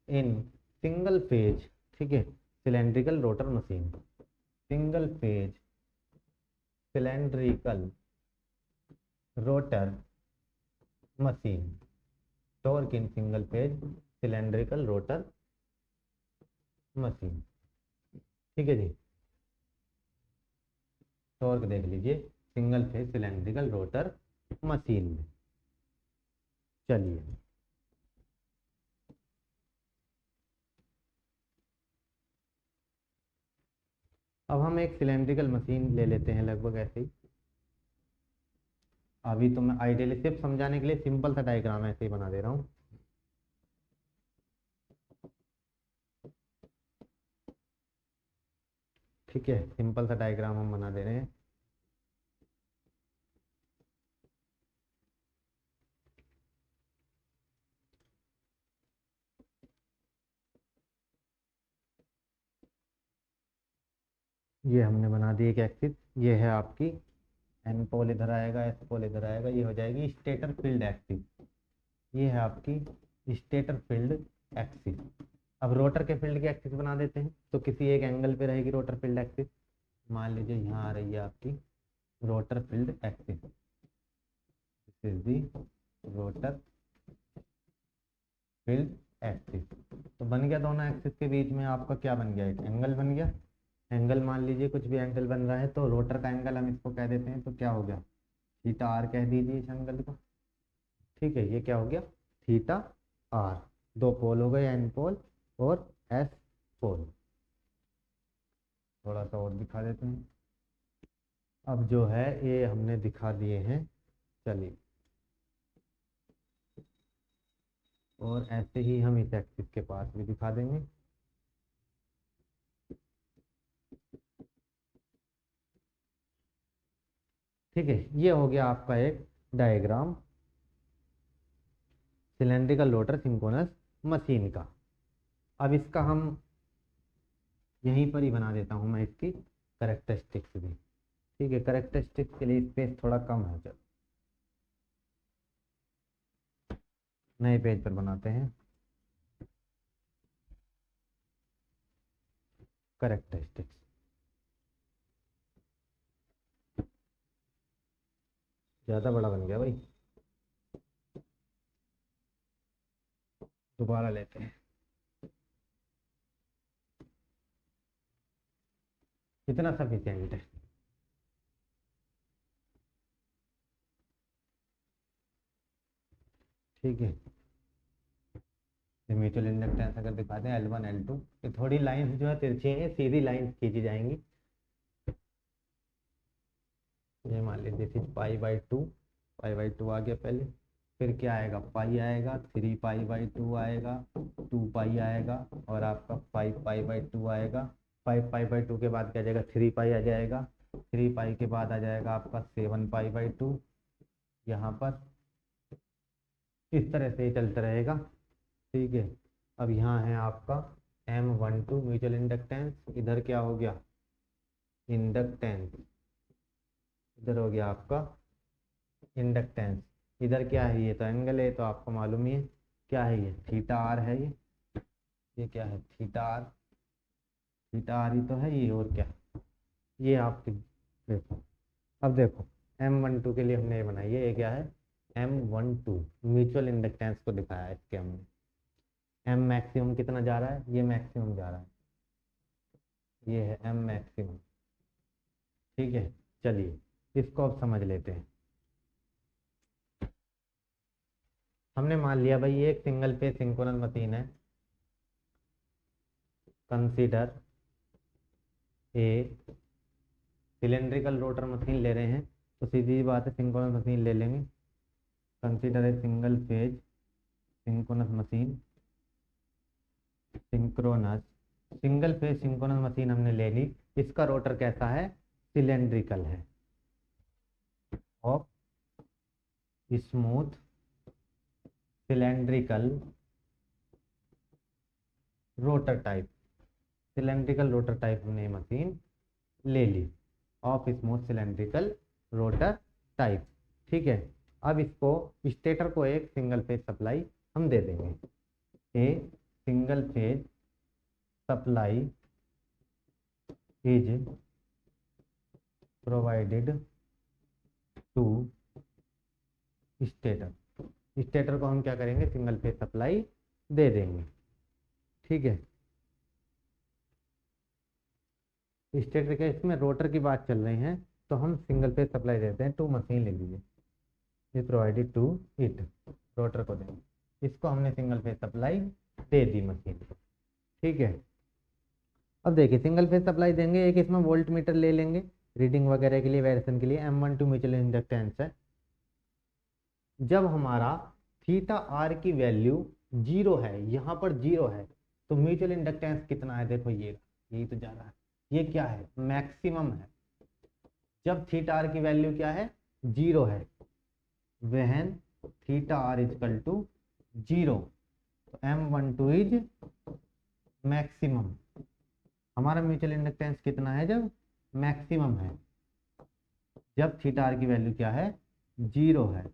इन सिंगल फेज, ठीक है, cylindrical rotor machine, single phase cylindrical rotor machine, torque in single phase cylindrical rotor machine, ठीक है जी। टॉर्क देख लीजिए single phase cylindrical rotor machine में, चलिए अब हम एक सिलेंड्रिकल मशीन ले लेते हैं लगभग ऐसे ही। अभी तो मैं आइडियली सिर्फ समझाने के लिए सिंपल सा डायग्राम ऐसे ही बना दे रहा हूँ। ठीक है, सिंपल सा डायग्राम हम बना दे रहे हैं। ये हमने बना दी एक एक्सिस। ये है आपकी एन पोल, इधर आएगा, एस पोल इधर आएगा, ये हो जाएगी स्टेटर फील्ड एक्सिस। ये है आपकी स्टेटर फील्ड एक्सिस। अब रोटर के फील्ड की एक्सिस बना देते हैं, तो किसी एक एंगल पे रहेगी रोटर फील्ड एक्सिस। मान लीजिए यहाँ आ रही है आपकी rotor field axis, this is the rotor field axis. तो बन गया दोनों एक्सिस के बीच में आपका क्या बन गया, एक एंगल बन गया। एंगल मान लीजिए कुछ भी एंगल बन रहा है, तो रोटर का एंगल हम इसको कह देते हैं, तो क्या हो गया, थीटा आर कह दीजिए इस एंगल को। ठीक है, ये क्या हो गया, थीटा आर। दो पोल हो गए, एन पोल और एस पोल। थोड़ा सा और दिखा देते हैं। अब जो है ये हमने दिखा दिए हैं, चलिए। और ऐसे ही हम इस एक्सिस के पास भी दिखा देंगे। ठीक है, ये हो गया आपका एक diagram cylindrical rotor synchronous machine का। अब इसका हम यहीं पर ही बना देता हूँ मैं इसकी करेक्टरिस्टिक्स भी। ठीक है, करेक्टरिस्टिक्स के लिए स्पेस थोड़ा कम है, चलो नए पेज पर बनाते हैं करेक्टरिस्टिक्स। ज़्यादा बड़ा बन गया भाई, दोबारा लेते हैं। कितना सफिशिएंट है, ठीक है। म्यूचुअल इंडक्टेंस अगर दिखाते हैं L1 L2, ये थोड़ी लाइंस जो है तिरछी हैं, सीधी लाइंस खींची जाएंगी। ये मान लीजिए this is pi by two, pi by two आ गया पहले, फिर क्या आएगा, पाई आएगा, 3 पाई बाई 2 आएगा, 2 पाई आएगा, और आपका 5 पाई बाई 2 आएगा। 5 पाई बाई 2 के बाद क्या आ जाएगा, 3 पाई आ जाएगा। 3 पाई के बाद आ जाएगा आपका 7 पाई बाई 2 यहाँ पर। इस तरह से ही चलता रहेगा। ठीक है, अब यहाँ है आपका M12 म्यूचुअल इंडक्टेंस। इधर क्या हो गया, इंडक्टेंस। इधर हो गया आपका इंडक्टेंस। इधर क्या है, ये तो एंगल है, तो आपको मालूम ही है क्या है, ये थीटा आर है। ये क्या है, थीटा आर। थीटा आर ही तो है ये, और क्या। ये आपकी देखो, अब देखो M12 के लिए हमने ये बनाई है, ये क्या है, M12 म्यूचुअल इंडक्टेंस को दिखाया है इसके हमने। एम मैक्सिमम कितना जा रहा है, ये मैक्सिमम जा रहा है, ये है एम मैक्सिमम। ठीक है, चलिए इसको अब समझ लेते हैं। हमने मान लिया भाई ये एक सिंगल फेज सिंक्रोनस मशीन है। Consider a cylindrical rotor machine ले रहे हैं, तो सीधी बात है सिंक्रोनस मशीन ले लेंगे। Consider a single phase synchronous machine, synchronous single phase synchronous machine हमने ले ली। इसका रोटर कैसा है, सिलेंड्रिकल है, और smooth cylindrical rotor type. Cylindrical rotor type हमने मशीन ले ली, of smooth cylindrical rotor type. ठीक है, अब इसको स्टेटर को एक सिंगल फेज सप्लाई हम दे देंगे। A single phase supply is provided to stator. Stator को हम क्या करेंगे, सिंगल फेज सप्लाई दे देंगे। ठीक है, स्टेटर के इसमें रोटर की बात चल रही है, तो हम सिंगल फेज सप्लाई देते हैं टू मशीन ले लीजिए, is provided to it, rotor को देंगे। इसको हमने सिंगल फेज सप्लाई दे दी मशीन को, ठीक है। अब देखिए सिंगल फेज सप्लाई देंगे, एक इसमें वोल्ट मीटर ले लेंगे रीडिंग वगैरह के लिए, वेरिएशन के लिए। M12 म्यूचुअल इंडक्टेंस है। जब हमारा थीटा आर की वैल्यू 0 है, यहाँ पर 0 है, तो म्यूचुअल इंडक्टेंस कितना है, देखो यही तो जा रहा है, ये क्या है, मैक्सिमम है। जब थीटा आर की वैल्यू क्या है, 0 है, when theta R is equal to 0, तो M12 इज मैक्सिमम। हमारा म्यूचुअल इंडक्टेंस कितना है जब मैक्सिमम है, जब थीटा आर की वैल्यू क्या है, 0 है,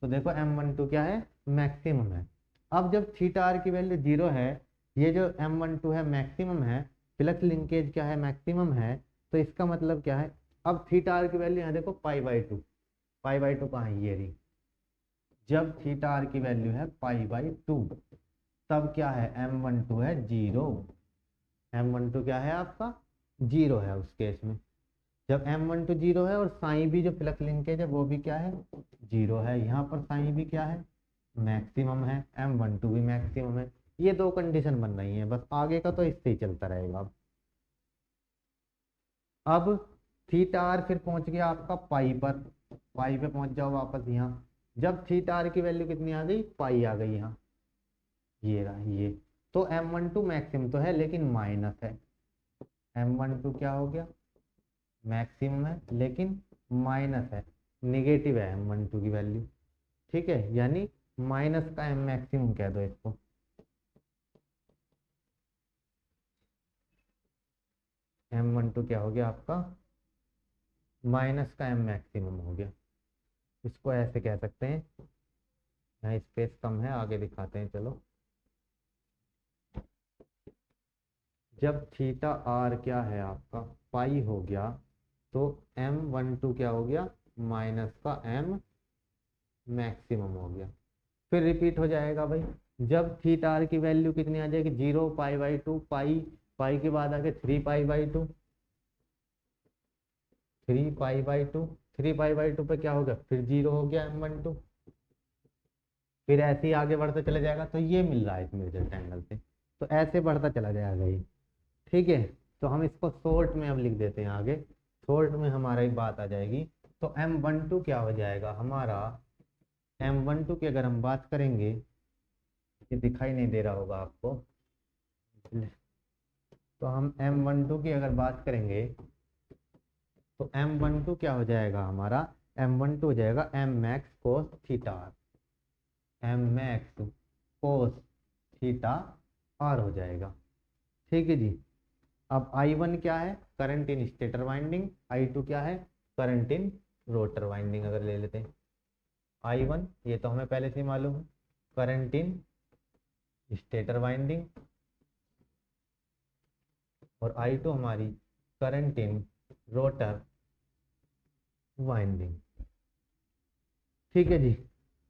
तो देखो M12 क्या है, मैक्सिमम है। अब जब थीटा आर की वैल्यू 0 है, ये जो M12 है मैक्सिमम है, फ्लक्स लिंकेज क्या है, मैक्सिमम है, तो इसका मतलब क्या है, अब थीटा आर की वैल्यू यहाँ देखो π/2, π/2 कहाँ है, ये रही। जब थीटा आर की वैल्यू है π/2, तब क्या है, M12 है 0। M12 क्या है आपका, 0 है उस केस में। जब M12 0 है और साई भी जो फ्लक्स लिंकेज है वो भी क्या है, 0 है। यहाँ पर साई भी क्या है, मैक्सिमम है, M12 भी मैक्सिमम है। ये दो कंडीशन बन रही है, बस आगे का तो इससे ही चलता रहेगा। अब थीटा आर फिर पहुंच गया आपका पाई पर, पाई पे पहुंच जाओ वापस यहाँ। जब थीटा आर की वैल्यू कितनी आ गई, पाई आ गई यहाँ, ये रहा ये, तो M12 मैक्सिमम तो है लेकिन माइनस है। M12 क्या हो गया, मैक्सिमम है लेकिन माइनस है, निगेटिव है M12 की वैल्यू, ठीक है, यानी माइनस का M मैक्सिमम कह दो इसको। M12 क्या हो गया आपका, माइनस का M मैक्सिमम हो गया, इसको ऐसे कह सकते हैं। यहाँ स्पेस कम है, आगे दिखाते हैं चलो। जब थीटा आर क्या है आपका पाई हो गया, तो M12 क्या हो गया, माइनस का M मैक्सिमम हो गया। फिर रिपीट हो जाएगा भाई, जब थीटा आर की वैल्यू कितनी आ जाएगी, 0, π/2, पाई के बाद आगे 3π/2, 3π/2, 3π/2 पे क्या होगा, फिर 0 हो गया M12, फिर ऐसे ही आगे बढ़ते चले जाएगा। तो ये मिल रहा है इस मेजर एंगल से, तो ऐसे बढ़ता चला जाएगा ये, ठीक है। तो हम इसको शॉर्ट में अब लिख देते हैं आगे, शॉर्ट में हमारा एक बात आ जाएगी। तो M12 क्या हो जाएगा हमारा, M12 की अगर हम बात करेंगे, ये दिखाई नहीं दे रहा होगा आपको, तो हम M12 की अगर बात करेंगे तो M12 क्या हो जाएगा हमारा, M12 हो जाएगा M max cos theta R, M max cos theta R हो जाएगा, ठीक है जी। अब I1 क्या है, current in stator winding, I2 क्या है, करंट इन रोटर वाइंडिंग। अगर ले लेते हैं I1, ये तो हमें पहले से ही मालूम है, करंट इन स्टेटर वाइंडिंग, और I2 हमारी करंट इन रोटर वाइंडिंग, ठीक है जी।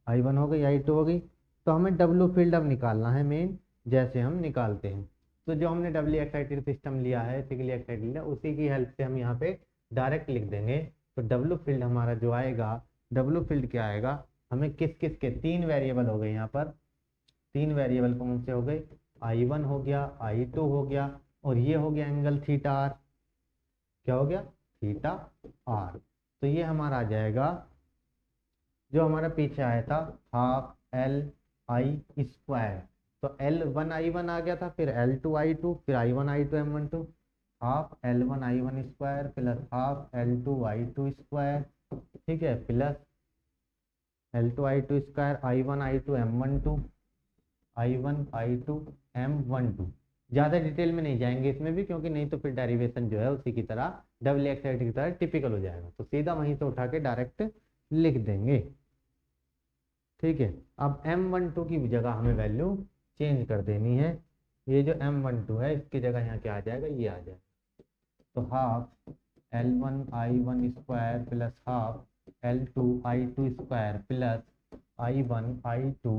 I1 हो गई, I2 हो गई। तो हमें W फील्ड अब निकालना है मेन, जैसे हम निकालते हैं। तो जो हमने डबली एक्साइटेड सिस्टम लिया है, सिंगली एक्साइटेड लिया, उसी की हेल्प से हम यहाँ पे डायरेक्ट लिख देंगे। तो W फील्ड हमारा जो आएगा, W फील्ड क्या आएगा, हमें किस किस के 3 वेरिएबल हो गए यहाँ पर, 3 वेरिएबल कौन से हो गए, I1 हो गया, I2 हो गया, और ये हो गया एंगल थीटा आर, क्या हो गया, थीटा आर। तो ये हमारा आ जाएगा, जो हमारा पीछे आया था, हाफ LI², तो L1I1 आ गया था, फिर L2I2, फिर I1I2 M12, half L1I1² plus half L2I2², ठीक है, plus L2I2² I1I2 M12, I1I2 M12। ज़्यादा डिटेल में नहीं जाएंगे इसमें भी, क्योंकि नहीं तो फिर डेरिवेशन जो है उसी की तरह डबल एक्साइटेड की तरह टिपिकल हो जाएगा, तो सीधा वहीं से उठा के डायरेक्ट लिख देंगे, ठीक है। अब M12 की जगह हमें वैल्यू चेंज कर देनी है। ये जो M12 है इसकी जगह यहाँ क्या आ जाएगा, ये आ जाएगा, तो half L1I1² plus half L2I2² plus I1I2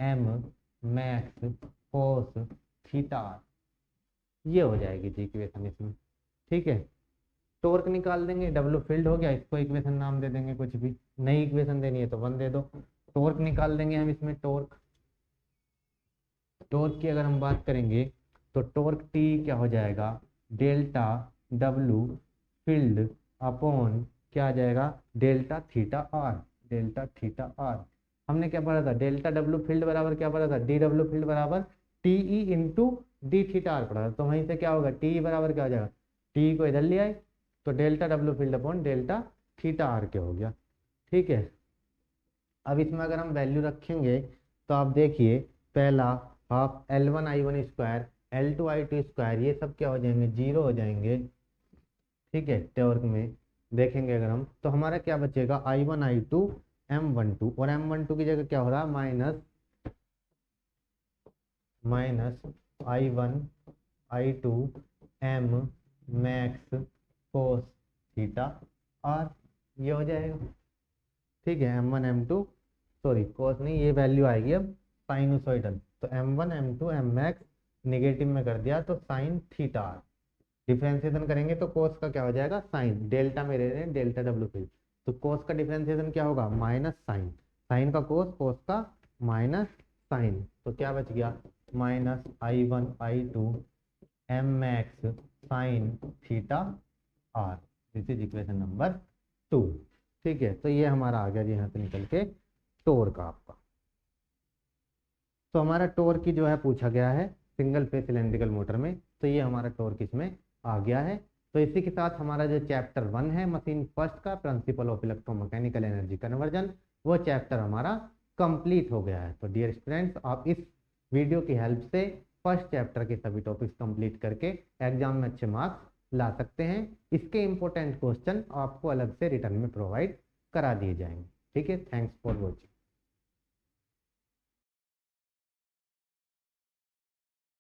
M max cos theta, ये हो जाएगी जी इक्वेशन इसमें, ठीक है। टॉर्क निकाल देंगे, W फील्ड हो गया, इसको इक्वेशन नाम दे देंगे कुछ भी, नई इक्वेशन देनी है तो 1 दे दो। टॉर्क निकाल देंगे हम इसमें। टॉर्क की अगर हम बात करेंगे तो टॉर्क टी क्या हो जाएगा, डेल्टा डब्लू फील्ड अपॉन क्या आ जाएगा, delta theta R. Delta theta R हमने क्या पढ़ा था, डेल्टा डब्लू फील्ड बराबर क्या पढ़ा था, डी डब्लू फील्ड बराबर T E into D theta R पढ़ा था। तो वहीं से क्या होगा, टी बराबर क्या हो जाएगा, टी को इधर ले आए तो delta W field upon delta theta R के हो गया। ठीक है, अब इसमें अगर हम वैल्यू रखेंगे तो आप देखिए, पहला half L1 I1 square L2 I2 square ये सब क्या हो जाएंगे, जीरो हो जाएंगे। ठीक है, टॉर्क में देखेंगे अगर हम तो हमारा क्या बचेगा, I1 I2 M12, और M12 की जगह क्या हो रहा है, minus I1 I2 M max cos theta R, ये हो जाएगा। ठीक है, M1 M2 सॉरी कोस नहीं, ये वैल्यू आएगी अब साइनसोइडल, तो M1 M2 M max negative में कर दिया तो साइन थीटा आर। डिफरेंशिएशन करेंगे तो कोस का क्या हो जाएगा, साइन, डेल्टा में रह रहे हैं डेल्टा डब्ल्यू फील्ड, तो कोस का डिफरेंशिएशन क्या होगा, माइनस साइन, साइन का कोस, कोस का माइनस साइन, तो क्या बच गया, minus I1 I2 M max sine theta R. This is equation number 2। ठीक है, तो ये हमारा आ गया जी यहाँ से निकल के टॉर्क आपका। तो हमारा टॉर्क की जो है पूछा गया है सिंगल फेज सिलेंड्रिकल मोटर में, तो ये हमारा टॉर्क इसमें आ गया है। तो इसी के साथ हमारा जो चैप्टर 1 है मशीन फर्स्ट का, principle of electromechanical energy conversion, वो चैप्टर हमारा कंप्लीट हो गया है। तो डियर स्टूडेंट्स, आप इस वीडियो की हेल्प से फर्स्ट चैप्टर के सभी टॉपिक्स कंप्लीट करके एग्जाम में अच्छे मार्क्स ला सकते हैं। इसके इंपॉर्टेंट क्वेश्चन आपको अलग से रिटर्न में प्रोवाइड करा दिए जाएंगे। ठीक है, थैंक्स फॉर वॉचिंग।